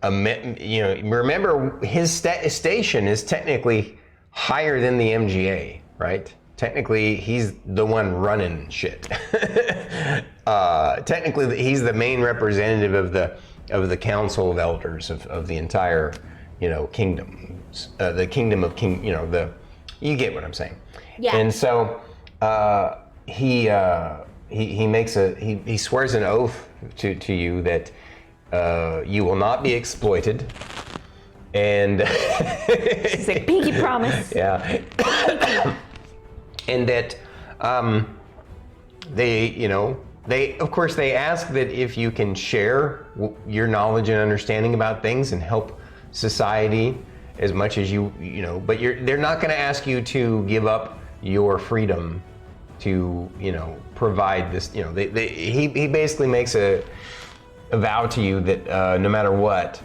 remember his station is technically higher than the MGA, right? Technically, he's the one running shit. Technically, he's the main representative of the Council of Elders of the entire, kingdom, the kingdom of King. You get what I'm saying. Yeah. And so he swears an oath to you that. You will not be exploited, and It's like pinky promise. yeah, and that they of course they ask that if you can share your knowledge and understanding about things and help society as much as but they're not going to ask you to give up your freedom to provide this. He basically makes a vow to you that no matter what,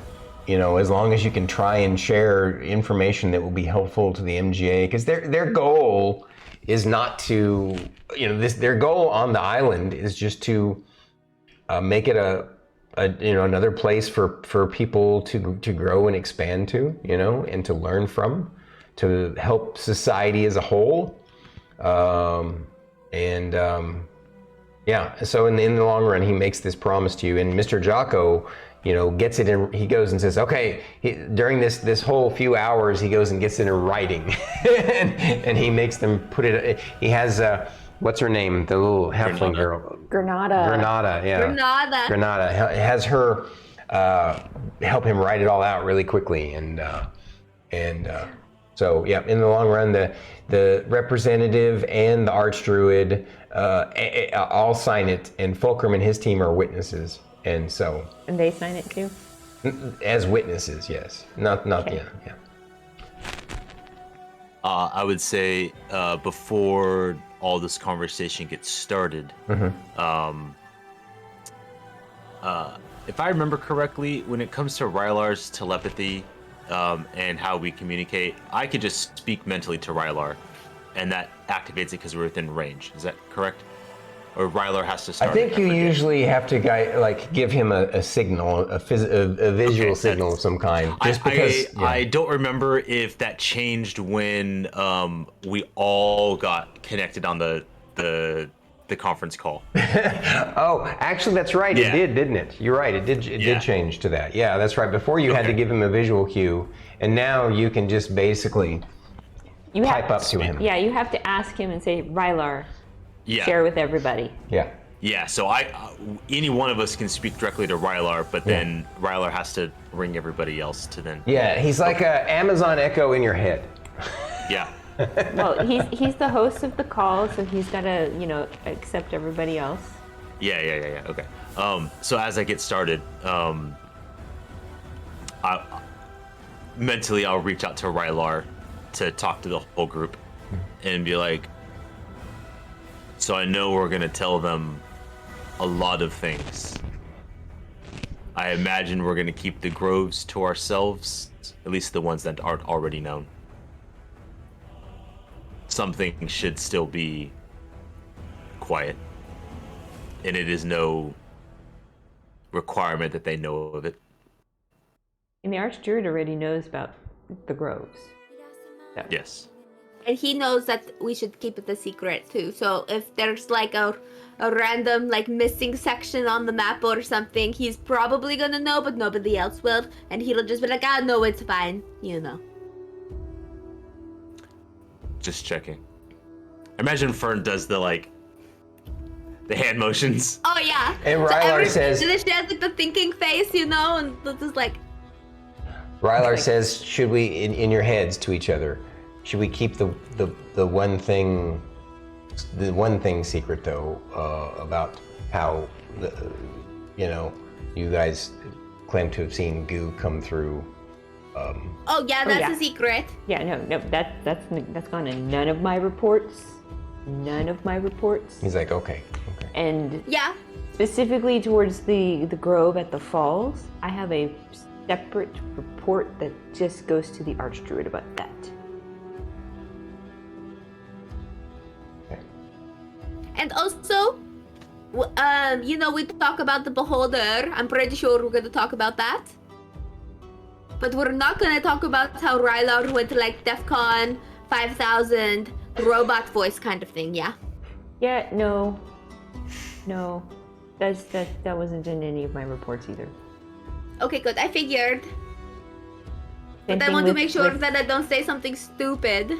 as long as you can try and share information that will be helpful to the MGA, because their goal is not to, their goal on the island is just to make it another place for people to grow and expand to, and to learn from, to help society as a whole, Yeah, so in the long run, he makes this promise to you, and Mr. Jocko, gets it in. He goes and says, "Okay." During this whole few hours, he goes and gets it in writing, and he makes them put it. He has what's her name, the little halfling girl, Granada, yeah, Granada has her help him write it all out really quickly, and so in the long run, the representative and the Archdruid all sign it, and Fulcrum and his team are witnesses, and they sign it too? As witnesses, yes. Not okay. Yeah. I would say before all this conversation gets started, if I remember correctly, when it comes to Rylar's telepathy and how we communicate, I could just speak mentally to Rylar, and that activates it because we're within range. Is that correct? Or Rylar has to start? I think you usually have to give him a signal, a visual signal of some kind. Just because I don't remember if that changed when we all got connected on the conference call. Oh, actually, that's right. Yeah. It did, didn't it? You're right. It did change to that. Yeah, that's right. Before you had to give him a visual cue, and now you can just basically pipe up to him. Yeah, you have to ask him and say, Rylar, share with everybody. Yeah. Yeah, so any one of us can speak directly to Rylar, but then Rylar has to ring everybody else to then. Yeah, he's like an Amazon Echo in your head. Yeah. Well, he's the host of the call, so he's got to, accept everybody else. Yeah. Okay. So as I get started, mentally I'll reach out to Rylar to talk to the whole group and be like, so I know we're gonna tell them a lot of things. I imagine we're gonna keep the groves to ourselves, at least the ones that aren't already known. Something should still be quiet, and it is no requirement that they know of it. And the Archdruid already knows about the groves. Yes. And he knows that we should keep it a secret too. So if there's like a random like missing section on the map or something, he's probably gonna know, but nobody else will. And he'll just be like, ah, no, it's fine, you know. Just checking. Imagine Fern does the hand motions. Oh yeah. And Rylar says, she has like the thinking face, you know, and just like. Rylar says, should we, in your heads to each other, should we keep the one thing secret though, about how you guys claim to have seen goo come through. Oh yeah, that's a secret. Yeah, no, that's gone in none of my reports. None of my reports. He's like, okay. And Yeah. specifically towards the grove at the falls, I have a separate report that just goes to the Archdruid about that. Okay. And also, we talk about the Beholder. I'm pretty sure we're gonna talk about that. But we're not gonna talk about how Rylar went to like DEF CON 5000 robot voice kind of thing, yeah? Yeah, no. That wasn't in any of my reports either. Okay, good. I figured. Same But I thing want to with- make sure with- that I don't say something stupid.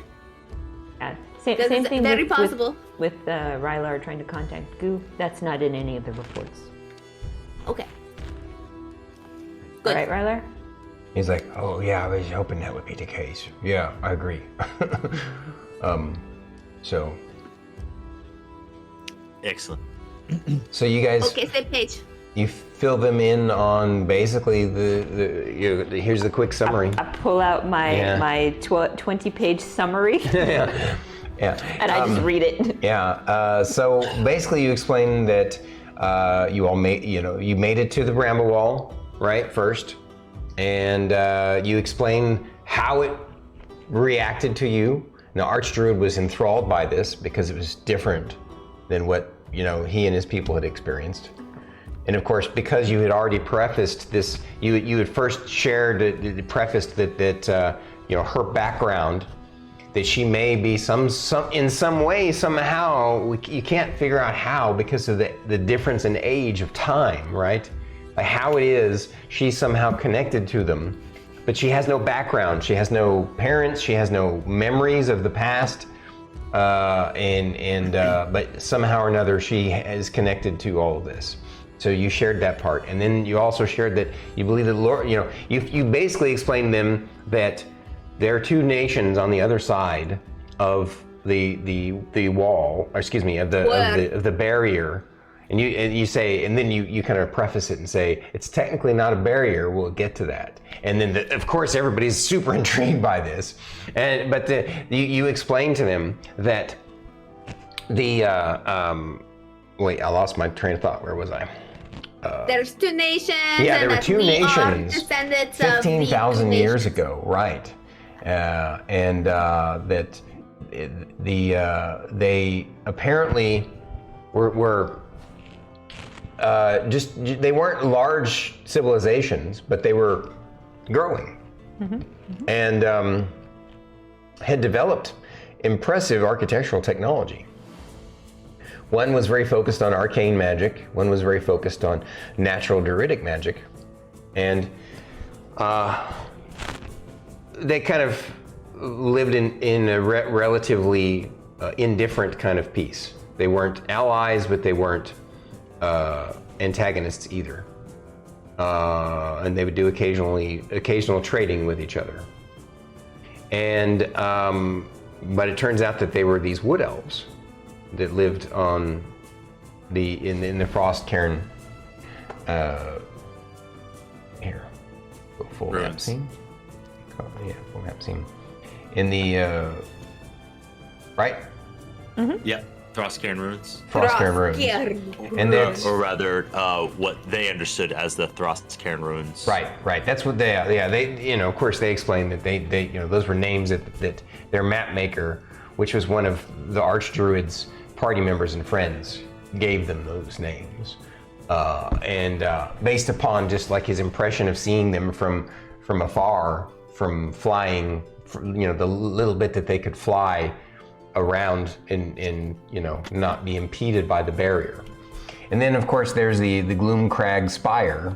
Same It's thing very with, possible. with Rylar trying to contact Goo. That's not in any of the reports. Okay. All Good. right, Rylar? He's like, oh yeah, I was hoping that would be the case. Yeah, I agree. So Excellent. you guys, Okay, same page. you fill them in on basically here's the quick summary. I pull out my 20-page summary Yeah. and I just read it. Yeah. So basically, you explain that you all you made it to the Bramble Wall, right? First, and you explain how it reacted to you. Now, Archdruid was enthralled by this because it was different than what he and his people had experienced. And of course, because you had already prefaced this, you had first shared, prefaced that her background, that she may be in some way, somehow, you can't figure out how because of the difference in age of time, right? Like how it is, she's somehow connected to them, but she has no background, she has no parents, she has no memories of the past, but somehow or another she is connected to all of this. So you shared that part, and then you also shared that you believe that you basically explained to them that there are two nations on the other side of the wall, or excuse me, of the barrier, and you say, and then you kind of preface it and say it's technically not a barrier. We'll get to that, and then of course everybody's super intrigued by this, but you explain to them that wait, I lost my train of thought. Where was I? There's two nations. Yeah, there and were that two we are nations descendants of the 15,000 two years nations. ago, right? That they apparently were they weren't large civilizations, but they were growing, and had developed impressive architectural technology. One was very focused on arcane magic, one was very focused on natural druidic magic, and they kind of lived in a relatively indifferent kind of peace. They weren't allies, but they weren't antagonists either. And they would do occasional trading with each other. And but it turns out that they were these wood elves that lived on in the frost cairn. Here, full map Ruins. scene. Yeah, full map scene. in the right Yep. Throskaren ruins. Frostcairn ruins, and then Or rather, what they understood as the Throskaren ruins. right. That's what they of course they explained that they those were names that their map maker, which was one of the Archdruid's party members and friends, gave them those names, and based upon just like his impression of seeing them from afar, from flying, the little bit that they could fly around and not be impeded by the barrier. And then of course there's the Gloomcrag Spire,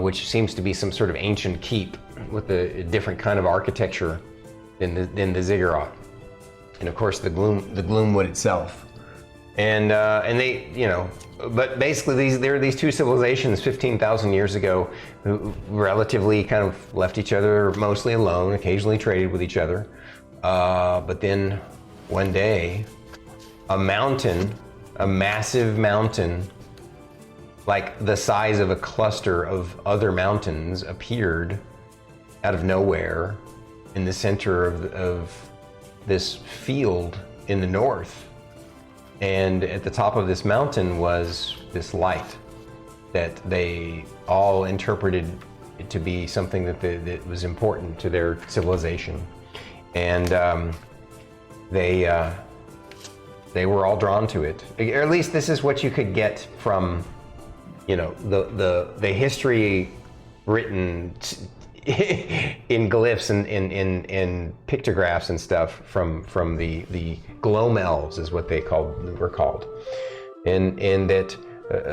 which seems to be some sort of ancient keep with a different kind of architecture than the Ziggurat. And of course the Gloomwood itself. And they, but basically there are these two civilizations 15,000 years ago who relatively kind of left each other mostly alone, occasionally traded with each other. But then one day, a massive mountain, like the size of a cluster of other mountains, appeared out of nowhere in the center of this field in the north. And at the top of this mountain was this light that they all interpreted it to be something that was important to their civilization. And they were all drawn to it. Or at least this is what you could get from, the history written in glyphs and in pictographs and stuff from the Gloam Elves is what were called, and that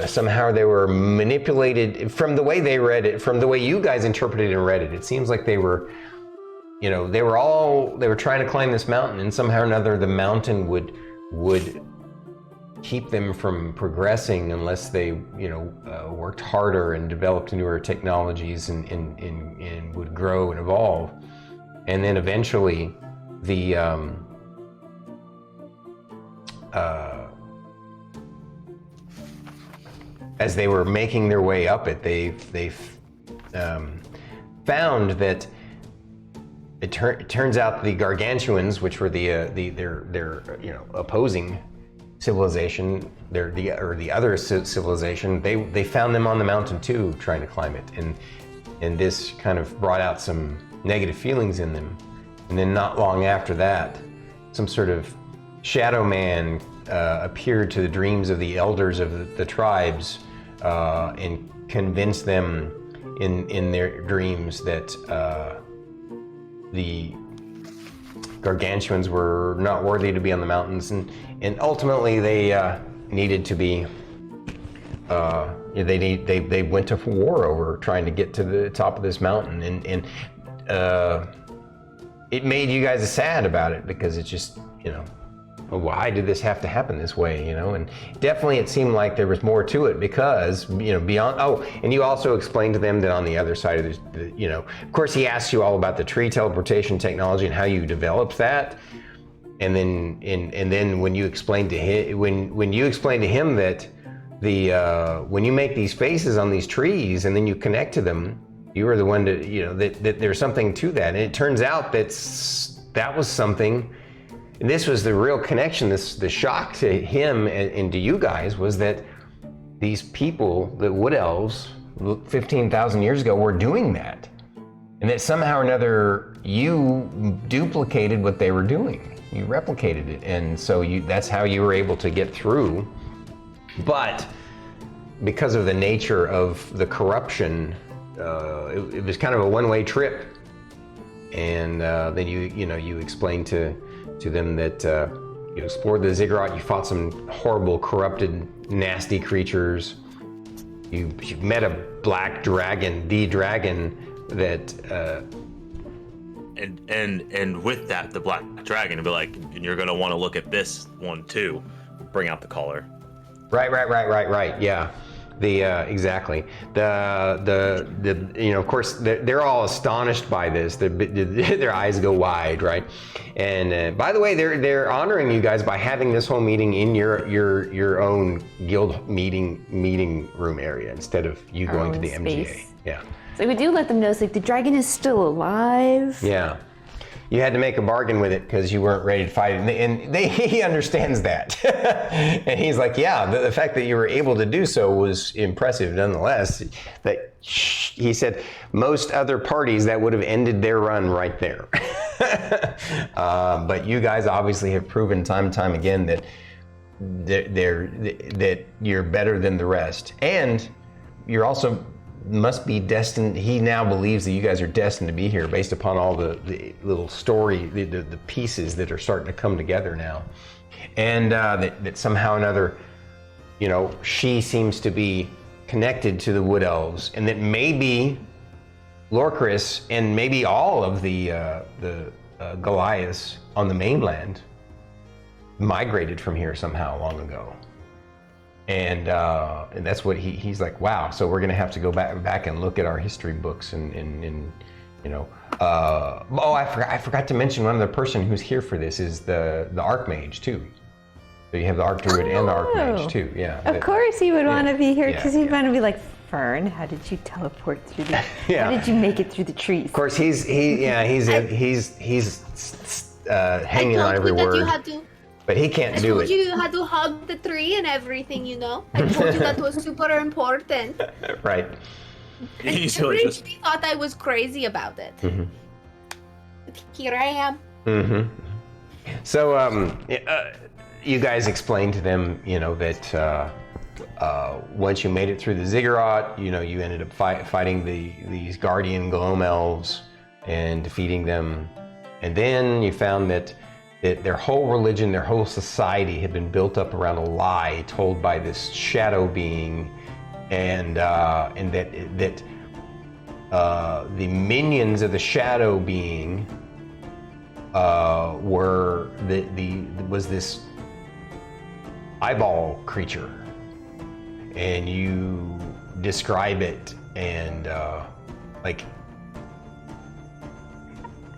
somehow they were manipulated from the way they read it, from the way you guys interpreted and read it. It seems like they were trying to climb this mountain, and somehow or another the mountain would keep them from progressing unless they worked harder and developed newer technologies and would grow and evolve. And then eventually the as they were making their way up it, they found that it turns out the Gargantuans, which were their opposing civilization, the other civilization, they found them on the mountain too, trying to climb it, and this kind of brought out some negative feelings in them. And then not long after that, some sort of shadow man appeared to the dreams of the elders of the tribes and convinced them in their dreams that the Gargantuans were not worthy to be on the mountains, and ultimately they needed to be. They went to war over trying to get to the top of this mountain, and it made you guys sad about it because it's just why did this have to happen this way, and definitely it seemed like there was more to it because beyond. Oh, and you also explained to them that on the other side of of course he asked you all about the tree teleportation technology and how you developed that, and then when you explained to him that when you make these faces on these trees and then you connect to them, you were the one to that there's something to that, and it turns out that was something. And this was the real connection. The shock to him and to you guys was that these people, the Wood Elves, 15,000 years ago, were doing that, and that somehow or another you duplicated what they were doing. You replicated it, and so that's how you were able to get through. But because of the nature of the corruption, it was kind of a one-way trip. And then you explained to them that you explored the Ziggurat, you fought some horrible, corrupted, nasty creatures. You met a black dragon, the dragon that. And with that, the black dragon would be like, and you're gonna want to look at this one too. Bring out the collar. Right. Yeah. Exactly. Of course they're all astonished by this. Their eyes go wide, right? And by the way, they're honoring you guys by having this whole meeting in your own guild meeting room area instead of you going to the space. MGA. Yeah. So we do let them know, it's like the dragon is still alive. Yeah. you had to make a bargain with it because you weren't ready to fight it. And he understands that. And he's like, yeah, the fact that you were able to do so was impressive nonetheless. That he said most other parties that would have ended their run right there. But you guys obviously have proven time and time again that that you're better than the rest. And you're also must be destined. He now believes that you guys are destined to be here based upon all the little story, the pieces that are starting to come together now. And that somehow or another, you know, she seems to be connected to the Wood Elves, and that maybe Lorkris and maybe all of the Goliaths on the mainland migrated from here somehow long ago. And that's what he's like, wow, so we're gonna have to go back and look at our history books and you know, I forgot to mention one other person who's here for this is the Archmage too. So you have the Archdruid and the Archmage too, yeah. Of course he would want to be here because he'd yeah. want to be like, Fern, how did you teleport through the? How did you make it through the trees? Of course, he's hanging on every word. But he can't do it. I told you you had to hug the tree and everything, you know? I told you that was super important. Right. And everybody thought I was crazy about it. Mm-hmm. But here I am. Mm-hmm. So, you guys explained to them, you know, that once you made it through the ziggurat, you know, you ended up fighting these guardian gloam elves and defeating them. And then you found that their whole religion, their whole society had been built up around a lie told by this shadow being, and that the minions of the shadow being was this eyeball creature, and you describe it, and like,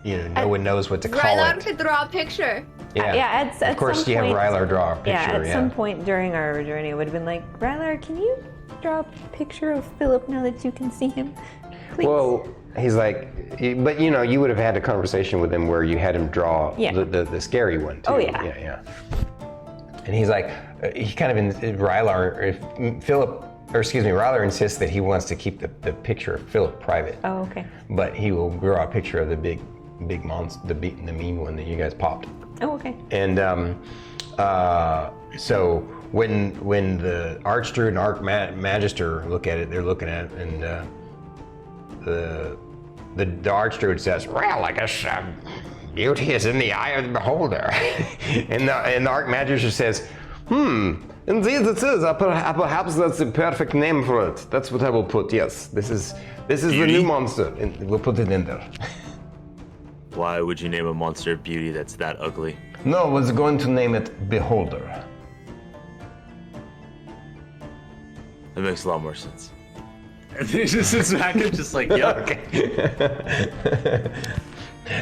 you know, no one knows what to call Rylar it. could draw a picture. Yeah, of course you have Rylar draw a picture. Yeah, at some point during our journey, it would have been like, Rylar, can you draw a picture of Philip now that you can see him? Please. Well, he's like, but you know, you would have had a conversation with him where you had him draw the scary one too. Oh yeah. Yeah. And he's like, he kind of Rylar insists that he wants to keep the picture of Philip private. Oh, okay. But he will draw a picture of the big monster, the mean one that you guys popped. Oh, okay. And so when the Archdruid and Archmagister look at it, they're looking at it, and the Archdruid says, "Well, I guess beauty is in the eye of the beholder," and the Archmagister says, "Indeed it is. Perhaps that's the perfect name for it. That's what I will put. Yes, this is the new monster, and we'll put it in there." Why would you name a monster of beauty that's that ugly? No, I was going to name it Beholder. That makes a lot more sense. And then he just sits back and just like, yeah. Okay.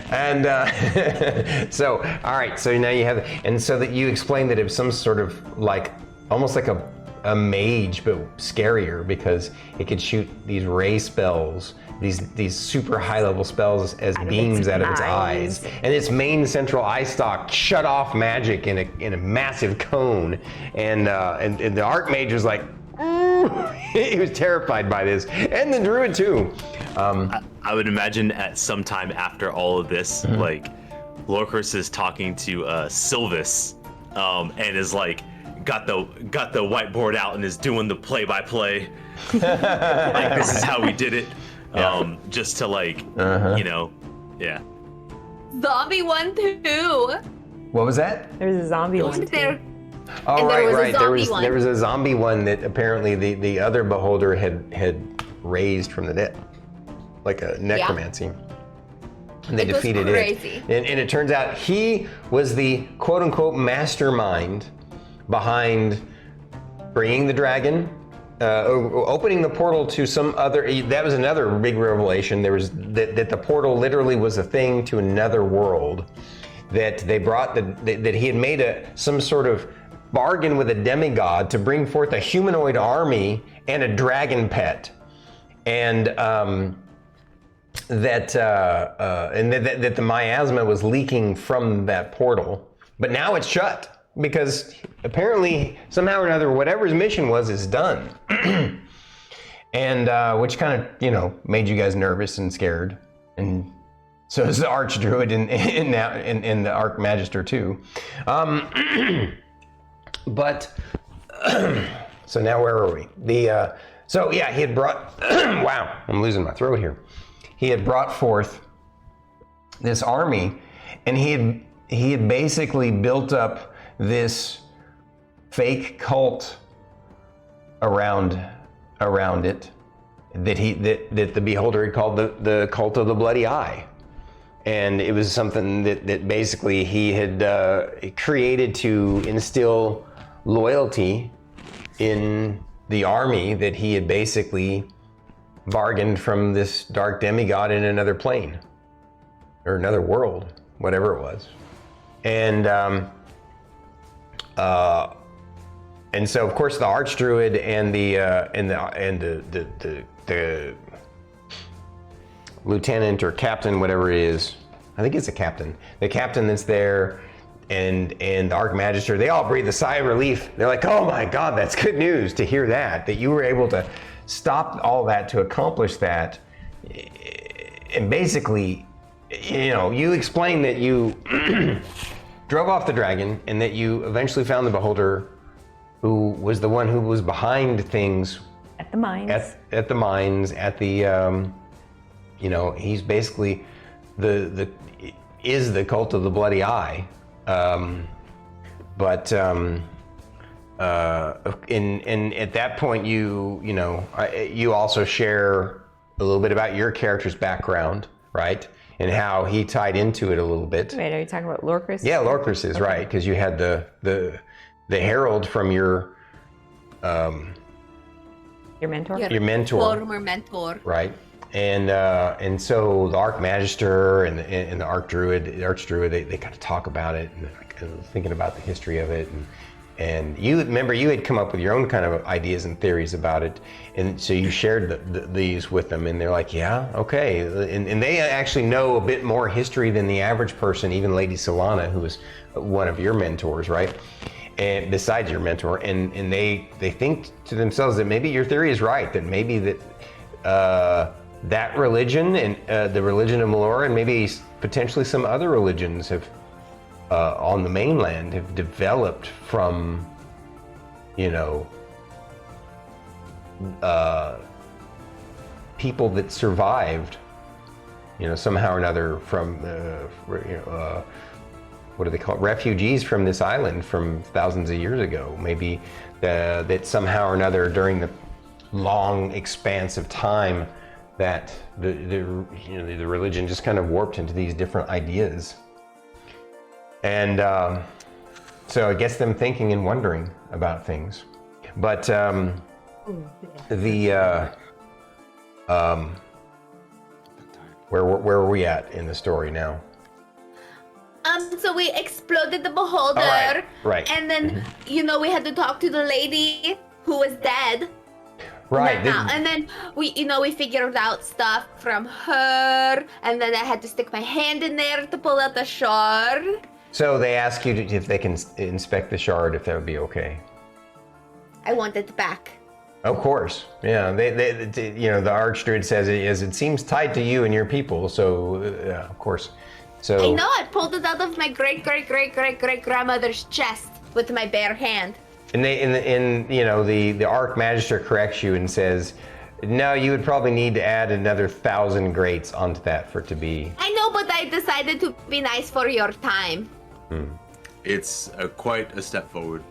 And so, all right, so now you have, and so that you explained that it was some sort of like, almost like a mage, but scarier because it could shoot these ray spells, these super high level spells as beams out of its eyes. And its main central eye stalk shut off magic in a massive cone. And the Archmage was like, he was terrified by this, and the Druid too. I would imagine at some time after all of this, like Lorkris is talking to Sylvis, and is like got the whiteboard out and is doing the play-by-play. Like, this is how we did it. Just to like, you know, yeah. Zombie one too. What was that? There's a zombie one too. Oh, and right. There one. was a zombie one that apparently the other beholder had raised from the dead, like a necromancy. And they defeated it. And it turns out he was the quote unquote mastermind behind bringing the dragon, opening the portal to some other. That was another big revelation. There was that the portal literally was a thing to another world. That they brought that he had made some sort of bargain with a demigod to bring forth a humanoid army and a dragon pet, and that the miasma was leaking from that portal, but now it's shut because apparently somehow or another whatever his mission was is done, and which kind of made you guys nervous and scared, and so is the Archdruid and the Archmagister too, but so now where are we? So yeah, he had brought. Wow, I'm losing my throat here. He had brought forth this army, and he had basically built up this fake cult around it that the Beholder had called the cult of the Bloody Eye, and it was something that basically he had created to instill loyalty in the army that he had basically bargained from this dark demigod in another plane or another world, whatever it was, and so of course the Archdruid and the lieutenant or captain, whatever it is, I think it's a captain. The captain that's there and the Archmagister, they all breathe a sigh of relief. They're like, "Oh my God, that's good news to hear that you were able to stop all that to accomplish that." And basically, you explained that you drove off the dragon and that you eventually found the Beholder, who was the one who was behind things At the mines. at the mines, at the he's basically the cult of the Bloody Eye, but and at that point you also share a little bit about your character's background, right, and how he tied into it a little bit. Wait, are you talking about Lorkris? Yeah, Lorkris is right, because you had the herald from your mentor. your mentor, Former mentor. right? And so the Archmagister and the Archdruid, they kind of talk about it, and like, thinking about the history of it, and you remember you had come up with your own kind of ideas and theories about it, and so you shared these with them, and they're like, yeah, okay, and they actually know a bit more history than the average person, even Lady Solana, who was one of your mentors, right? And besides your mentor, and they think to themselves that maybe your theory is right, that maybe that religion and the religion of Melora, and maybe potentially some other religions have on the mainland have developed from people that survived somehow or another from what do they call it? Refugees from this island from thousands of years ago. Maybe that somehow or another during the long expanse of time that the religion just kind of warped into these different ideas, and so it gets them thinking and wondering about things. But where were we at in the story now? So we exploded the Beholder, right. and then we had to talk to the lady who was dead. Right. And then we figured out stuff from her, and then I had to stick my hand in there to pull out the shard. So they ask you if they can inspect the shard, if that would be okay. I want it back. Of course, yeah. The Archdruid says it seems tied to you and your people, so of course. So I know, I pulled it out of my great grandmother's chest with my bare hand. And the Archmagister corrects you and says, no, you would probably need to add another 1,000 greats onto that for it to be. I know, but I decided to be nice for your time. It's quite a step forward.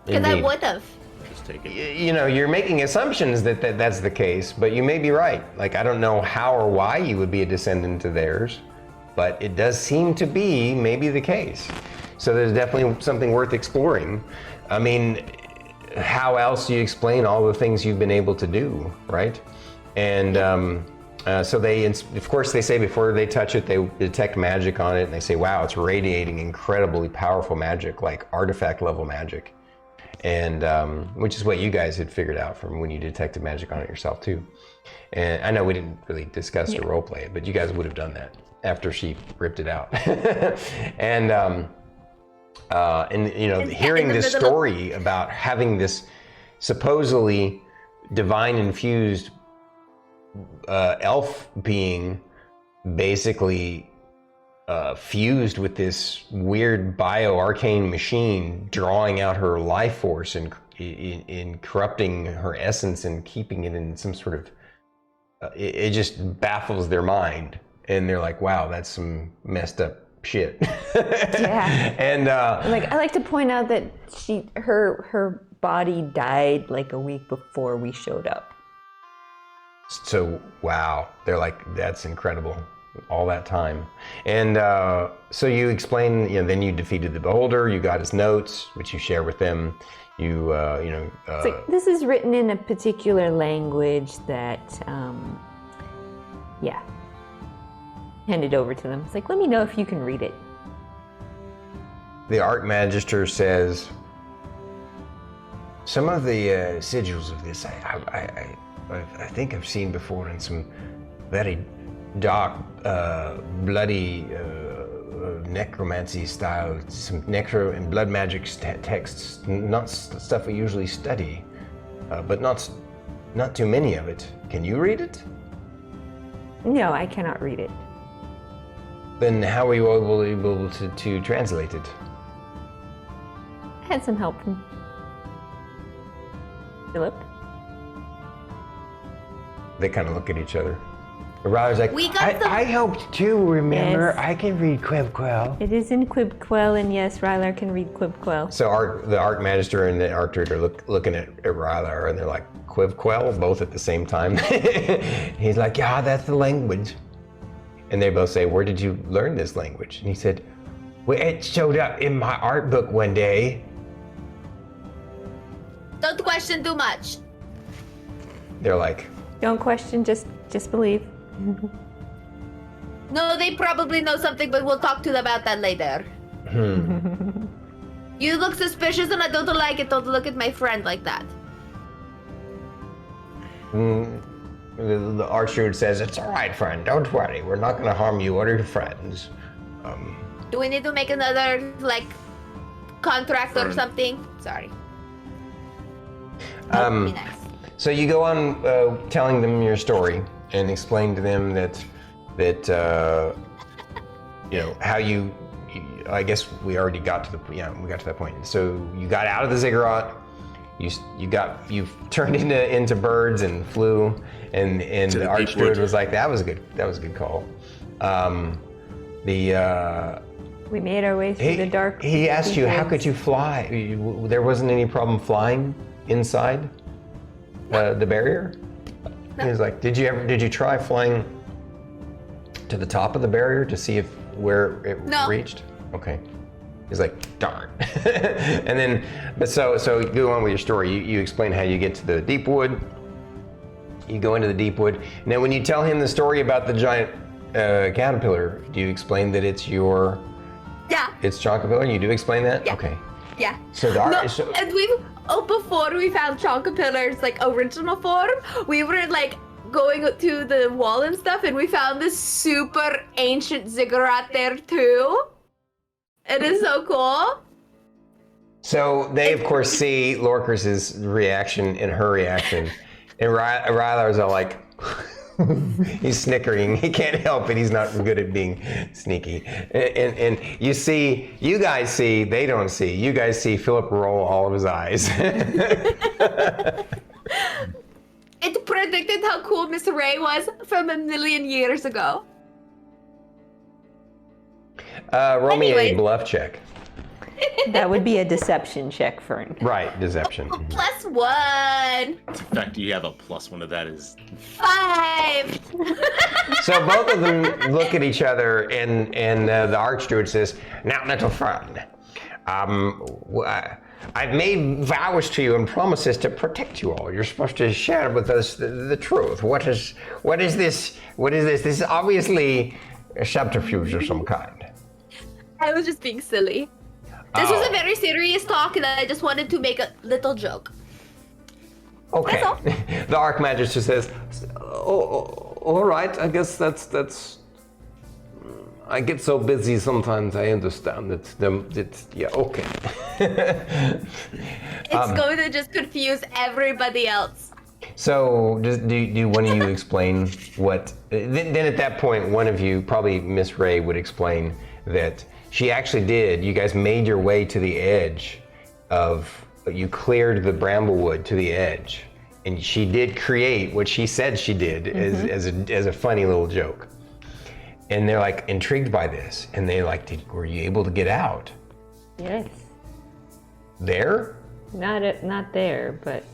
Because I would have. Just take it. You're making assumptions that that's the case, but you may be right. Like, I don't know how or why you would be a descendant of theirs, but it does seem to be maybe the case. So there's definitely something worth exploring. I mean, how else do you explain all the things you've been able to do, right? And so of course they say before they touch it, they detect magic on it, and they say, wow, it's radiating incredibly powerful magic, like artifact level magic. and which is what you guys had figured out from when you detected magic on it yourself too. And I know we didn't really discuss or role play it, but you guys would have done that after she ripped it out. And you know, hearing this story about having this supposedly divine infused elf being basically fused with this weird bio-arcane machine, drawing out her life force and in corrupting her essence and keeping it in some sort of it just baffles their mind, and they're like, wow, that's some messed up shit. Yeah. And like, I like to point out that her body died like a week before we showed up. so wow, they're like, that's incredible, all that time. And so you explain, you know, then you defeated the beholder, you got his notes, which you share with them. You you know It's like, this is written in a particular language that yeah, hand it over to them. It's like, let me know if you can read it. the Archmagister says, some of the sigils of this I think I've seen before in some very dark, bloody necromancy style, some necro and blood magic texts, not stuff we usually study, but not too many of it. Can you read it? No, I cannot read it. Then how were you able to translate it? I had some help from Philip. They kind of look at each other. Rylar's like, We got some- I helped too, remember? Yes. I can read Quibquell. It is in Quibquell, and yes, Rylar can read Quibquell. So the Archmagister and the Archdruid are looking at Rylar, and they're like, Quibquell, both at the same time. He's like, yeah, that's the language. And they both say, where did you learn this language? And he said, well, it showed up in my art book one day. Don't question too much. They're like, Don't question, just believe. No, they probably know something, but we'll talk to them about that later. You look suspicious and I don't like it. Don't look at my friend like that. the Archdruid says, it's all right, friend, don't worry. We're not going to harm you or your friends. Do we need to make another, like, contract or Fern. something? Sorry. That would be nice. So you go on telling them your story and explain to them that you know how you I guess we already got to that point. So you got out of the ziggurat, you turned into birds and flew, and To the the Archdruid deep wood. was like, that was a good call. We made our way through the dark. He asked you, how woods. could you fly? There wasn't any problem flying inside the barrier? He was like, did you try flying to the top of the barrier to see where it No. reached? Okay. He's like, darn. And then, but so you go on with your story. You explain how you get to the deep wood. You go into the deep wood. Now, when you tell him the story about the giant caterpillar, do you explain that it's Chonkapillar? You do explain that? Yeah. Okay. Yeah. So And before we found Chonkapillar's like original form, we were like going to the wall and stuff, and we found this super ancient ziggurat there too. It is so cool. So they, of course, see Lorkris' reaction and her reaction. And Rylar's all like, he's snickering. He can't help it. He's not good at being sneaky. And you guys see, they don't see. You guys see Philip roll all of his eyes. It predicted how cool Miss Ray was from a million years ago. Roll me Anyways. a bluff check. That would be a deception check, Fern. Right, deception. +1. The fact that you have a +1 of that is 5. So both of them look at each other, and the Archdruid says, now, little friend, I've made vows to you and promises to protect you all. You're supposed to share with us the truth. What is this? This is obviously a subterfuge of some kind. I was just being silly. This was a very serious talk, and I just wanted to make a little joke. Okay. That's all. The Archmagister says, all right, I guess that's. I get so busy sometimes. I understand it's yeah, okay. It's going to just confuse everybody else. So, do one of you explain what? Then at that point, one of you, probably Miss Ray, would explain that she actually did. You guys made your way to the edge of. You cleared the bramblewood to the edge, and she did create what she said she did as a funny little joke. And they're like intrigued by this, and they like, were you able to get out? Yes. There? Not there, but.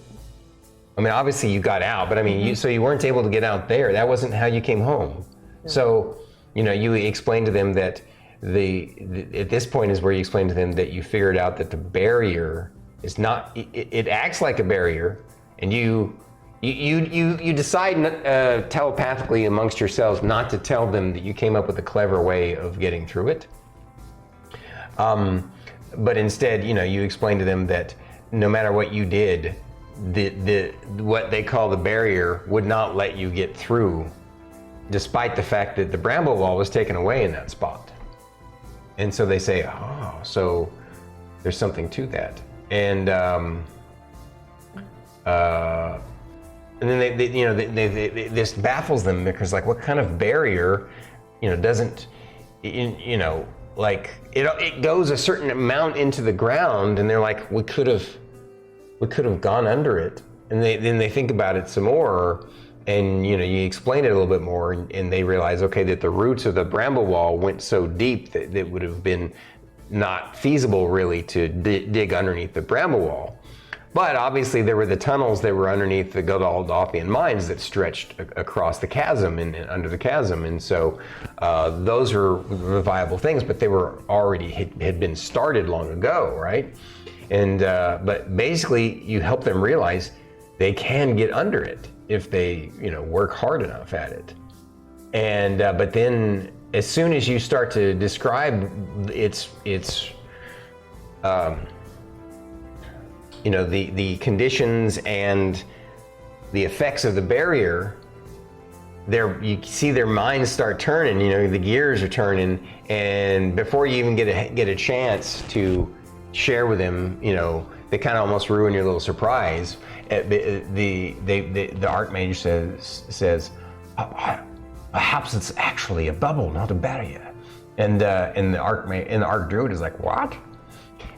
I mean, obviously you got out, but I mean, so you weren't able to get out there. That wasn't how you came home. No. So, you explained to them that at this point is where you explained to them that you figured out that the barrier is not. It acts like a barrier, and you decide telepathically amongst yourselves not to tell them that you came up with a clever way of getting through it. But instead, you explain to them that no matter what you did, what they call the barrier would not let you get through, despite the fact that the bramble wall was taken away in that spot. And so they say, oh, so there's something to that. And then they this baffles them because like, what kind of barrier, doesn't, like it goes a certain amount into the ground, and they're like, we could have gone under it. And then they think about it some more, and you explain it a little bit more, and they realize, okay, that the roots of the bramble wall went so deep that it would have been not feasible really to dig underneath the bramble wall. But obviously there were the tunnels that were underneath the Godaldothian mines that stretched across the chasm and under the chasm, and so those were viable things, but they were already had been started long ago, right? And but basically you help them realize they can get under it if they work hard enough at it. And but then as soon as you start to describe its the conditions and the effects of the barrier, you see their minds start turning, the gears are turning, and before you even get a chance to share with them, they kind of almost ruin your little surprise. The Archmage says, perhaps it's actually a bubble, not a barrier. And the Archdruid is like, what?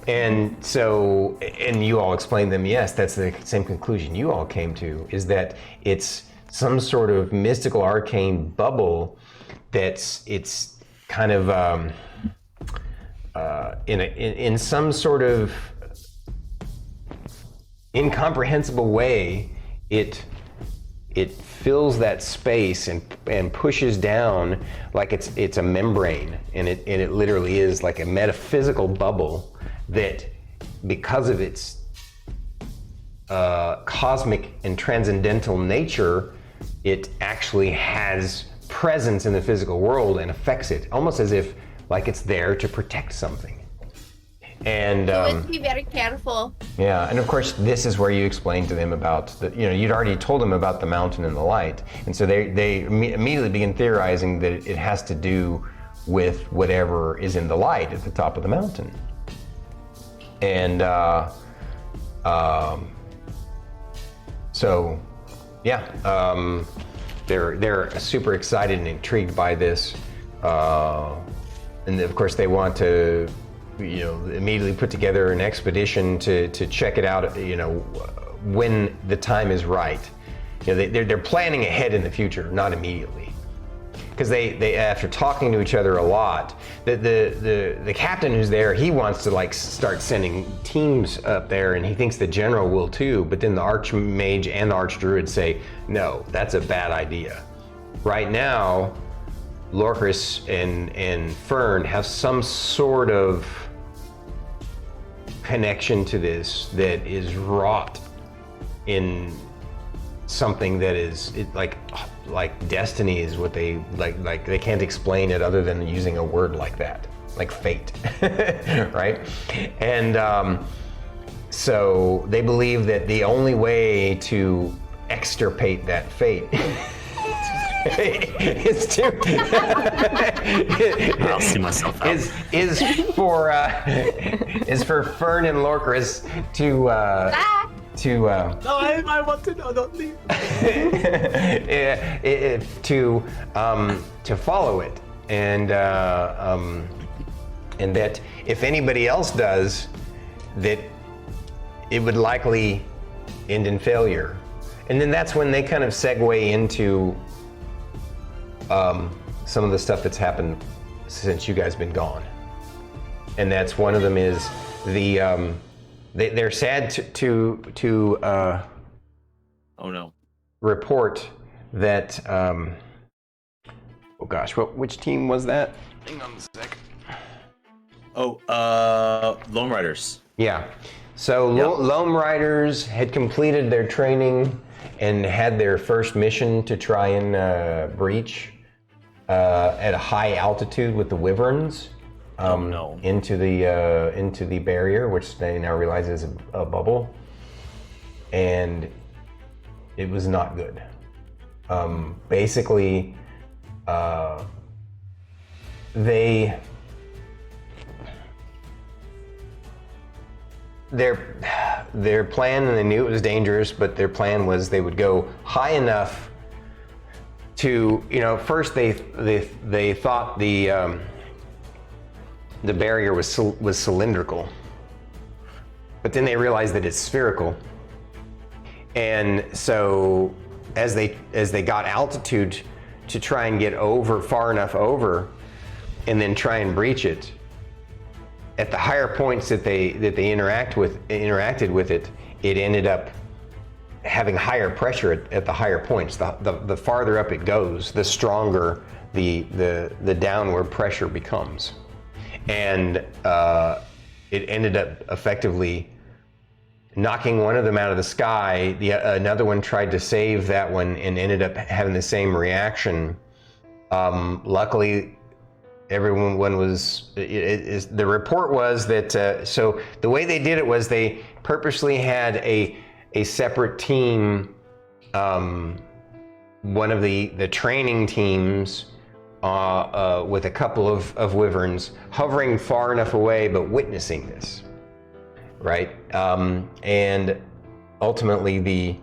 And so, and you all explain them, yes, that's the same conclusion you all came to, is that it's some sort of mystical arcane bubble it's kind of in some sort of incomprehensible way, it fills that space and pushes down like it's a membrane, and it literally is like a metaphysical bubble that, because of its cosmic and transcendental nature, it actually has presence in the physical world and affects it, almost as if like it's there to protect something. And so be very careful. Yeah, and of course this is where you explain to them about you'd already told them about the mountain and the light, and so they immediately begin theorizing that it has to do with whatever is in the light at the top of the mountain. And so yeah, they're super excited and intrigued by this, and of course they want to immediately put together an expedition to check it out, when the time is right. They're planning ahead in the future, not immediately. Because they after talking to each other a lot, the captain who's there, he wants to start sending teams up there, and he thinks the general will too, but then the Archmage and the Archdruid say, no, that's a bad idea. Right now, Lorkris and Fern have some sort of connection to this that is wrought in something that is like destiny is what they like they can't explain it other than using a word like that. like fate, right? And so they believe that the only way to extirpate that fate is to I'll see myself out. is for Fern and Lorkris No, I want to know. Don't leave. to follow it, and that if anybody else does, that it would likely end in failure. And then that's when they kind of segue into some of the stuff that's happened since you guys been gone. And that's one of them is the they're sad to Oh no. report that oh gosh, which team was that? Hang on a sec. Oh, Lone Riders. Yeah. So Yep. Lone Riders had completed their training and had their first mission to try and breach at a high altitude with the Wyverns No. into the barrier, which they now realize is a bubble, and it was not good. Basically, their plan, and they knew it was dangerous, but their plan was they would go high enough to, first they thought the barrier was cylindrical, but then they realized that it's spherical, and so as they got altitude to try and get far enough over, and then try and breach it. At the higher points that they interacted with it, it ended up having higher pressure at the higher points. The farther up it goes, the stronger the downward pressure becomes, and it ended up effectively knocking one of them out of the sky. Another one tried to save that one and ended up having the same reaction. Luckily, everyone was. The report was that. So the way they did it was they purposely had a separate team. One of the training teams with a couple of wyverns hovering far enough away, but witnessing this, right? And ultimately, the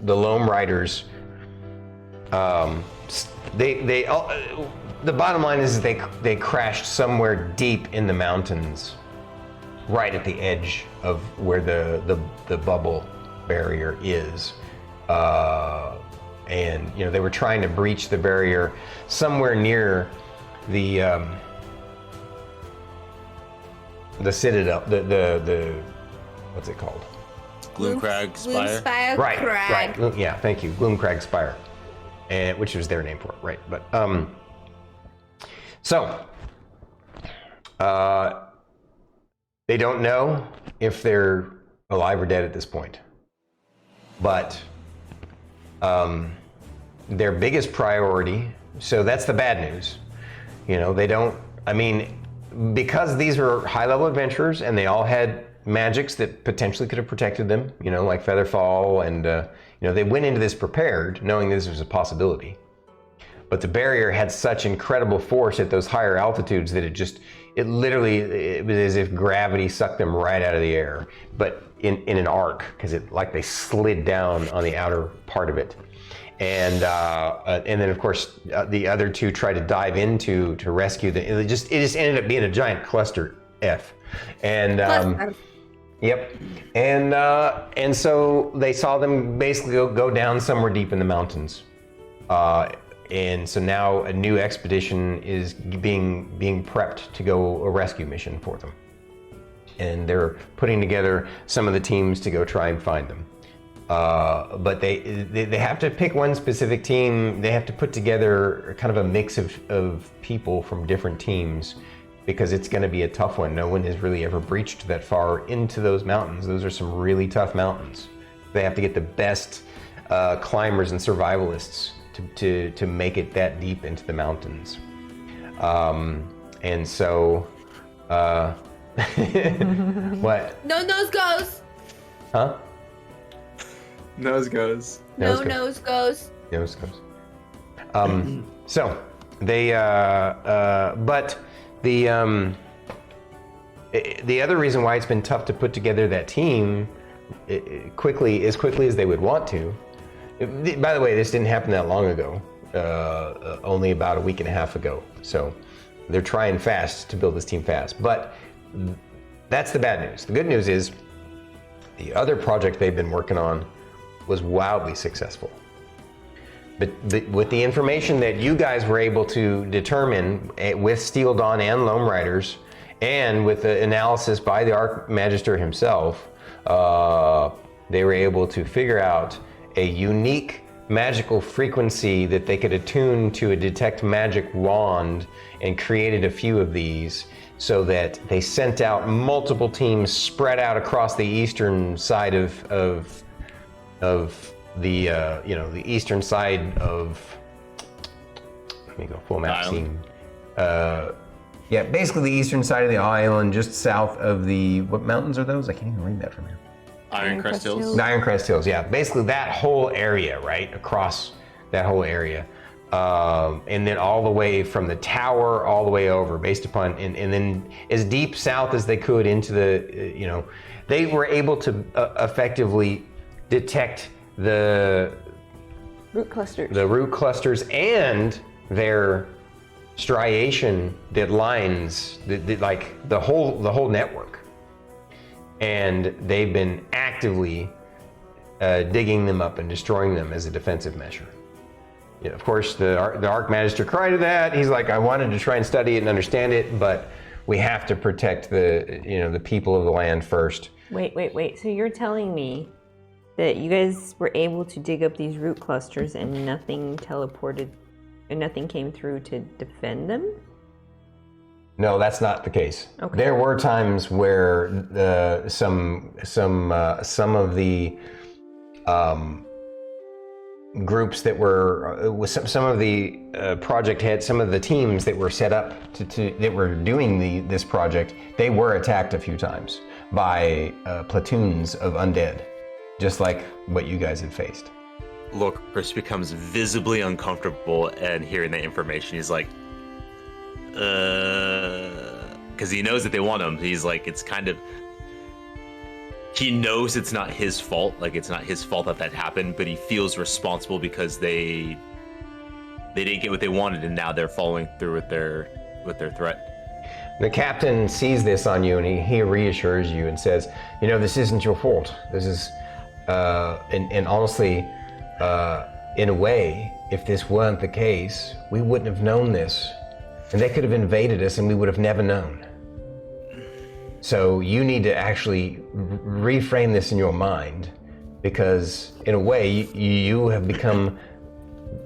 Lone Riders. The bottom line is they crashed somewhere deep in the mountains, right at the edge of where the bubble barrier is, and they were trying to breach the barrier somewhere near the citadel, the what's it called? Gloomcrag Spire. Gloomspire Right, Crag. right. Yeah, thank you. Gloomcrag Spire, and which was their name for it, right? But so they don't know if they're alive or dead at this point, but their biggest priority. So that's the bad news. They don't. I mean, because these are high-level adventurers and they all had magics that potentially could have protected them, like Featherfall, and they went into this prepared, knowing this was a possibility. But the barrier had such incredible force at those higher altitudes that it literally was as if gravity sucked them right out of the air, but in an arc, because they slid down on the outer part of it. And then of course the other two tried to dive into to rescue them. It just ended up being a giant cluster F. And yep. And so they saw them basically go down somewhere deep in the mountains. And so now a new expedition is being prepped to go a rescue mission for them. And they're putting together some of the teams to go try and find them. But they have to pick one specific team. They have to put together kind of a mix of people from different teams, because it's going to be a tough one. No one has really ever breached that far into those mountains. Those are some really tough mountains. They have to get the best climbers and survivalists to make it that deep into the mountains. And so, what? No nose goes. Huh? Nose goes. No nose goes. Nose goes. So they, but the other reason why it's been tough to put together that team quickly as they would want to. By the way, this didn't happen that long ago. Only about a week and a half ago. So they're trying fast to build this team fast. But that's the bad news. The good news is the other project they've been working on was wildly successful. But with the information that you guys were able to determine with Steel Dawn and Lone Riders, and with the analysis by the Archmagister himself, they were able to figure out a unique magical frequency that they could attune to a detect magic wand, and created a few of these so that they sent out multiple teams spread out across the eastern side of the the eastern side of, let me go full map scene. Yeah, basically the eastern side of the island, just south of the, what mountains are those? I can't even read that from here. Ironcrest Hills. The Ironcrest Hills, yeah. Basically that whole area, right? Across that whole area. And then all the way from the tower all the way over, based upon, and then as deep south as they could into the, they were able to effectively detect the Root clusters. The root clusters and their striation that lines the whole network. And they've been actively digging them up and destroying them as a defensive measure. Of course, the Archmagister cried to that. He's like, I wanted to try and study it and understand it, but we have to protect the people of the land first. Wait. So you're telling me that you guys were able to dig up these root clusters and nothing teleported, and nothing came through to defend them? No, that's not the case. Okay. There were times where some of the groups that were some of the project heads, some of the teams that were set up that were doing this project, they were attacked a few times by platoons of undead, just like what you guys had faced. Lorkris becomes visibly uncomfortable and hearing that information. He's like, because he knows that they want him. He's like, it's kind of, he knows it's not his fault. Like, it's not his fault that happened, but he feels responsible because they didn't get what they wanted, and now they're following through with their threat. The captain sees this on you, and he reassures you and says, this isn't your fault. This is, and honestly, in a way, if this weren't the case, we wouldn't have known this. And they could have invaded us and we would have never known. So you need to actually reframe this in your mind, because in a way, you have become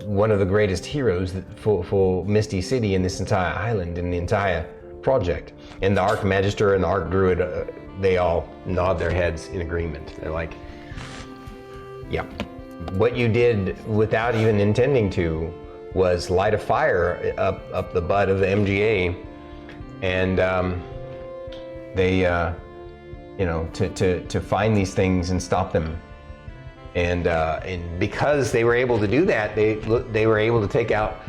one of the greatest heroes for Misty City and this entire island and the entire project. And the Archmagister and the Archdruid, they all nod their heads in agreement. They're like, yeah. What you did without even intending to was light a fire up the butt of the MGA, and they to find these things and stop them, and because they were able to do that, they were able to take out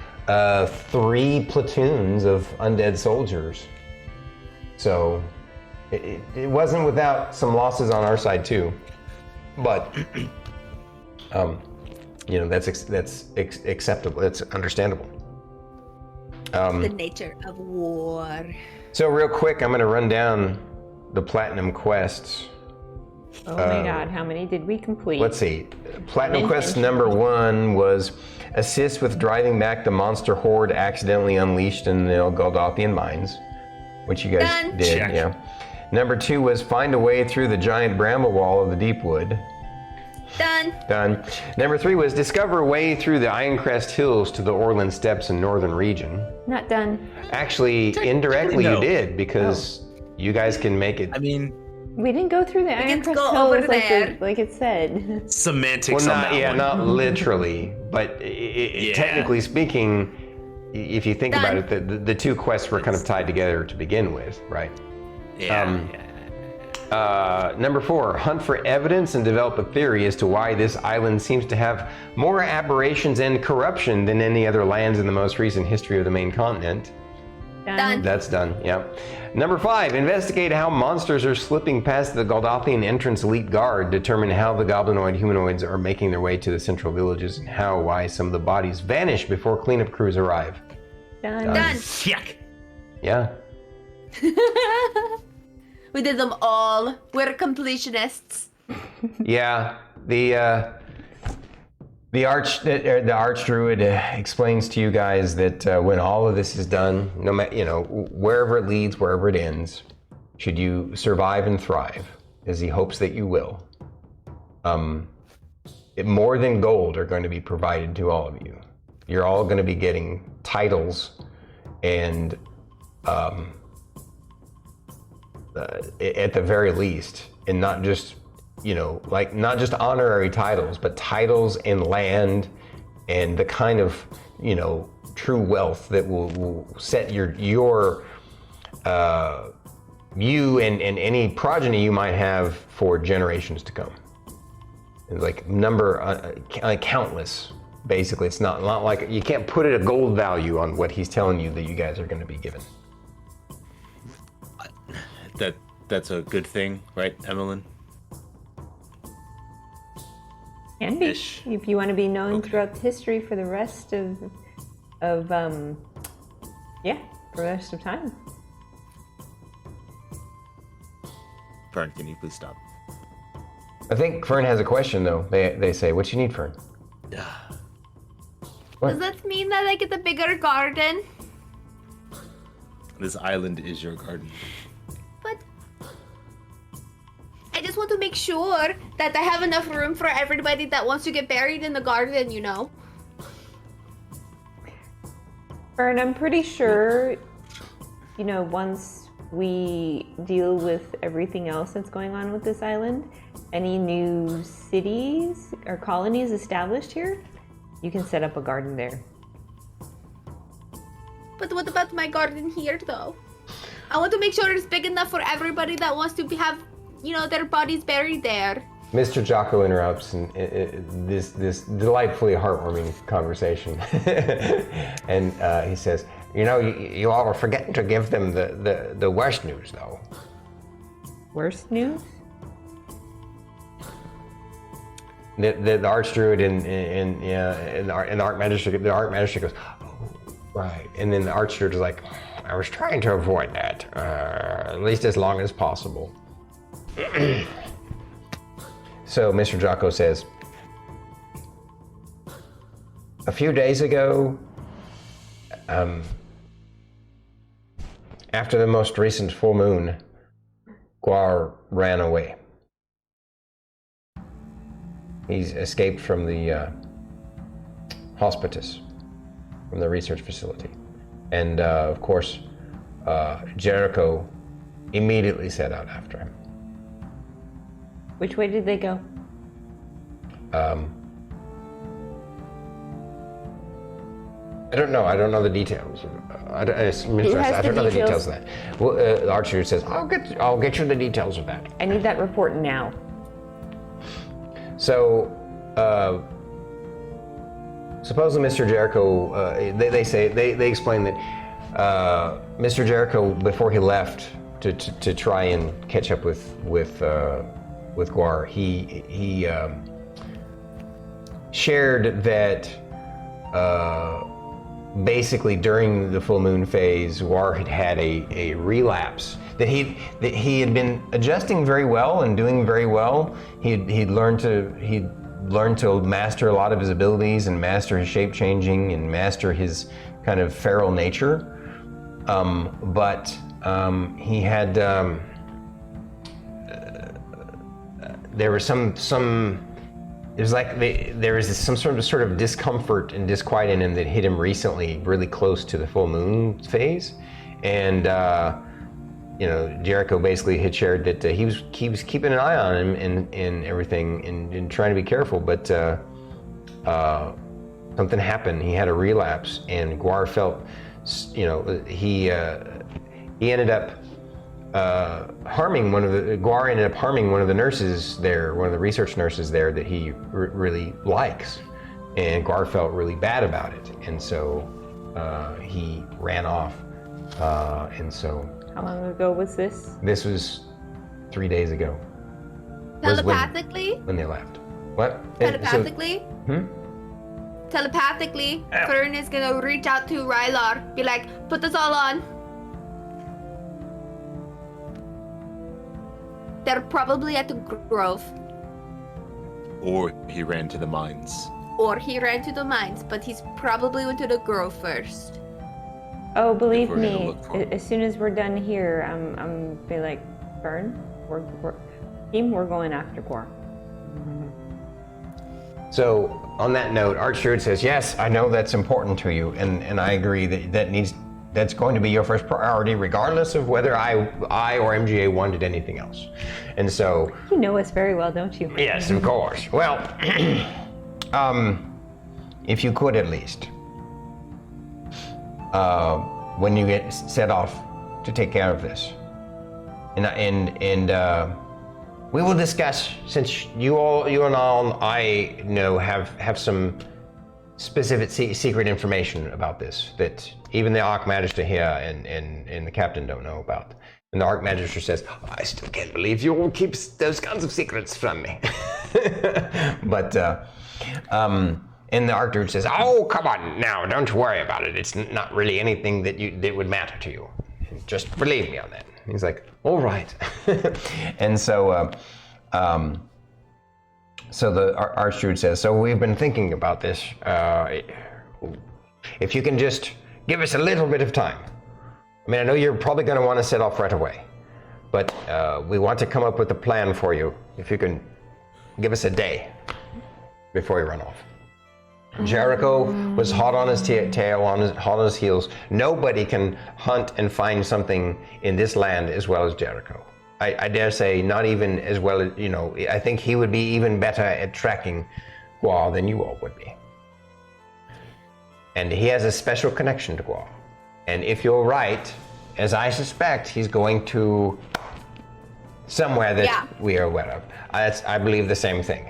3 platoons of undead soldiers. So it wasn't without some losses on our side too, but that's acceptable. That's understandable. The nature of war. So real quick, I'm going to run down the platinum quests. Oh my god, how many did we complete? Let's see. Platinum quest number 1 was assist with driving back the monster horde accidentally unleashed in the Goldothian mines, which you guys Done. did. Check. Yeah. Number 2 was find a way through the giant bramble wall of the Deepwood. Done. Number 3 was discover a way through the Ironcrest Hills to the Orland Steppes in northern region. Not done. Actually, indirectly no. you did, because you guys can make it. I mean, We didn't go through the get to Ironcrest go over Hills there. like it said. semantics Well, on that one. not literally, but technically speaking, if you think about it, the two quests were kind of tied together to begin with, right? Yeah. Number 4, hunt for evidence and develop a theory as to why this island seems to have more aberrations and corruption than any other lands in the most recent history of the main continent. Done. That's done, yeah. Number 5, investigate how monsters are slipping past the Goldathian entrance elite guard. Determine how the goblinoid humanoids are making their way to the central villages and why some of the bodies vanish before cleanup crews arrive. Done. Done. Yuck. Yeah. We did them all. We're completionists. Yeah, the arch druid explains to you guys that when all of this is done, no matter wherever it leads, wherever it ends, should you survive and thrive, as he hopes that you will, more than gold are going to be provided to all of you. You're all going to be getting titles and at the very least, and not just not just honorary titles, but titles and land and the kind of true wealth that will set you and any progeny you might have for generations to come. Like countless. Basically, it's not like you can't put a gold value on what he's telling you that you guys are going to be given. That's a good thing, right, Emillynn? Can be. Ish. If you want to be known Okay. throughout history for the rest of for the rest of time. Fern, can you please stop? I think Fern has a question though. They say, "What you need, Fern?" Does that mean that I get a bigger garden? This island is your garden. But I just want to make sure that I have enough room for everybody that wants to get buried in the garden, Fern, I'm pretty sure, once we deal with everything else that's going on with this island, any new cities or colonies established here, you can set up a garden there. But what about my garden here, though? I want to make sure it's big enough for everybody that wants to have, their bodies buried there. Mr. Jocko interrupts and this delightfully heartwarming conversation, and he says, you all are forgetting to give them the worst news, though." Worst news? The archdruid and the art magistrate goes, "Oh, right," and then the archdruid is like, "I was trying to avoid that, at least as long as possible." So Mr. Jocko says, "A few days ago, after the most recent full moon, Guar ran away. He's escaped from the hospice, from the research facility. And of course, Jericho immediately set out after him. Which way did they go? I don't know. I don't know the details. I don't know the details of that. Well, the archer says, "I'll get you the details of that." I need that report now. So, supposedly Mr. Jericho, they explain that Mr. Jericho, before he left to try and catch up with Guar, he shared that basically during the full moon phase, Guar had a relapse. That he had been adjusting very well and doing very well. He'd learned to master a lot of his abilities and master his shape changing and master his kind of feral nature. But he had there was some it was like there was some sort of discomfort and disquiet in him that hit him recently, really close to the full moon phase, and Jericho basically had shared that he was keeping an eye on him and everything and trying to be careful, but something happened. He had a relapse, and Guar felt, he ended up harming Guar ended up harming one of the nurses there, one of the research nurses there that he really likes, and Guar felt really bad about it, and so he ran off, and so. How long ago was this? This was 3 days ago. Telepathically? When they left. What? Telepathically? So, Telepathically, Fern is gonna reach out to Rylar, be like, put this all on. They're probably at the grove. Or he ran to the mines. Or he ran to the mines, but he's probably went to the grove first. Oh, believe we're gonna me, look for him. as soon as we're done here, I'm be like, Fern, we're going after Guar. So on that note, Archdude says, yes, I know that's important to you, and I agree that's going to be your first priority, regardless of whether I or MGA wanted anything else. And so, You know us very well, don't you? yes, of course. Well, if you could at least, when you get set off to take care of this, and we will discuss, since you and all I know have some specific secret information about this that even the Archmagister here and the captain don't know about. And the Archmagister says, I still can't believe you all keep those kinds of secrets from me. But and the Archdruid says, oh, come on now, don't worry about it. It's not really anything that would matter to you. Just believe me on that. He's like, all right. And so the Archdruid says, so we've been thinking about this. If you can just give us a little bit of time. I mean, I know you're probably going to want to set off right away, but we want to come up with a plan for you. If you can give us a day before you run off. Jericho was hot on his tail, hot on his heels. Nobody can hunt and find something in this land as well as Jericho. I dare say not even as well as, I think he would be even better at tracking Guar than you all would be. And he has a special connection to Guar. And if you're right, as I suspect, he's going to somewhere that we are aware of. I believe the same thing,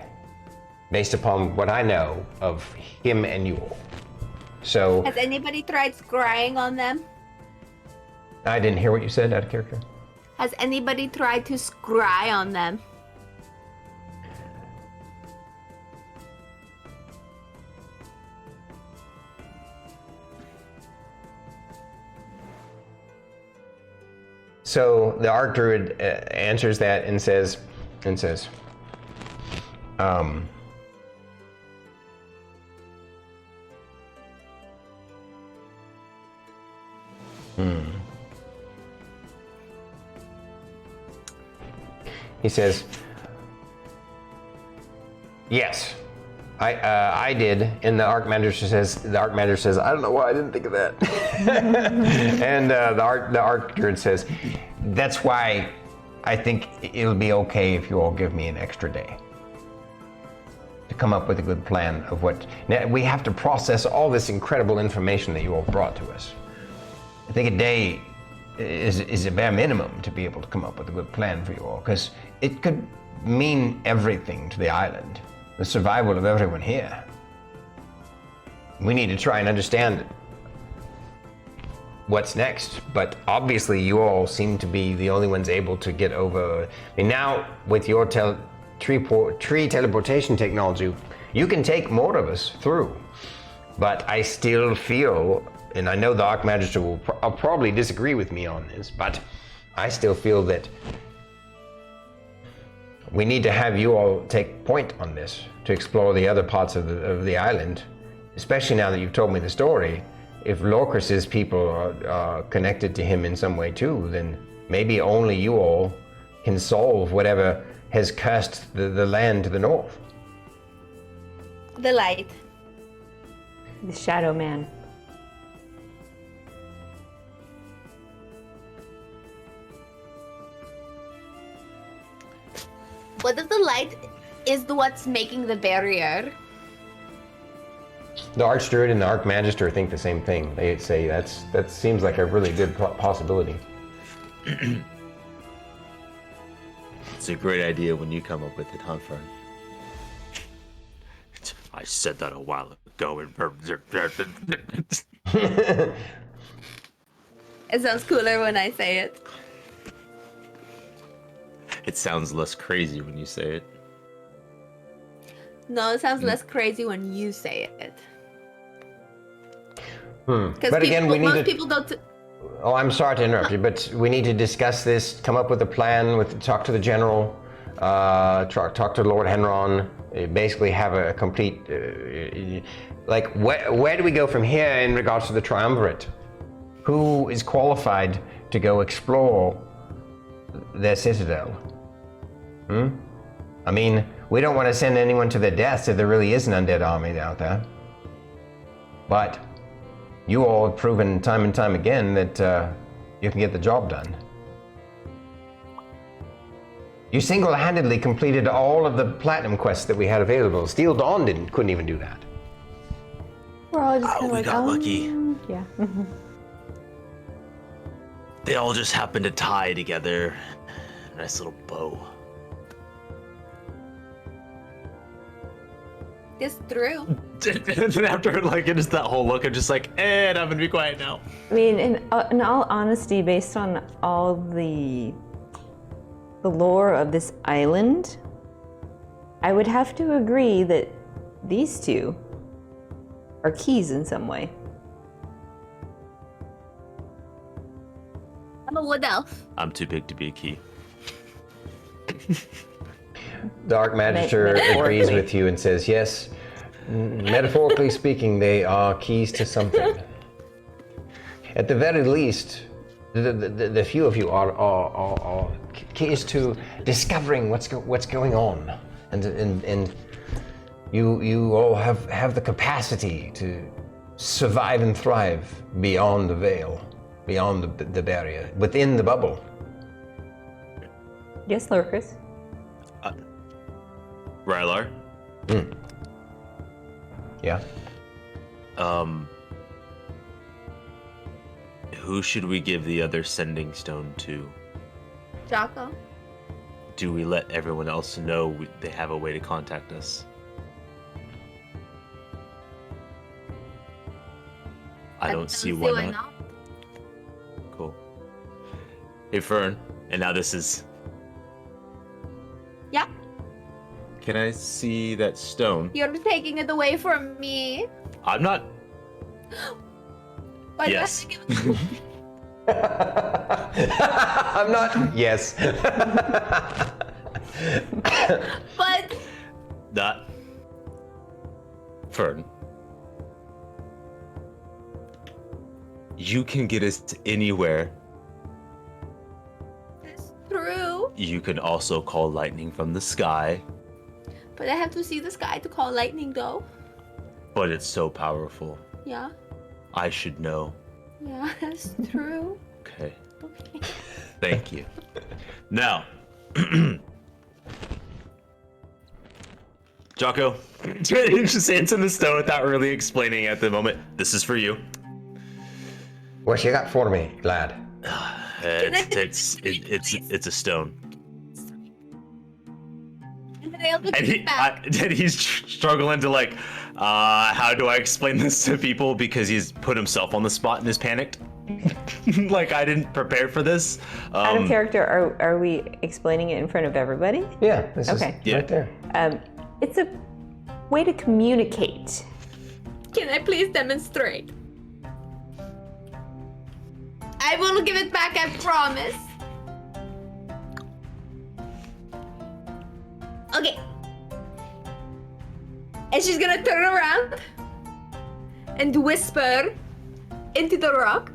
based upon what I know of him and you all. So, Has anybody tried scrying on them? I didn't hear what you said out of character. Has anybody tried to scry on them? So the Archdruid answers that and says, He says, yes, I did, and the Archmagister says, I don't know why I didn't think of that. And the Archdruid says, that's why I think it'll be okay if you all give me an extra day to come up with a good plan of what. Now, we have to process all this incredible information that you all brought to us. I think a day is a bare minimum to be able to come up with a good plan for you all, because it could mean everything to the island, the survival of everyone here. We need to try and understand what's next, but obviously you all seem to be the only ones able to get over. I mean, now with your tree teleportation technology, you can take more of us through, but I still feel, and I know the Archmagister will probably disagree with me on this, but I still feel that we need to have you all take point on this to explore the other parts of the island, especially now that you've told me the story. If Lorkris's people are connected to him in some way too, then maybe only you all can solve whatever has cursed the land to the north. The light. The Shadow Man. What if the light is what's making the barrier? The Archdruid and the Archmagister think the same thing. They say that seems like a really good possibility. It's a great idea when you come up with it, huh, Fern? I said that a while ago. It sounds cooler when I say it. It sounds less crazy when you say it. No, it sounds less crazy when you say it. Because But again, we need most to... people don't. Oh, I'm sorry to interrupt you, but we need to discuss this, come up with a plan, talk to the general, talk to Lord Henron, basically have a complete, where do we go from here in regards to the Triumvirate? Who is qualified to go explore their citadel? I mean, we don't want to send anyone to their deaths if there really is an undead army out there. But you all have proven time and time again that you can get the job done. You single-handedly completed all of the platinum quests that we had available. Steel Dawn couldn't even do that. We're all just kind of we like, got lucky. Yeah. They all just happened to tie together. Nice little bow. It's true. And after it is that whole look, I'm just like, and I'm gonna be quiet now. I mean, in all honesty, based on all the lore of this island, I would have to agree that these two are keys in some way. I'm a wood elf. I'm too big to be a key. The Archmagister agrees with you and says, yes, metaphorically speaking, they are keys to something. At the very least, the few of you are keys to discovering what's going on, and you all have the capacity to survive and thrive beyond the veil, beyond the barrier, within the bubble. Yes, Lorkris. Rylar? Yeah? Who should we give the other sending stone to? Jocko. Do we let everyone else know they have a way to contact us? I don't see why not. Cool. Hey, Fern, and now this is... Yeah. Can I see that stone? You're taking it away from me. I'm not... Why do I Yes. have to give it- I'm not... Yes. But That... Fern. You can get us anywhere. it's true. You can also call lightning from the sky, But I have to see the sky to call lightning, though. but it's so powerful. Yeah. I should know. Yeah, that's true. Okay. Okay. Thank you. Now, Jocko, just answer the stone without really explaining at the moment. This is for you. What you got for me, lad? It's a stone. And then I'll look And back. he's struggling to how do I explain this to people, because he's put himself on the spot and is panicked. I didn't prepare for this. Out of character, are we explaining it in front of everybody? Yeah, this Okay. is right there. It's a way to communicate. Can I please demonstrate? I will give it back, I promise. Okay. And she's gonna turn around and whisper into the rock.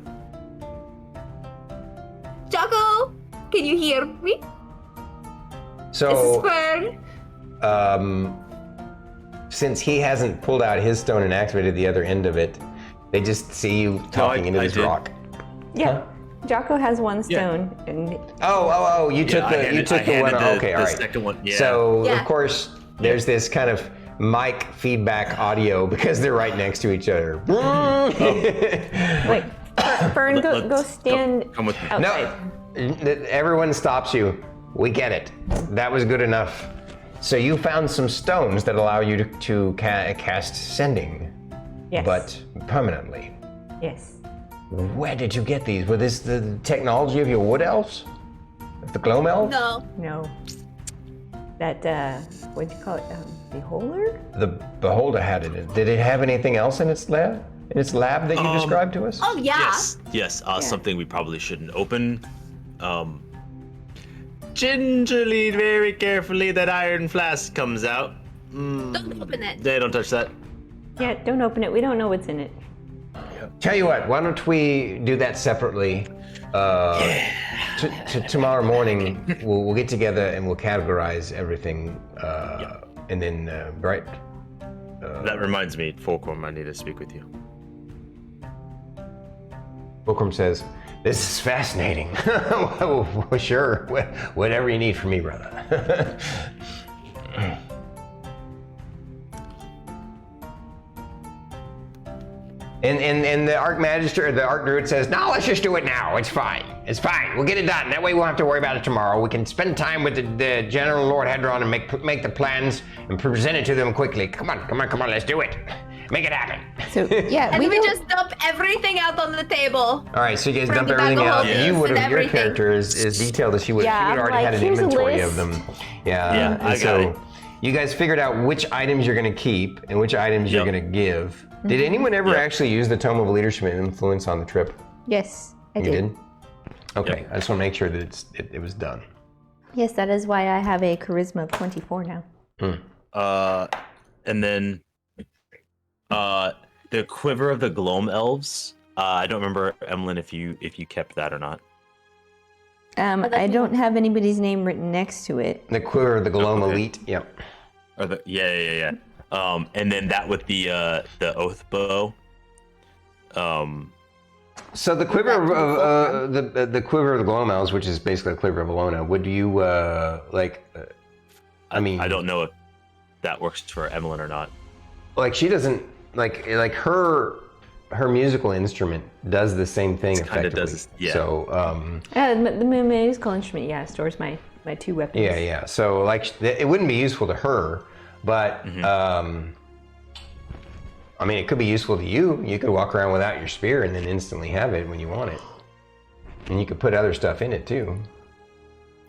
Jocko, can you hear me? This is So, Fern. since he hasn't pulled out his stone and activated the other end of it, they just see you talking into I this did. rock. Yeah. Jocko has one stone, and Oh! You took I the one. handed Okay, all the right. second one. Yeah. So Yeah. of course there's this kind of mic feedback audio because they're right next to each other. Wait, Fern, go stand Come with me. outside. No, everyone stops you. We get it. That was good enough. So you found some stones that allow you to cast sending, Yes. but permanently. Yes. Where did you get these? Was this the technology of your wood elves? Of the gloam elves? No. That what'd you call it? Beholder? The beholder had it. Did it have anything else in its lab? In its lab that you described to us? Oh yeah. Yes. Something we probably shouldn't open. Gingerly, very carefully, that iron flask comes out. Don't open it. They don't touch that. Yeah, don't open it. We don't know what's in it. Tell you what, why don't we do that separately? Tomorrow morning, we'll get together and we'll categorize everything, and then, right? That reminds me, Fulcrum, I need to speak with you. Fulcrum says, "This is fascinating." Well, sure, whatever you need from me, brother. And the Arch Magister, the Arch Druid says, "No, let's just do it now. It's fine. It's fine. We'll get it done. That way we won't have to worry about it tomorrow. We can spend time with the General Lord Hedron and make the plans and present it to them quickly. Come on. Let's do it. Make it happen." So yeah, And we don't- just dump everything out on the table. All right, so you guys From dump the bag everything of out. holdings You would and have, your everything. character is detailed as she would. Yeah, She would I'm already like, had an here's a inventory of list. them. Yeah. Yeah, and I got so it. you guys figured out which items you're going to keep and which items you're Yep. going to give. Did anyone ever Yep. actually use the Tome of Leadership and Influence on the trip? yes, I You did. did? Okay, Yep. I just want to make sure that it was done. Yes, that is why I have a charisma of 24 now. And then the Quiver of the Gloam Elves. I don't remember, Emillynn, if you kept that or not. I don't have anybody's name written next to it. The Quiver of the Gloam Okay. Elite. Yep. Or the yeah. And then that with the Oath Bow. So the Quiver of the Quiver of the Gloam Elves, which is basically a Quiver of Alona, would you I mean, I don't know if that works for Emillynn or not. like she doesn't like her musical instrument does the same thing It kinda effectively. does, yeah. So The musical instrument, yeah, stores my two weapons. yeah. So like it wouldn't be useful to her, but I mean, it could be useful to you. You could walk around without your spear and then instantly have it when you want it, and you could put other stuff in it too.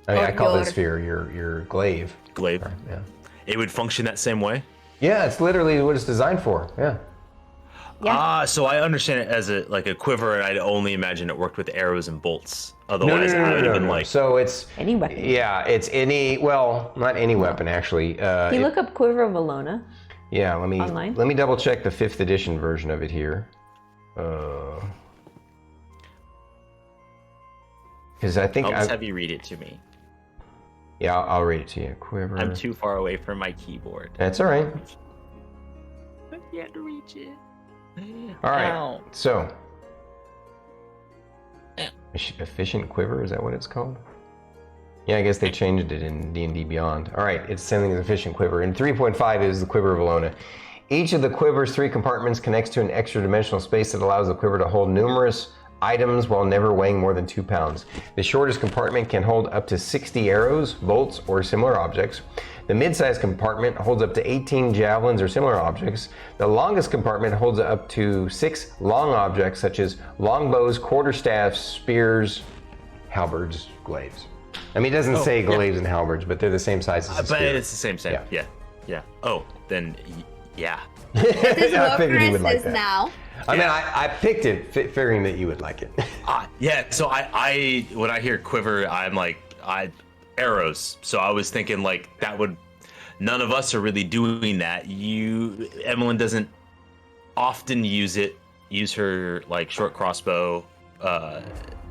I mean, I call this sphere your glaive. Glaive. Yeah. It would function that same way. Yeah, it's literally what it's designed for. Yeah. So I understand it as a quiver, and I'd only imagine it worked with arrows and bolts. Otherwise, I would have been like, So it's Any weapon. Yeah, it's not any weapon actually. If you look up Quiver of Alona, Yeah, let me Online? let me double check the 5th edition version of it here. Because I think I'll just have you read it to me. yeah, I'll read it to you. Quiver. I'm too far away from my keyboard. That's all right. I can't reach it. All right. Ow. So, efficient quiver, is that what it's called? Yeah, I guess they changed it in D&D Beyond. All right, it's something as efficient quiver. And 3.5 is the Quiver of Alona. Each of the quiver's 3 compartments connects to an extra dimensional space that allows the quiver to hold numerous items while never weighing more than 2 pounds. The shortest compartment can hold up to 60 arrows, bolts, or similar objects. The mid-sized compartment holds up to 18 javelins or similar objects. The longest compartment holds up to 6 long objects such as longbows, quarterstaffs, spears, halberds, glaives. I mean, it doesn't say glaives and halberds, but they're the same size as a But spear. it's the same. Yeah. Oh, then yeah. This is I figured he would Lorkris like is that. now. I mean, I picked it figuring that you would like it. Yeah. So I when I hear quiver, I'm like arrows. So I was thinking like that would. None of us are really doing that. Emillynn doesn't often use it. Use her like short crossbow.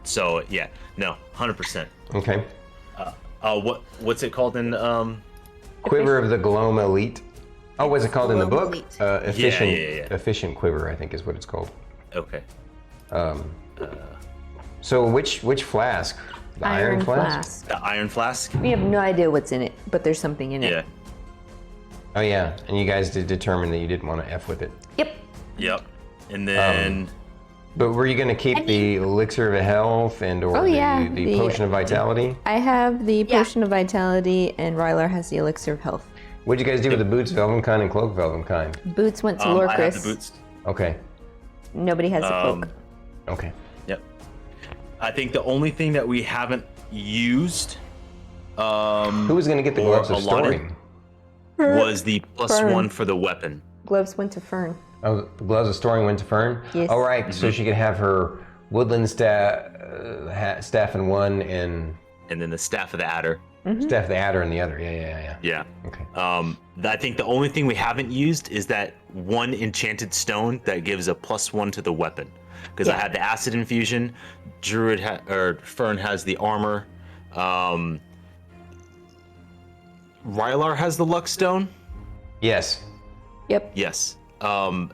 So yeah, no, 100%. Okay. What's it called in Quiver of the Gloam Elite. Oh, what's it called in the Gloam book? Elite. Efficient, Yeah. efficient quiver, I think is what it's called. Okay. So which flask? The iron flask? The iron flask? we have no idea what's in it, but there's something in it. Yeah. Oh yeah, and you guys did determine that you didn't want to F with it. Yep. Yep. And then But were you going to keep the elixir of health and or Oh, yeah, the the- potion of vitality? I have the Yeah. potion of vitality, and Rylar has the elixir of health. What'd you guys do with the boots of Elvenkind and cloak of Elvenkind? Boots went to I have Lorkris. the boots. Okay. Nobody has a cloak. Okay. Yep. I think the only thing that we haven't used Who was going to get the or gloves of allotted storing? was the plus Fern. 1 for the weapon. Gloves went to Fern. Oh, the gloves of storing went to Fern? Yes. All right, so she could have her woodland staff in one and And then the staff of the adder. staff of the adder in the other. Yeah. Yeah. Okay. I think the only thing we haven't used is that one enchanted stone that gives a plus 1 to the weapon. Because I Yeah. had the acid infusion, Druid or Fern has the armor. Rylar has the luck stone. Yes. Yep. Yes. And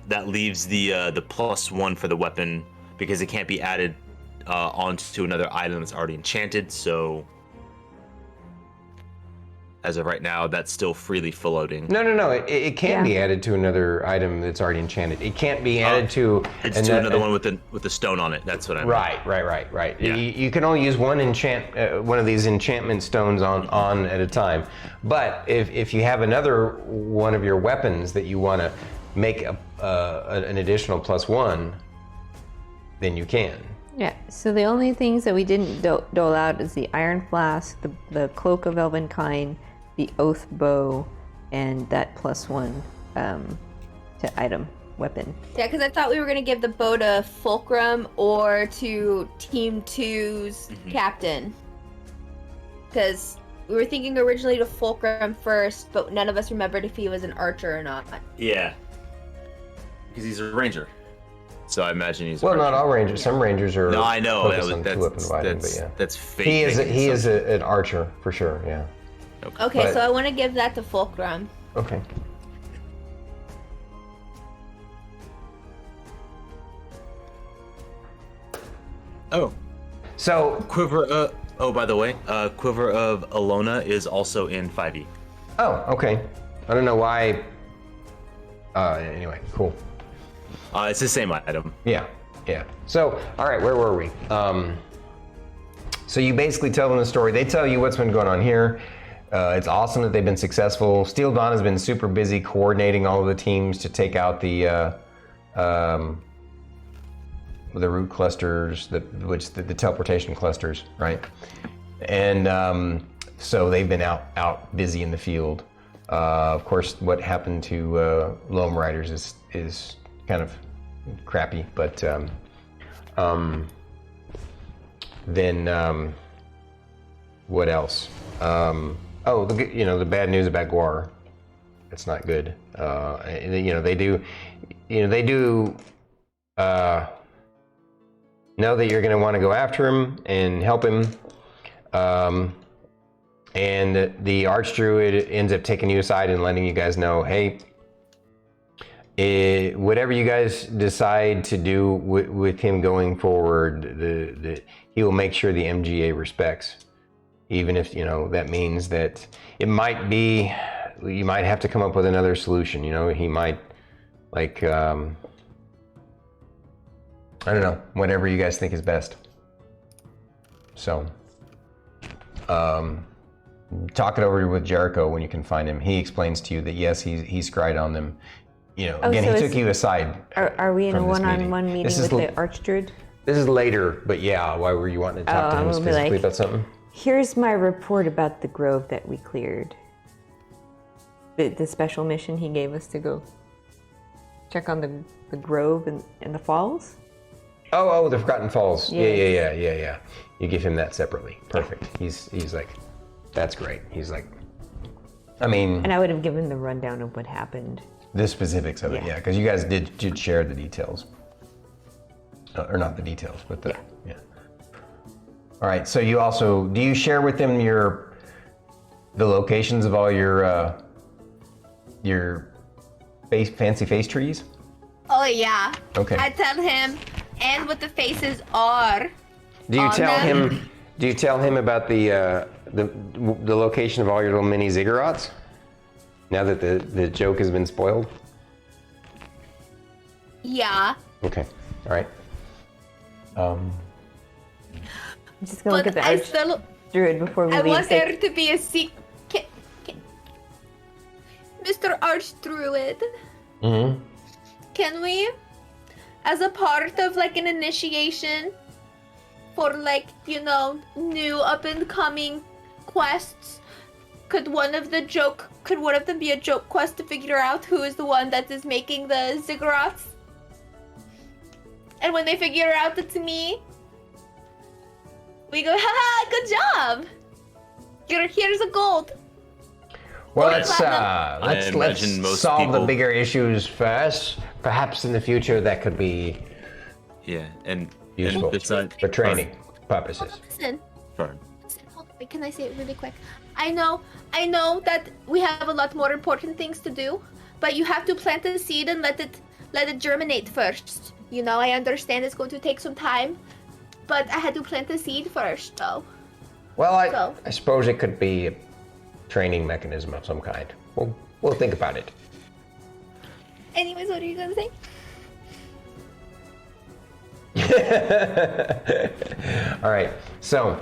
that leaves the plus 1 for the weapon because it can't be added onto another item that's already enchanted. So as of right now, that's still freely floating. No. It can Yeah. be added to another item that's already enchanted. It can't be added to Another one with the stone on it. That's what I mean. Right. Yeah. You can only use one of these enchantment stones on at a time. But if you have another one of your weapons that you want to make an additional plus 1, then you can. Yeah, so the only things that we didn't dole out is the Iron Flask, the Cloak of Elvenkind, the Oath Bow, and that plus 1 to item weapon. Yeah, because I thought we were gonna give the bow to Fulcrum or to Team 2's captain. Because we were thinking originally to Fulcrum first, but none of us remembered if he was an archer or not. Yeah. Because he's a ranger. So I imagine he's. Well, a not ranger. all rangers. Some rangers are. No, I know. focused on two-weapon fighting, but yeah. That's fake. He thinking, is an archer for sure. Yeah. Okay, But- so I want to give that to Fulcrum. Okay. Oh, So Quiver. Oh, by the way, Quiver of Alona is also in 5e. Oh, okay. I don't know why. Anyway, cool. It's the same item. Yeah. So, all right, where were we? So you basically tell them the story. They tell you what's been going on here. It's awesome that they've been successful. Steel Dawn has been super busy coordinating all of the teams to take out the root clusters, the teleportation clusters, right? And so they've been out busy in the field. Of course, what happened to Loam Riders is kind of crappy, but then what else? The bad news about Guar. It's not good. They do know that you're going to want to go after him and help him. And the Archdruid ends up taking you aside and letting you guys know, hey, whatever you guys decide to do with him going forward, he will make sure the MGA respects. Even if, that means that it might be, you might have to come up with another solution. He might, I don't know, whatever you guys think is best. So, talk it over with Jericho when you can find him. He explains to you that yes, he's scryed on them. Again, so he took you aside. Are we in a from this one-on-one meeting This with is the Archdruid? This is later, but yeah, why were you wanting to talk to I'm him gonna be specifically like- about something? Here's my report about the grove that we cleared. The special mission he gave us to go check on the grove and the falls. Oh, the Forgotten Falls. Yes. Yeah. You give him that separately. Perfect. He's like, that's great. He's like, I mean, And I would have given the rundown of what happened. the specifics of it, yeah, because you guys did share the details. Or not the details, but the, yeah. All right, so you also, do you share with them the locations of all your fancy face trees? Oh yeah. Okay. I tell him, and what the faces are. Do you on tell them. him? Do you tell him about the location of all your little mini ziggurats? Now that the joke has been spoiled? Yeah. Okay, all right. I'm just gonna look at But the I arch still... druid before we I leave. want there to be a secret... Mr. Archdruid, Mm-hmm. can we, as a part of like an initiation for like, you know, new up and coming quests, could one of them be a joke quest to figure out who is the one that is making the ziggurats? And when they figure out it's me, we go, haha, good job! Here's a gold. Well, Or let's platinum. imagine most solve the people- bigger issues first. Perhaps in the future that could be Yeah, and useful besides for training purposes. Listen, Fern. hold on, wait, can I say it really quick? I know that we have a lot more important things to do, but you have to plant a seed and let it germinate first. You know, I understand it's going to take some time, but I had to plant the seed first, though. Well, So- I suppose it could be a training mechanism of some kind. We'll think about it. Anyways, what are you gonna say? All right, so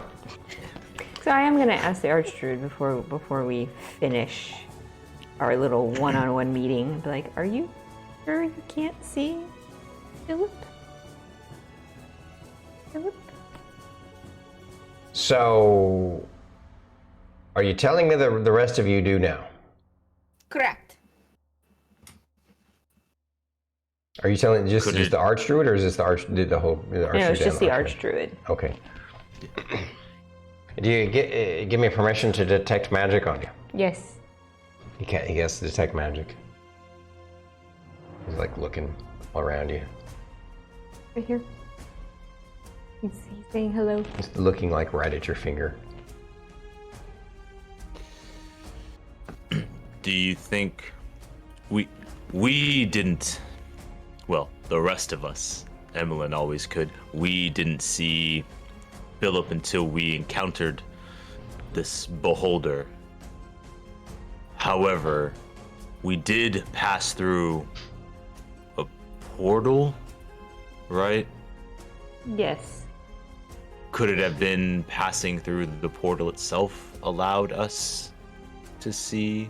So I am gonna ask the archdruid before we finish our little one-on-one meeting. Be like, are you sure you can't see Philip? Philip? So, are you telling me the rest of you do now? Correct. Are you telling just Could is it- the archdruid, or is this the archdruid? No, it's just the archdruid? archdruid. Okay. Do you give me permission to detect magic on you? Yes. You can't. He has to detect magic. He's like looking all around you. Right here. He's saying hello. He's looking like right at your finger. Do you think we didn't? Well, the rest of us, Emillynn always could. We didn't see Philip until we encountered this beholder. However, we did pass through a portal, right? Yes. Could it have been passing through the portal itself allowed us to see?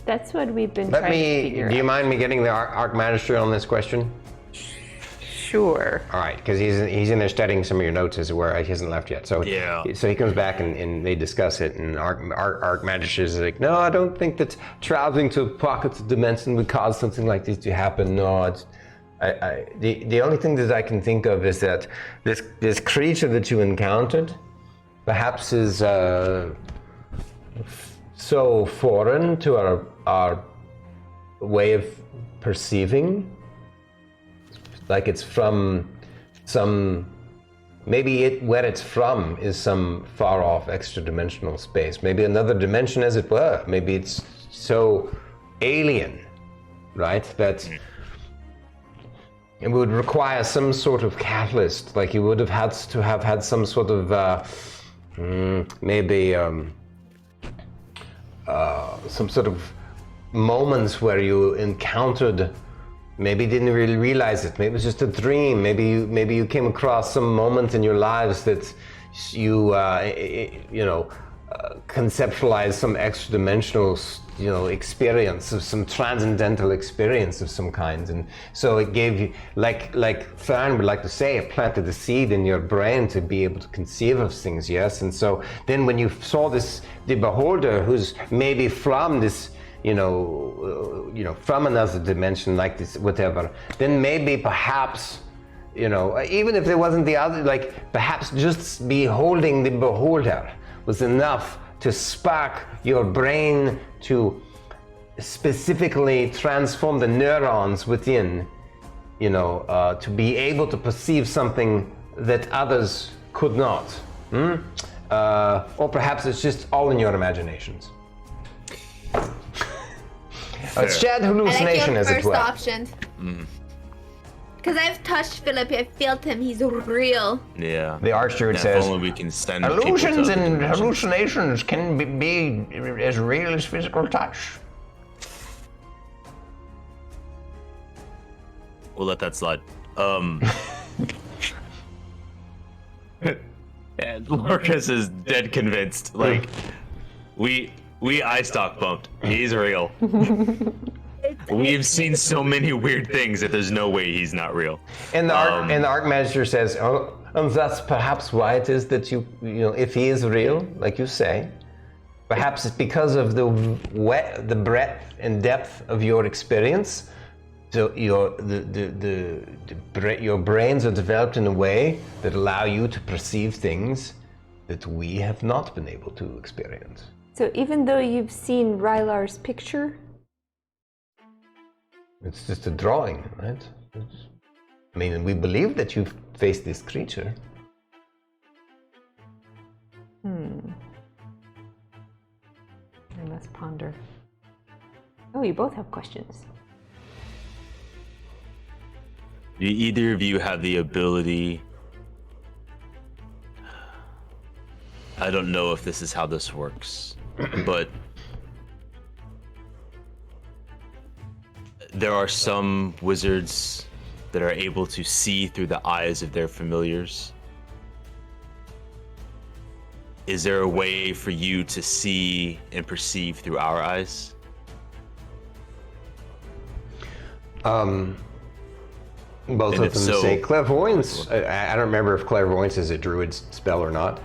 That's what we've been Let trying to me. figure Do you out. mind me getting the Arc Magistrate on this question? Sure. All right, because he's in there studying some of your notes as where he hasn't left yet. So Yeah. So he comes back and they discuss it, and Arc Magistrate is like, no, I don't think that traveling to pockets of dimension would cause something like this to happen. No, it's. The only thing that I can think of is that this creature that you encountered, perhaps is so foreign to our way of perceiving, like it's from some, maybe where it's from is some far off extra dimensional space, maybe another dimension as it were. Maybe it's so alien, right, that it would require some sort of catalyst, like you would have had to have had some sort of maybe some sort of moments where you encountered, maybe didn't really realize it, maybe it was just a dream, maybe you came across some moment in your lives that you conceptualized some extra dimensional experience, of some transcendental experience of some kind, and so it gave you, like Fern would like to say, it planted the seed in your brain to be able to conceive of things. Yes, and so then when you saw the beholder, who's maybe from this from another dimension, like this, whatever, then maybe perhaps, even if there wasn't the other, like perhaps just beholding the beholder was enough to spark your brain to specifically transform the neurons within, to be able to perceive something that others could not. Or perhaps it's just all in your imaginations. It's shared I like hallucination, your as it first were. option. Because I've touched Philip, I felt him, he's real. Yeah. The Archdruid If says, only we can send people to illusions other and dimensions. hallucinations can be as real as physical touch. we'll let that slide. And Lorkris is dead convinced. Like, we iStock bumped. He's real. We've seen so many weird things that there's no way he's not real. And the Archmagister says, "Oh, and that's perhaps why it is that you know, if he is real, like you say, perhaps it's because of the breadth and depth of your experience. So your brains are developed in a way that allow you to perceive things that we have not been able to experience." So even though you've seen Rylar's picture, It's just a drawing, right? I mean, we believe that you've faced this creature. I must ponder. Oh, you both have questions. Do either of you have the ability? I don't know if this is how this works, but there are some wizards that are able to see through the eyes of their familiars. Is there a way for you to see and perceive through our eyes? Both And of if them so- say clairvoyance. I don't remember if clairvoyance is a druid spell or not.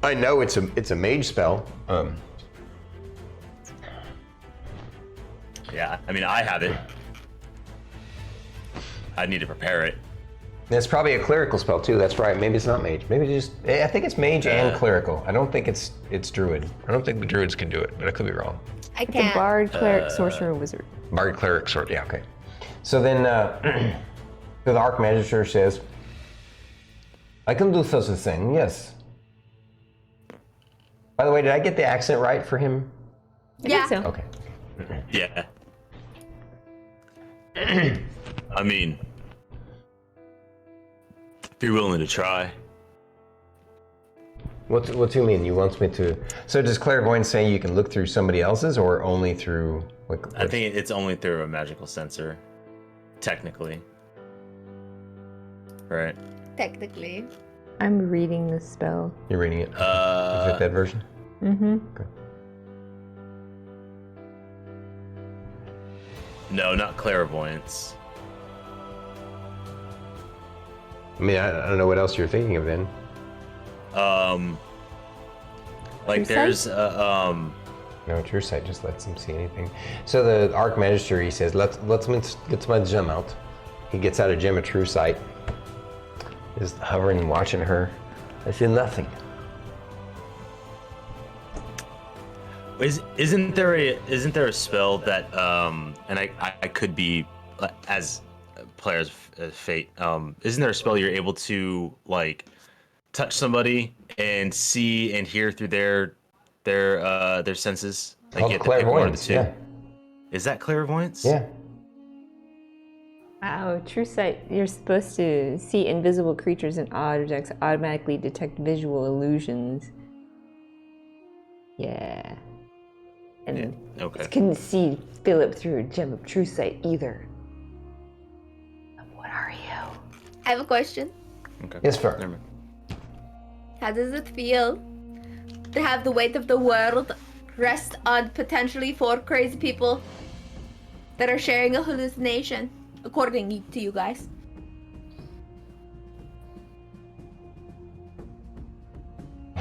I know it's a mage spell. Yeah, I mean, I have it. I need to prepare it. It's probably a clerical spell too. That's right. Maybe it's not mage. Maybe I think it's mage and clerical. I don't think it's druid. I don't think the druids can do it, but I could be wrong. I The can't. bard, cleric, sorcerer, wizard. Bard, cleric, sword. Yeah, okay. So then, the Archmagister says, "I can do such a thing. Yes." By the way, did I get the accent right for him? Yeah. I think so. Okay. Yeah. I mean, if you're willing to try. What do you mean? You want me to? So does clairvoyance say you can look through somebody else's, or only through? I think it's only through a magical sensor, technically. Right. Technically. I'm reading the spell. You're reading it. Is it that version? Mm-hmm. Okay. No, not clairvoyance. I mean, I don't know what else you're thinking of then. Like True there's No, true sight just lets him see anything. So the Archmagister, he says, let's get my gem out. He gets out a gem of true sight. Is hovering and watching her. I see nothing. Isn't there a spell that and I could be as players of Fate, isn't there a spell you're able to like touch somebody and see and hear through their senses? Like Called you have to pick one of the clairvoyance, two. yeah. Is that clairvoyance? Yeah. Wow, true sight. You're supposed to see invisible creatures and objects, automatically detect visual illusions. Yeah. And Yeah, okay. couldn't see Philip through a gem of true sight either. What are you? I have a question. Okay. Yes, Fern. Never mind. How does it feel to have the weight of the world rest on potentially 4 crazy people that are sharing a hallucination, according to you guys?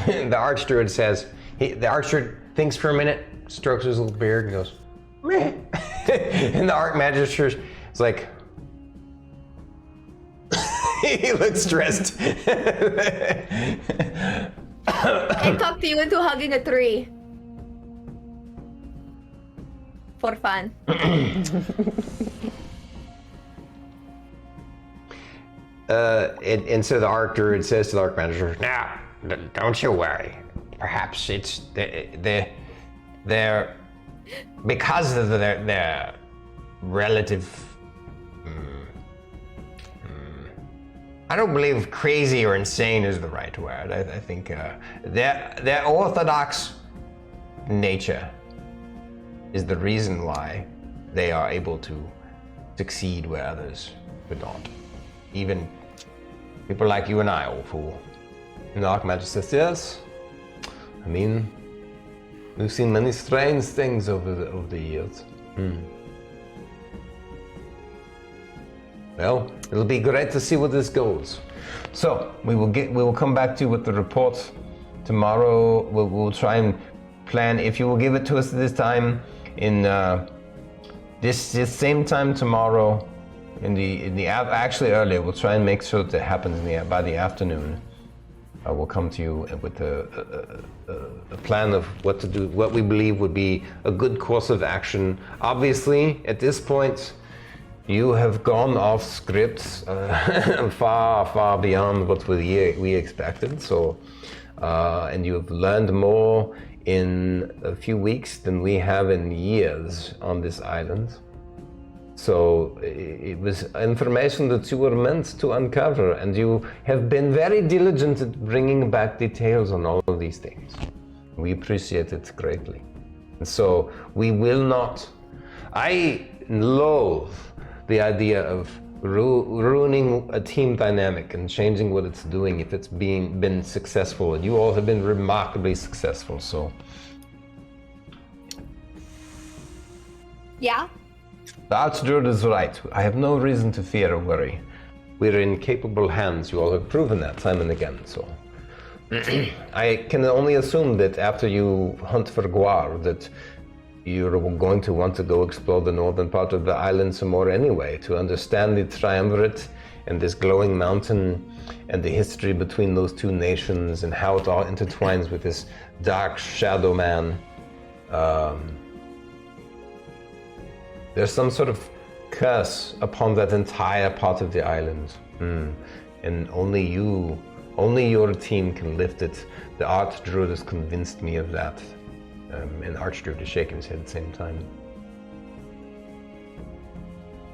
The Archdruid says, the Archdruid thinks for a minute, strokes his little beard and goes, meh. And the Archmagister is like, he looks stressed. I talked you into hugging a tree. For fun. And so the Archdruid says to the Archmagister, now, don't you worry. Perhaps it's they're because of their relative. I don't believe crazy or insane is the right word. I think their orthodox nature is the reason why they are able to succeed where others We don't. Even people like you and I all fool. And the Archmage says, yes. I mean, we've seen many strange things over the years. Well, it'll be great to see where this goes. So we will come back to you with the report tomorrow. We'll try and plan. If you will give it to us this time in this same time tomorrow, actually earlier. We'll try and make sure that it happens by the afternoon. We'll come to you with a plan of what to do, what we believe would be a good course of action. Obviously, at this point, you have gone off script far, far beyond what we expected. So, and you have learned more in a few weeks than we have in years on this island. So it was information that you were meant to uncover, and you have been very diligent at bringing back details on all of these things. We appreciate it greatly. And so we will not. I loathe the idea of ruining a team dynamic and changing what it's doing if it's been successful, and you all have been remarkably successful. So yeah. The Archdruid is right. I have no reason to fear or worry. We're in capable hands. You all have proven that time and again. So I can only assume that after you hunt for Guar, that you're going to want to go explore the northern part of the island some more anyway, to understand the triumvirate and this glowing mountain and the history between those two nations and how it all intertwines with this dark shadow man. There's some sort of curse upon that entire part of the island. And only your team can lift it. The Archdruid has convinced me of that. And Archdruid is shaking his head at the same time.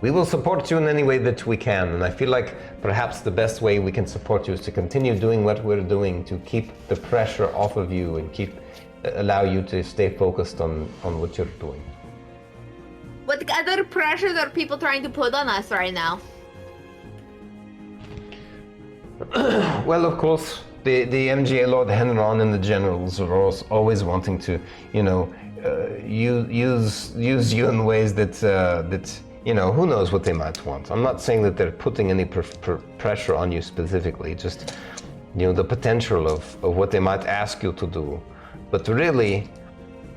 We will support you in any way that we can, and I feel like perhaps the best way we can support you is to continue doing what we're doing to keep the pressure off of you and allow you to stay focused on what you're doing. What other pressures are people trying to put on us right now? Well, of course, the MGA Lord Henron and the generals are always wanting to, use you in ways that who knows what they might want. I'm not saying that they're putting any pressure on you specifically, just, the potential of what they might ask you to do. But really,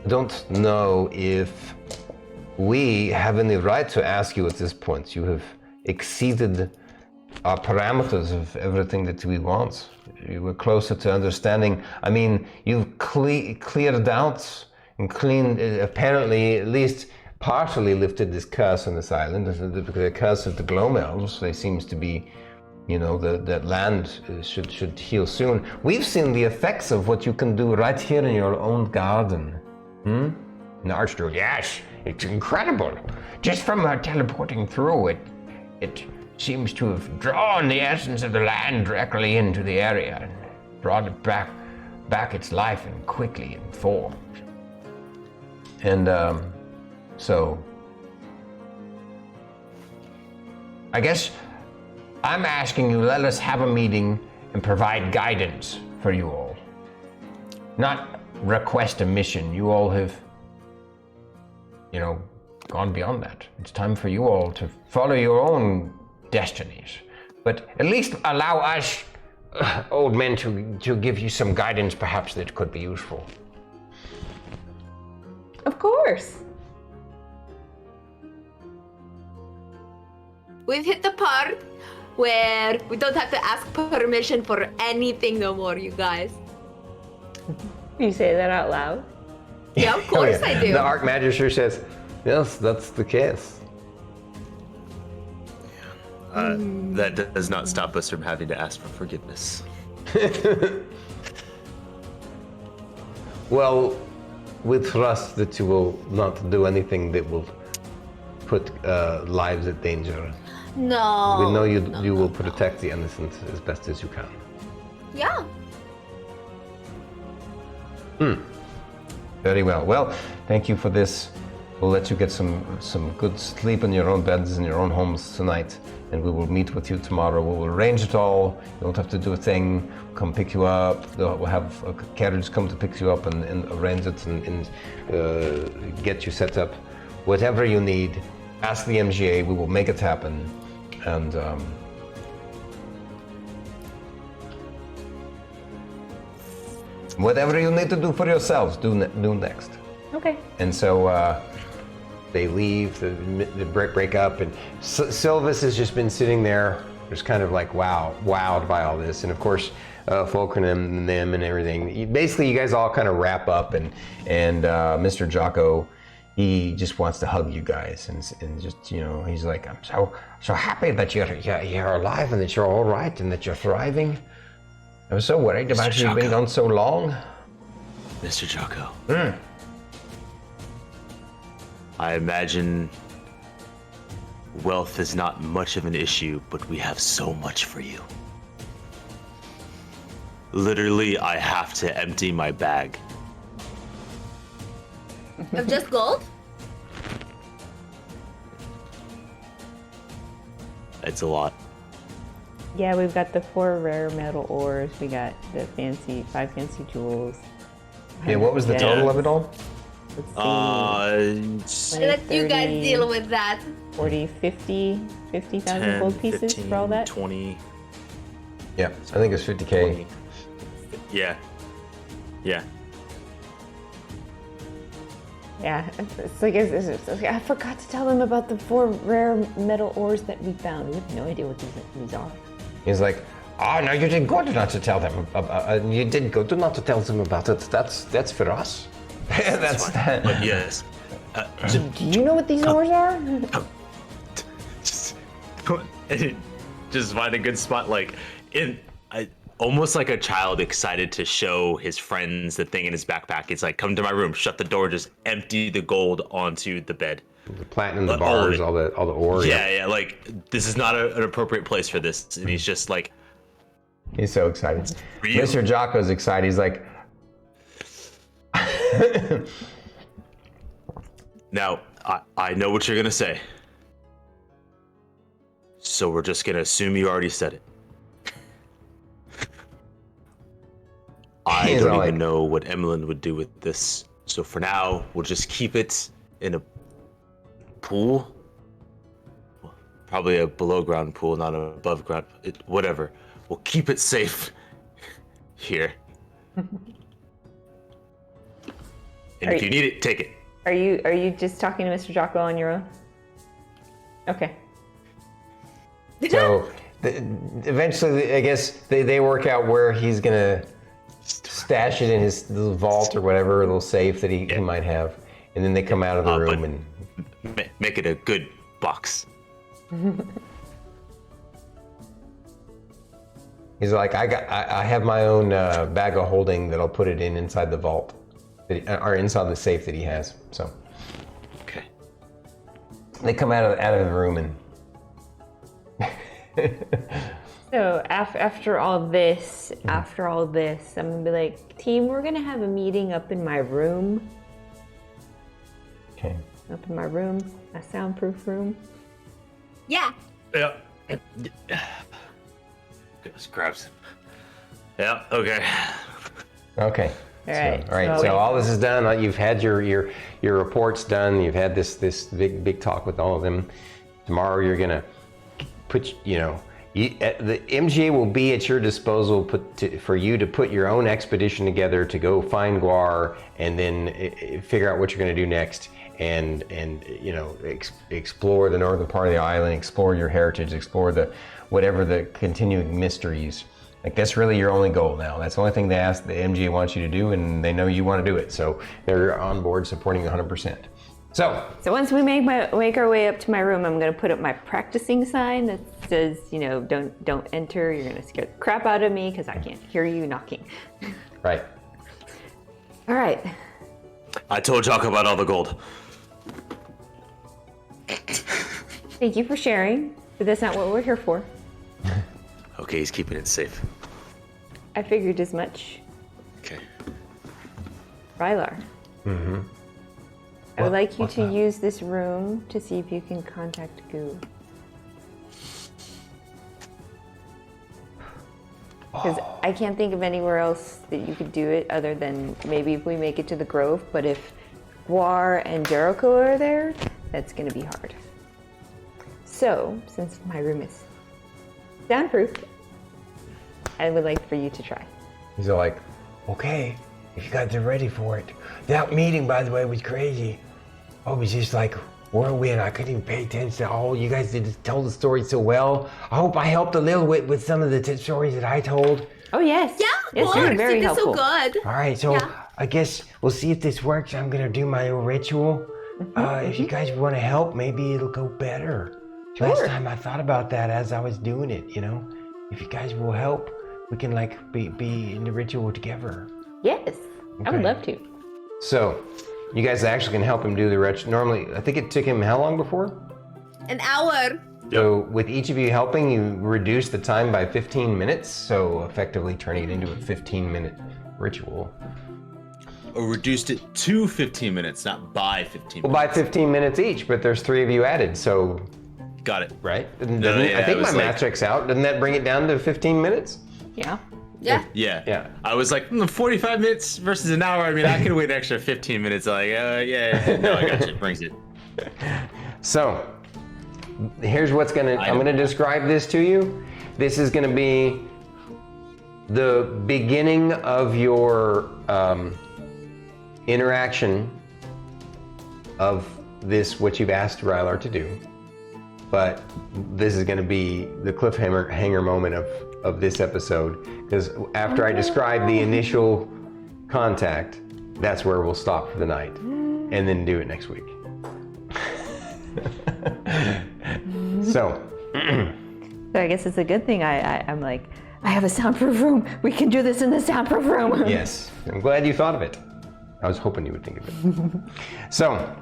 I don't know if we have any right to ask you at this point. You have exceeded our parameters of everything that we want. You were closer to understanding. I mean, you've cleared out and cleaned, apparently, at least partially lifted this curse on this island. The curse of the Gloam Elves, they seems to be, that land should heal soon. We've seen the effects of what you can do right here in your own garden. And the Archdruid, yes, it's incredible. Just from teleporting through it seems to have drawn the essence of the land directly into the area and brought it back its life and quickly and formed. And so I guess I'm asking you, let us have a meeting and provide guidance for you all. Not request a mission. You all have gone beyond that. It's time for you all to follow your own destinies. But at least allow us old men to give you some guidance, perhaps, that could be useful. Of course. We've hit the part where we don't have to ask permission for anything no more, you guys. You say that out loud? Yeah, of course I do. The Archmagister says, yes, that's the case. That does not stop us from having to ask for forgiveness. Well, we trust that you will not do anything that will put lives at danger. No. We know you will protect the innocent as best as you can. Yeah. Very well. Well, thank you for this We'll let you get some good sleep in your own beds in your own homes tonight, and we will meet with you tomorrow. We'll arrange it all. You don't have to do a thing. Come pick you up. We'll have a carriage come to pick you up and arrange it and get you set up. Whatever you need, ask the MGA. We will make it happen. And whatever you need to do for yourselves, do next. Okay. And so they leave, the break up, and Sylvis has just been sitting there, just kind of like wowed by all this. And of course, Fulcrum and them and everything. Basically, you guys all kind of wrap up, and Mr. Jocko, he just wants to hug you guys, and just, he's like, I'm so happy that you're alive and that you're all right and that you're thriving. I was so worried about you being gone so long. Mr. Jocko. I imagine wealth is not much of an issue, but we have so much for you. Literally, I have to empty my bag. Of just gold? It's a lot. Yeah, we've got the 4 rare metal ores. We got the 5 fancy jewels. Yeah, what was the total of it all? Let's see. Let you guys deal with that. 40, 50,000 gold pieces 15, for all that? 20. Yeah, I think it's 50K. 20. Yeah. Yeah, it's like, I forgot to tell them about the 4 rare metal ores that we found. We have no idea what these are. He's like, oh, no, you did good not to tell them. You did good not to tell them about it. That's for us. That's that. But yes. Do you know what these ores are? Just find a good spot, almost like a child excited to show his friends the thing in his backpack. It's like, come to my room, shut the door, just empty the gold onto the bed. The platinum, the bars, all the ore. Yeah, like, this is not an appropriate place for this. And he's just like... He's so excited. Real? Mr. Jocko's excited. He's like... Now, I know what you're going to say. So we're just going to assume you already said it. I don't even know what Emillynn would do with this. So for now, we'll just keep it in a pool. Probably a below ground pool, not an above ground. Whatever. We'll keep it safe here. And if you need it, take it. Are you just talking to Mr. Jocko on your own? Okay. So eventually, I guess they work out where he's gonna stash it in his little vault or whatever, little safe that he might have, and then they come out of the room and make it a good box. He's like, I have my own bag of holding that I'll put it inside the vault, or inside the safe that he has. So, okay. They come out of the room and. So after all this, I'm gonna be like, team, we're gonna have a meeting up in my room. Okay. Up in my room, a soundproof room. Yeah. Yeah. Just grabs him. Yeah. Okay. Okay. All right. All right. So all this is done. You've had your reports done. You've had this big talk with all of them. Tomorrow you're gonna put the MGA will be at your disposal for you to put your own expedition together to go find Guar and then figure out what you're going to do next and explore the northern part of the island, explore your heritage, explore whatever the continuing mysteries. Like, that's really your only goal now. That's the only thing the MGA wants you to do, and they know you want to do it. So they're on board supporting you 100%. So once we make our way up to my room, I'm gonna put up my practicing sign that says, don't enter. You're gonna scare the crap out of me because I can't hear you knocking. Right. All right. I told Jocko about all the gold. Thank you for sharing, but that's not what we're here for. Okay, he's keeping it safe. I figured as much. Okay. Rylar. Mm-hmm. I would like you to use this room to see if you can contact Goo. Because I can't think of anywhere else that you could do it other than maybe if we make it to the Grove, but if Guar and Jericho are there, that's going to be hard. So, since my room is soundproof, I would like for you to try. He's all like, okay, if you guys are ready for it. That meeting, by the way, was crazy. I was just like, whirlwind. I couldn't even pay attention to all. You guys did tell the story so well. I hope I helped a little bit with some of the stories that I told. Oh, yes. Yeah, Yes, you were very you did so helpful. good. All right, so Yeah. I guess we'll see if this works. I'm going to do my own ritual. If you guys want to help, maybe it'll go better. Last time I thought about that as I was doing it, you know. If you guys will help, we can like be in the ritual together. Yes, I would Okay. love to. So, you guys actually can help him do the ritual. Normally, I think it took him how long before? An hour. So, with each of you helping, you reduce the time by 15 minutes. So, effectively turning it into a 15-minute ritual. Or reduced it to 15 minutes, not by 15 Well, minutes. by 15 minutes each, but there's 3 of you added, so Got it. right? No, yeah, I think it my was math like- checks out. Doesn't that bring it down to 15 minutes? Yeah. Yeah. Yeah. Yeah. I was like, 45 minutes versus an hour. I mean, I could wait an extra 15 minutes. Like, yeah. No, I got you. It brings it. So, here's what's I'm gonna describe this to you. This is gonna be the beginning of your interaction of this, what you've asked Rylar to do. But this is gonna be the cliffhanger moment of this episode, because after I describe the initial contact, that's where we'll stop for the night, and then do it next week. So, So I guess it's a good thing I'm like, I have a soundproof room. We can do this in the soundproof room. yes, I'm glad you thought of it. I was hoping you would think of it. So,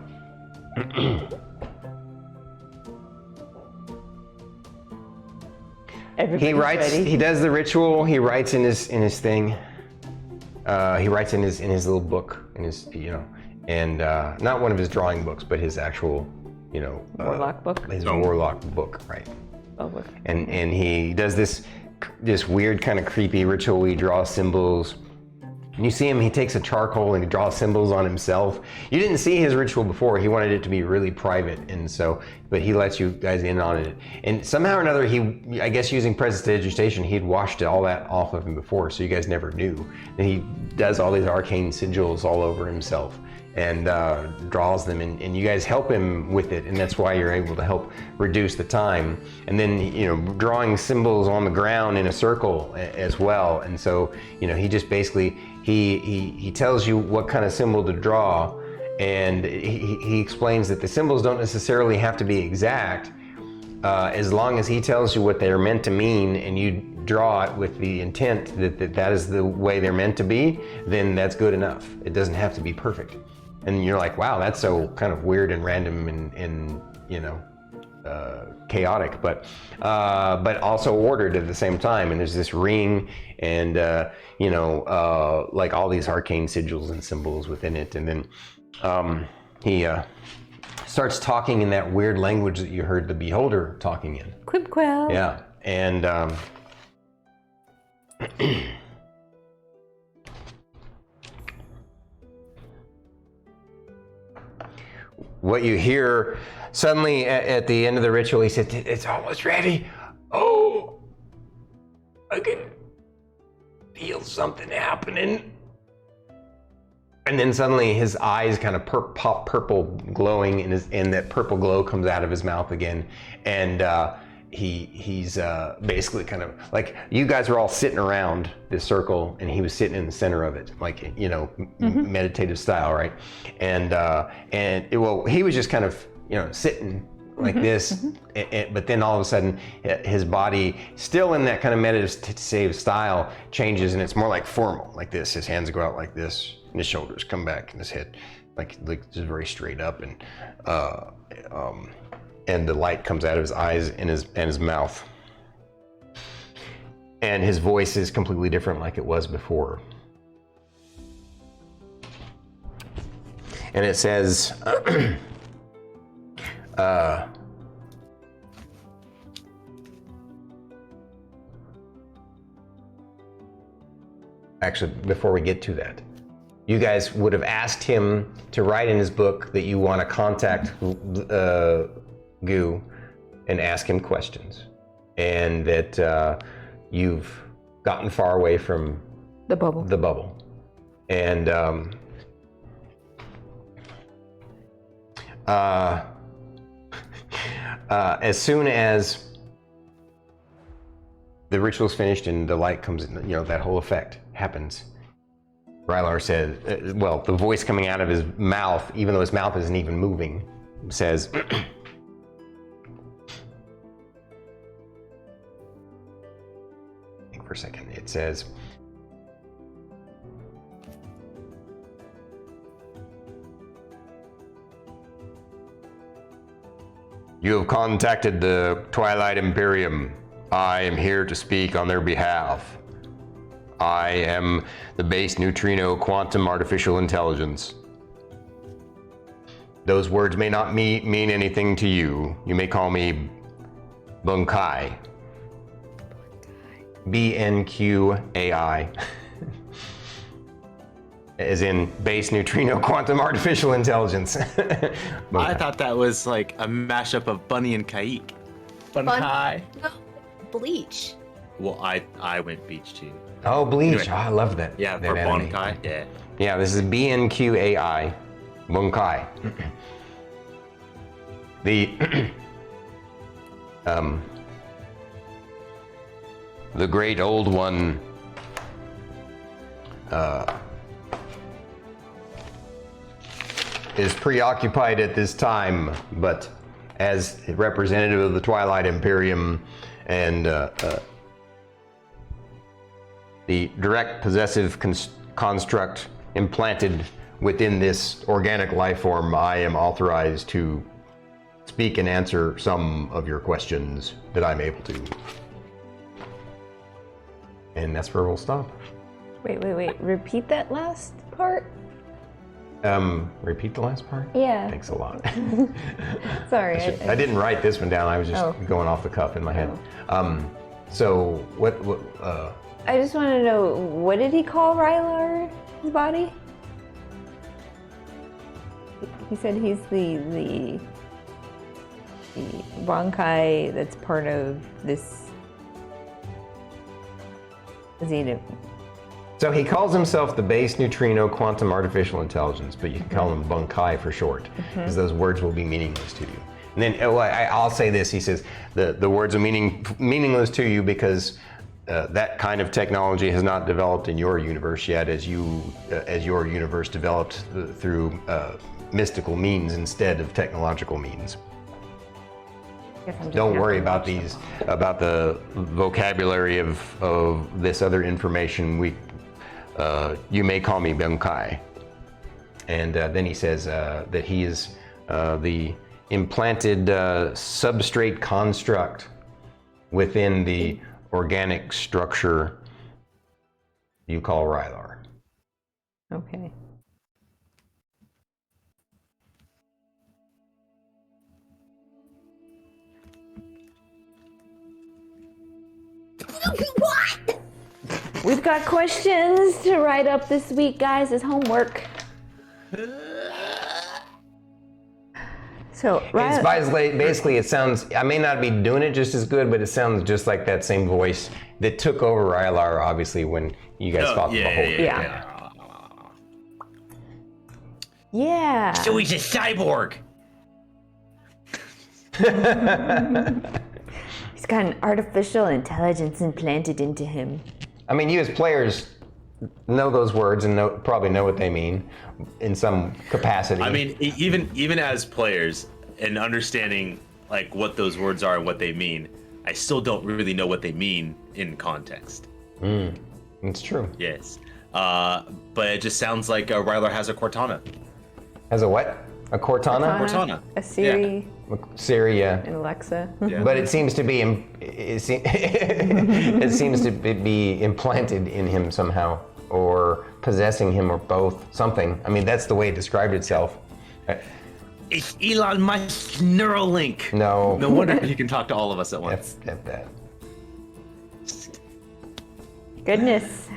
Everybody's ready. he does the ritual, he writes in his thing, he writes in his little book, in his, and not one of his drawing books, but his actual, Warlock book? his warlock book, right? Oh, book. And he does this weird kind of creepy ritual. He draws symbols. And you see him, he takes a charcoal and he draws symbols on himself. You didn't see his ritual before. He wanted it to be really private, and so, but he lets you guys in on it. And somehow or another, I guess using prestidigitation, he'd washed all that off of him before, so you guys never knew. And he does all these arcane sigils all over himself and draws them, and you guys help him with it, and that's why you're able to help reduce the time. And then, drawing symbols on the ground in a circle as well. And so, he just basically, he tells you what kind of symbol to draw, and he explains that the symbols don't necessarily have to be exact, as long as he tells you what they're meant to mean, and you draw it with the intent that is the way they're meant to be, then that's good enough. It doesn't have to be perfect. And you're like, wow, that's so kind of weird and random and chaotic, but also ordered at the same time. And there's this ring and, like all these arcane sigils and symbols within it. And then he starts talking in that weird language that you heard the beholder talking in. Quibquel. Yeah, and what you hear suddenly at the end of the ritual, he said, "It's almost ready. Oh, I can feel something happening." And then suddenly his eyes kind of pop purple, glowing, and that purple glow comes out of his mouth again. And he's basically kind of like, you guys are all sitting around this circle, and he was sitting in the center of it, like, meditative style, right? And he was just kind of, sitting like this, but then all of a sudden his body, still in that kind of meditative style, changes, and it's more like formal, like this. His hands go out like this, and his shoulders come back, and his head like just very straight up, and the light comes out of his eyes and his mouth, and his voice is completely different, like it was before. and it says, actually, before we get to that, you guys would have asked him to write in his book that you want to contact Goo and ask him questions, and that you've gotten far away from The bubble. And as soon as the ritual's finished and the light comes in, that whole effect happens. Rylar said, well, the voice coming out of his mouth, even though his mouth isn't even moving, says, think for a second, it says, you have contacted the Twilight Imperium. I am here to speak on their behalf. I am the base neutrino quantum artificial intelligence. Those words may not mean anything to you. You may call me Bunkai. BNQAI. As in base neutrino quantum artificial intelligence. I thought that was like a mashup of Bunny and Kaik. Bunkai. No, Bleach. Well, I went beach too. Oh, Bleach. Anyway. Oh, I love that. Yeah, that for anime. Bunkai. Yeah. Yeah, this is BNQAI. Bunkai. The great old one is preoccupied at this time, but as a representative of the Twilight Imperium and the direct possessive construct implanted within this organic life form, I am authorized to speak and answer some of your questions that I'm able to. And that's where we'll stop. Wait. Repeat that last part? Repeat the last part? Yeah. Thanks a lot. Sorry. I didn't write this one down. I was just going off the cuff in my head. So what I just want to know, what did he call Rylar, his body? He said he's the Bankai that's part of this. Is he? So he calls himself the base neutrino quantum artificial intelligence, but you can call him Bunkai for short, because those words will be meaningless to you. And then I'll say this: he says the words are meaningless to you because that kind of technology has not developed in your universe yet, as your universe developed through mystical means instead of technological means. Don't worry about the vocabulary of this other information. You may call me Bunkai. And then he says that he is the implanted substrate construct within the organic structure you call Rylar. Okay. What? We've got questions to write up this week, guys, as homework. So, It's basically, it sounds, I may not be doing it just as good, but it sounds just like that same voice that took over Rylar, obviously, when you guys fought the whole Yeah. So he's a cyborg. He's got an artificial intelligence implanted into him. I mean, you as players know those words and probably know what they mean in some capacity. I mean, even as players and understanding like what those words are and what they mean, I still don't really know what they mean in context. It's true. Yes, but it just sounds like Rylar has a Cortana. Has a what? A Cortana? Cortana. A Siri Siri, yeah. and Alexa. Yeah. But it seems to be it seems to be implanted in him somehow, or possessing him, or both. Something. I mean, that's the way it described itself. It's Elon Musk's Neuralink. No. No wonder he can talk to all of us at once. That. Goodness.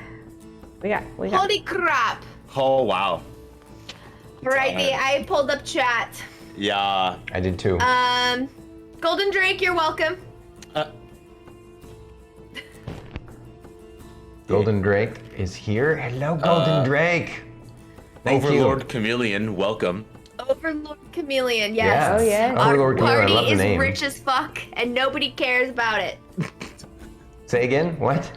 We got. Holy crap! Oh wow. Alrighty, I pulled up chat. Yeah. I did too. Golden Drake, you're welcome. Golden Drake is here. Hello, Golden Drake. Thank you. Overlord Emillynn, welcome. Overlord Chameleon, yes. Oh, yeah. Our Overlord Chameleon, I party love the is name. rich as fuck, and nobody cares about it. Say again? What?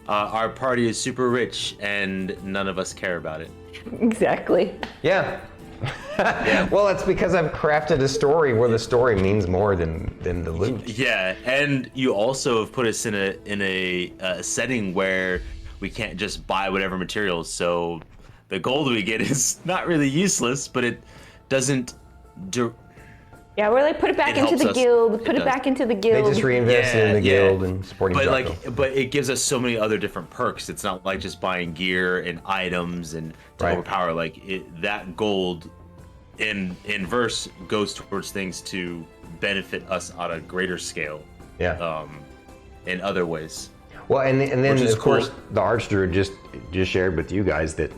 Our party is super rich, and none of us care about it. Exactly. Yeah. Well, it's because I've crafted a story where the story means more than the loot. Yeah, and you also have put us in a setting where we can't just buy whatever materials. So the gold we get is not really useless, but it doesn't. Yeah, we're like put it back It into helps the us. guild. It Put it does. back into the They guild. just reinvested in the guild and supporting But Jocko. but it gives us so many other different perks. It's not like just buying gear and items and to Right. overpower. Like that gold in verse goes towards things to benefit us on a greater scale. Yeah. In other ways. Well, and then Which is of course cool. the Archdruid just shared with you guys that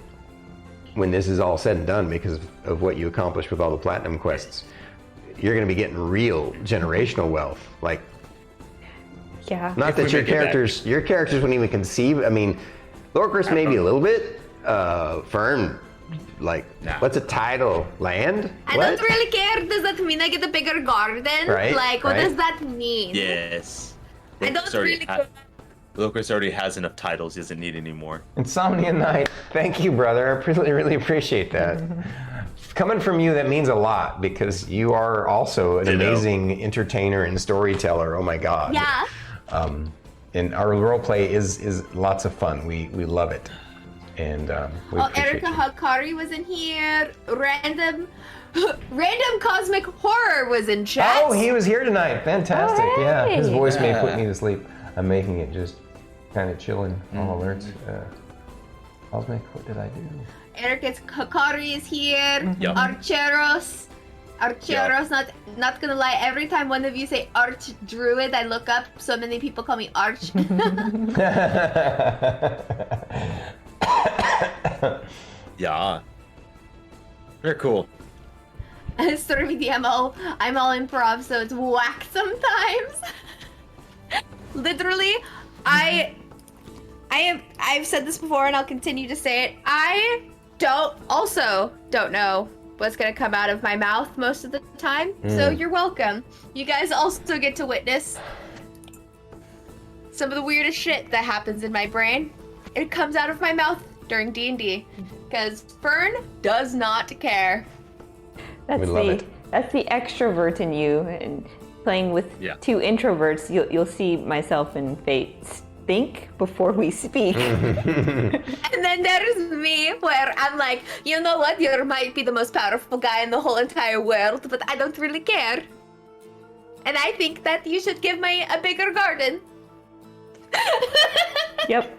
when this is all said and done, because of what you accomplished with all the platinum quests, you're going to be getting real generational wealth. Like, Yeah. not If we that your make it back. characters wouldn't even conceive. I mean, Lorkris maybe a little bit. Fern, like, Nah. what's a title? Land? I What? don't really care. Does that mean I get a bigger garden? Right, Like, what right. does that mean? Yes. I don't Sorry, really care. Lorkris already has enough titles. He doesn't need any more. Insomnia Knight. Thank you, brother. I really, really appreciate that. Coming from you, that means a lot because you are also an Ditto. amazing entertainer and storyteller. Oh my God. Yeah. And our roleplay is lots of fun. We love it. And we Oh, appreciate Erica you. Hakari was in here. Random Cosmic Horror was in chat. Oh, he was here tonight. Fantastic. Oh, Yeah. His hey. voice may put me to sleep. I'm making it just kind of chilling. All alerts. Cosmic, what did I do? Erica Hakari is here. Yep. Archeros. Not gonna lie, every time one of you say Arch Druid, I look up. So many people call me Arch. Yeah. Very cool. StormyD, I'm all improv, so it's whack sometimes. Literally, I've said this before and I'll continue to say it. I don't know what's gonna come out of my mouth most of the time. So you're welcome. You guys also get to witness some of the weirdest shit that happens in my brain. It comes out of my mouth during D&D because Fern does not care. That's We love it. That's the extrovert in you, and playing with Yeah. two introverts, you'll see myself and Fate think before we speak. And then there's me, where I'm like, you know what? You might be the most powerful guy in the whole entire world, but I don't really care. And I think that you should give me a bigger garden. Yep.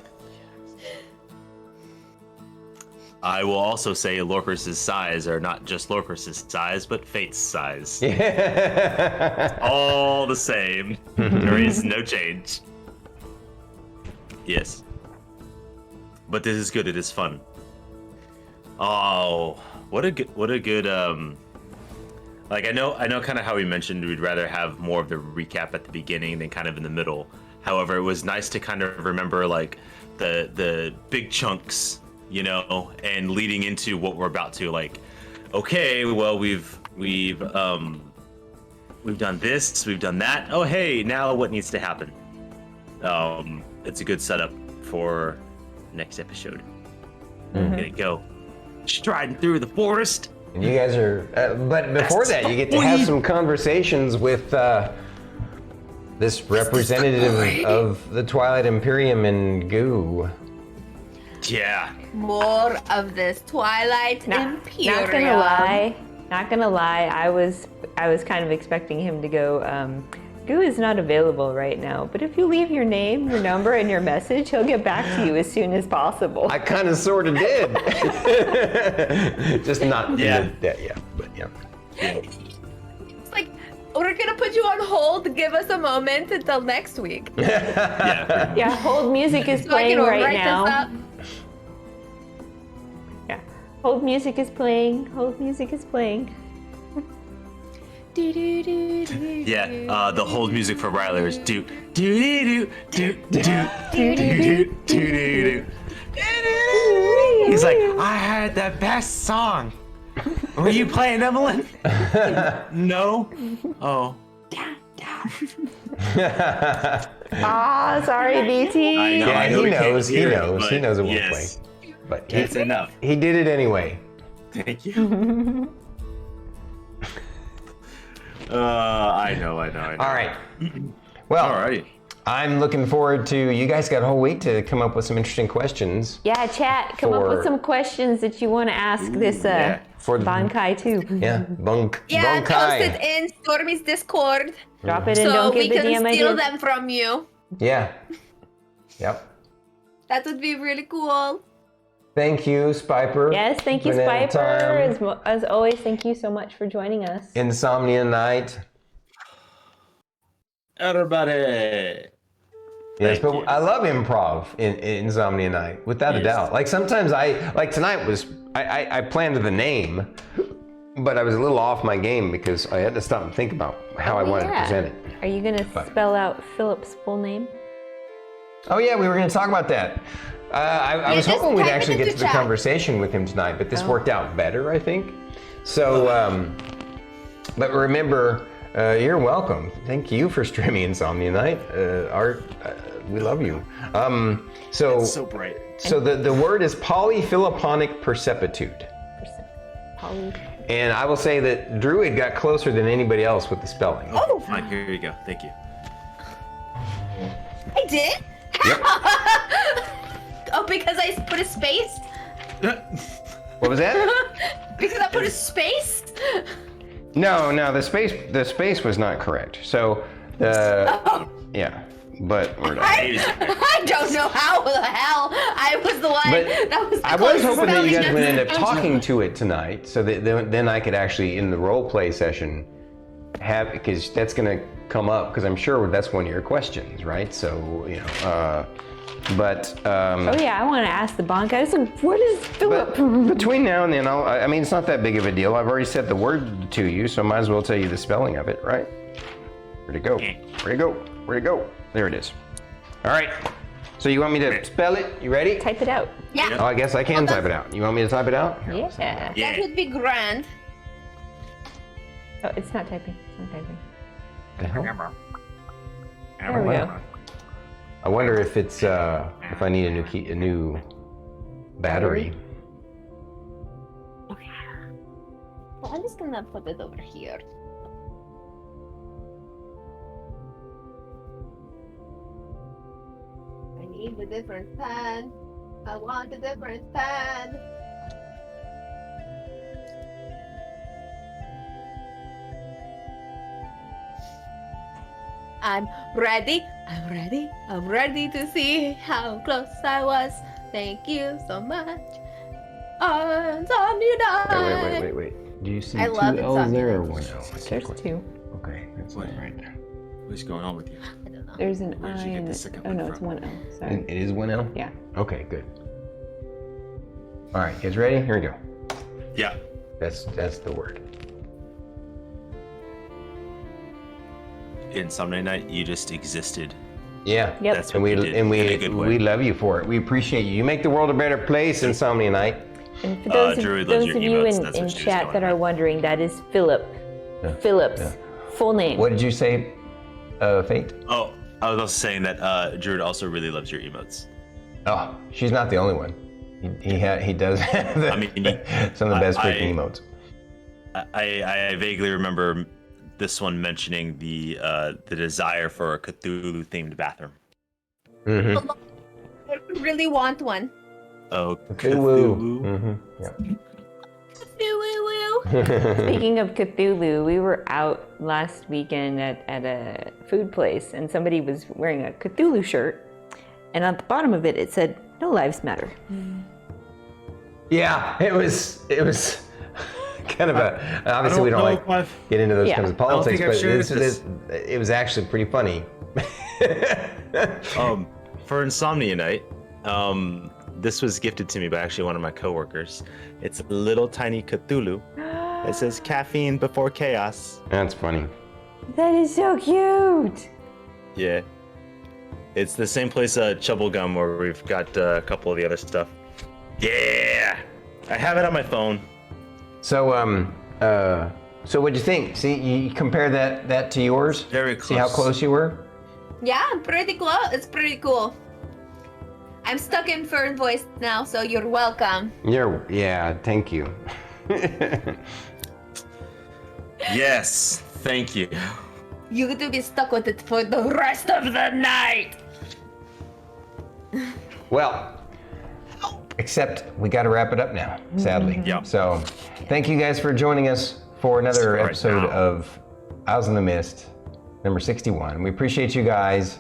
I will also say Lorkris' size are not just Lorkris' size, but Fate's size. All the same. There is no change. Yes. But this is good. It is fun. Oh, what a good like I know kind of how we mentioned we'd rather have more of the recap at the beginning than kind of in the middle. However, it was nice to kind of remember like the big chunks, you know, and leading into what we're about to, like, okay, well we've done this, we've done that. Oh hey, now what needs to happen? It's a good setup for next episode. Gonna go striding through the forest. And you guys are, but before that, you get to have some conversations with this representative of the Twilight Imperium and Goo. Yeah. More of this Twilight Imperium. Not gonna lie. I was kind of expecting him to go. Goo is not available right now, but if you leave your name, your number, and your message, he'll get back to you as soon as possible. I kind of sort of did. Just not. Yeah. Yeah, but Yeah. It's like, we're gonna put you on hold. Give us a moment until next week. Yeah. Yeah, hold music is So I playing can right write this now. up. Yeah, hold music is playing. Hold music is playing. Yeah, the hold music for Rylar is do do do do do do do do do. He's like, I had the best song. Were you playing Emillynn? No. Oh. Ah, sorry, BT. I know. Yeah, I know he we can't knows. He hear it, knows. He but knows it won't yes. play. But That's enough. he did it anyway. Thank you. I know. All right. Well, All right. I'm looking forward to. You guys got a whole week to come up with some interesting questions. Yeah, chat. Come up For- with some questions that you want to ask this yeah. For the- Bankai too. Yeah, bunk. Yeah, bunkai. post it in Stormy's Discord Drop it and so don't we give the can DM steal idea. them from you. Yeah. Yep. That would be really cool. Thank you, Spiper. Yes, thank you, Banana Spiper. time. As always, thank you so much for joining us. Insomnia Night. Everybody. Yes, Thank but you. I love improv in Insomnia Night, without a Yes. doubt. Like sometimes like tonight was, I planned the name, but I was a little off my game because I had to stop and think about how I wanted to present it. Are you going to spell out Philip's full name? Oh yeah, we were going to talk about that. I was just hoping we'd type it actually get into to the chat. conversation with him tonight, but Oh. this worked out better, I think. So, but remember, you're welcome. Thank you for streaming Insomnia Night. Art, we love you. So bright. So the word is polyphiloponic percepitude. Polly. And I will say that Druid got closer than anybody else with the spelling. Oh, Fine, here you go. Thank you. I did? Yep. Oh, because I put a space? What was that? Because I put a space? No, the space was not correct. So, Oh, yeah, but we're done. I don't know how the hell I was the one But that was the I was closest hoping that you guys spelling would end up that's- talking to it tonight, so that then I could actually, in the role play session, have, because that's going to come up, because I'm sure that's one of your questions, right? So, you know, but Oh yeah, I want to ask the Bankai. So what is Philip? but between now and then, I mean, it's not that big of a deal. I've already said the word to you, so I might as well tell you the spelling of it, right? Where'd it go? Where'd it go? Where'd it go? There it is. All right. So you want me to spell it? You ready? Type it out. Yeah, Oh, I guess I can type it out. You want me to type it out? Here, I'll type it out. Yeah. that would be grand. Oh, it's not typing. It's not typing. The hell? There we go. I wonder if it's if I need a new battery. Okay. Well, I'm just gonna put it over here. I need a different pen. I want a different pen. I'm ready. I'm ready. I'm ready to see how close I was. Thank you so much. Insomnia. Wait. Do you see I two love L's there or Insomnia. one L? There's two. Okay, that's not right. What's going on with you? I don't know. There's an Where'd I you get and the second oh one no, it's from? one L. Sorry. And it is one L? Yeah. Okay, good. All right, you guys ready? Here we go. Yeah. That's the word. Insomnia Night, you just existed. Yeah. Yep. That's And what we you did and in a we good way. we love you for it. We appreciate you. You make the world a better place, Insomnia Night. And for those, Druid loves those your of you emotes, in, that's in what she was chat going that are with. wondering, that is Philip. Yeah. Philip's Yeah. full name. What did you say, Fate? Oh, I was also saying that Druid also really loves your emotes. Oh, she's not the only one. He does have I mean, some of the best I- freaking emotes. I vaguely remember this one mentioning the desire for a Cthulhu themed bathroom. Mm-hmm. I really want one. Oh, Cthulhu. Mm-hmm. Yeah. Speaking of Cthulhu, we were out last weekend at a food place, and somebody was wearing a Cthulhu shirt, and at the bottom of it, it said, "No lives matter." Yeah, it was kind of a. Obviously, we don't like get into those kinds of politics, but it was actually pretty funny. For Insomnia Night, this was gifted to me by actually one of my coworkers. It's a little tiny Cthulhu. It says caffeine before chaos. That's funny. That is so cute. Yeah. It's the same place Chubblegum where we've got a couple of the other stuff. Yeah. I have it on my phone. So so what'd you think? See, you compare that to yours? Very close. See how close you were? Yeah, pretty close. It's pretty cool. I'm stuck in Fern voice now, so you're welcome. Yeah, thank you. Yes, thank you. You get to be stuck with it for the rest of the night. Well, except we got to wrap it up now, sadly. Yep. So, thank you guys for joining us for another episode of Owls in the Mist, number 61. We appreciate you guys.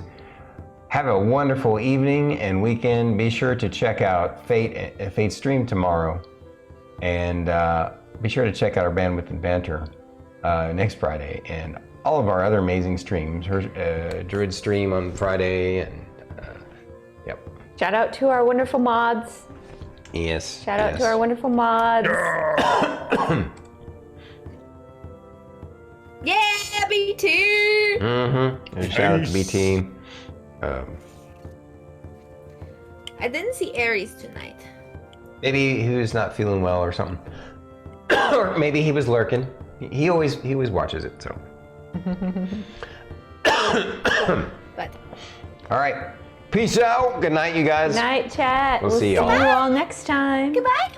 Have a wonderful evening and weekend. Be sure to check out Fate's stream tomorrow, and be sure to check out our Bandwidth and Banter next Friday, and all of our other amazing streams. Druid stream on Friday, and yep. Shout out to our wonderful mods. Yes. Shout out to our wonderful mods. Yeah, BT. Mm-hmm. Shout out to BT. I didn't see Aries tonight. Maybe he was not feeling well or something. Or maybe he was lurking. He always watches it, so. But All right. Peace out. Good night, you guys. Good night, chat. We'll see y'all. See you all next time. goodbye.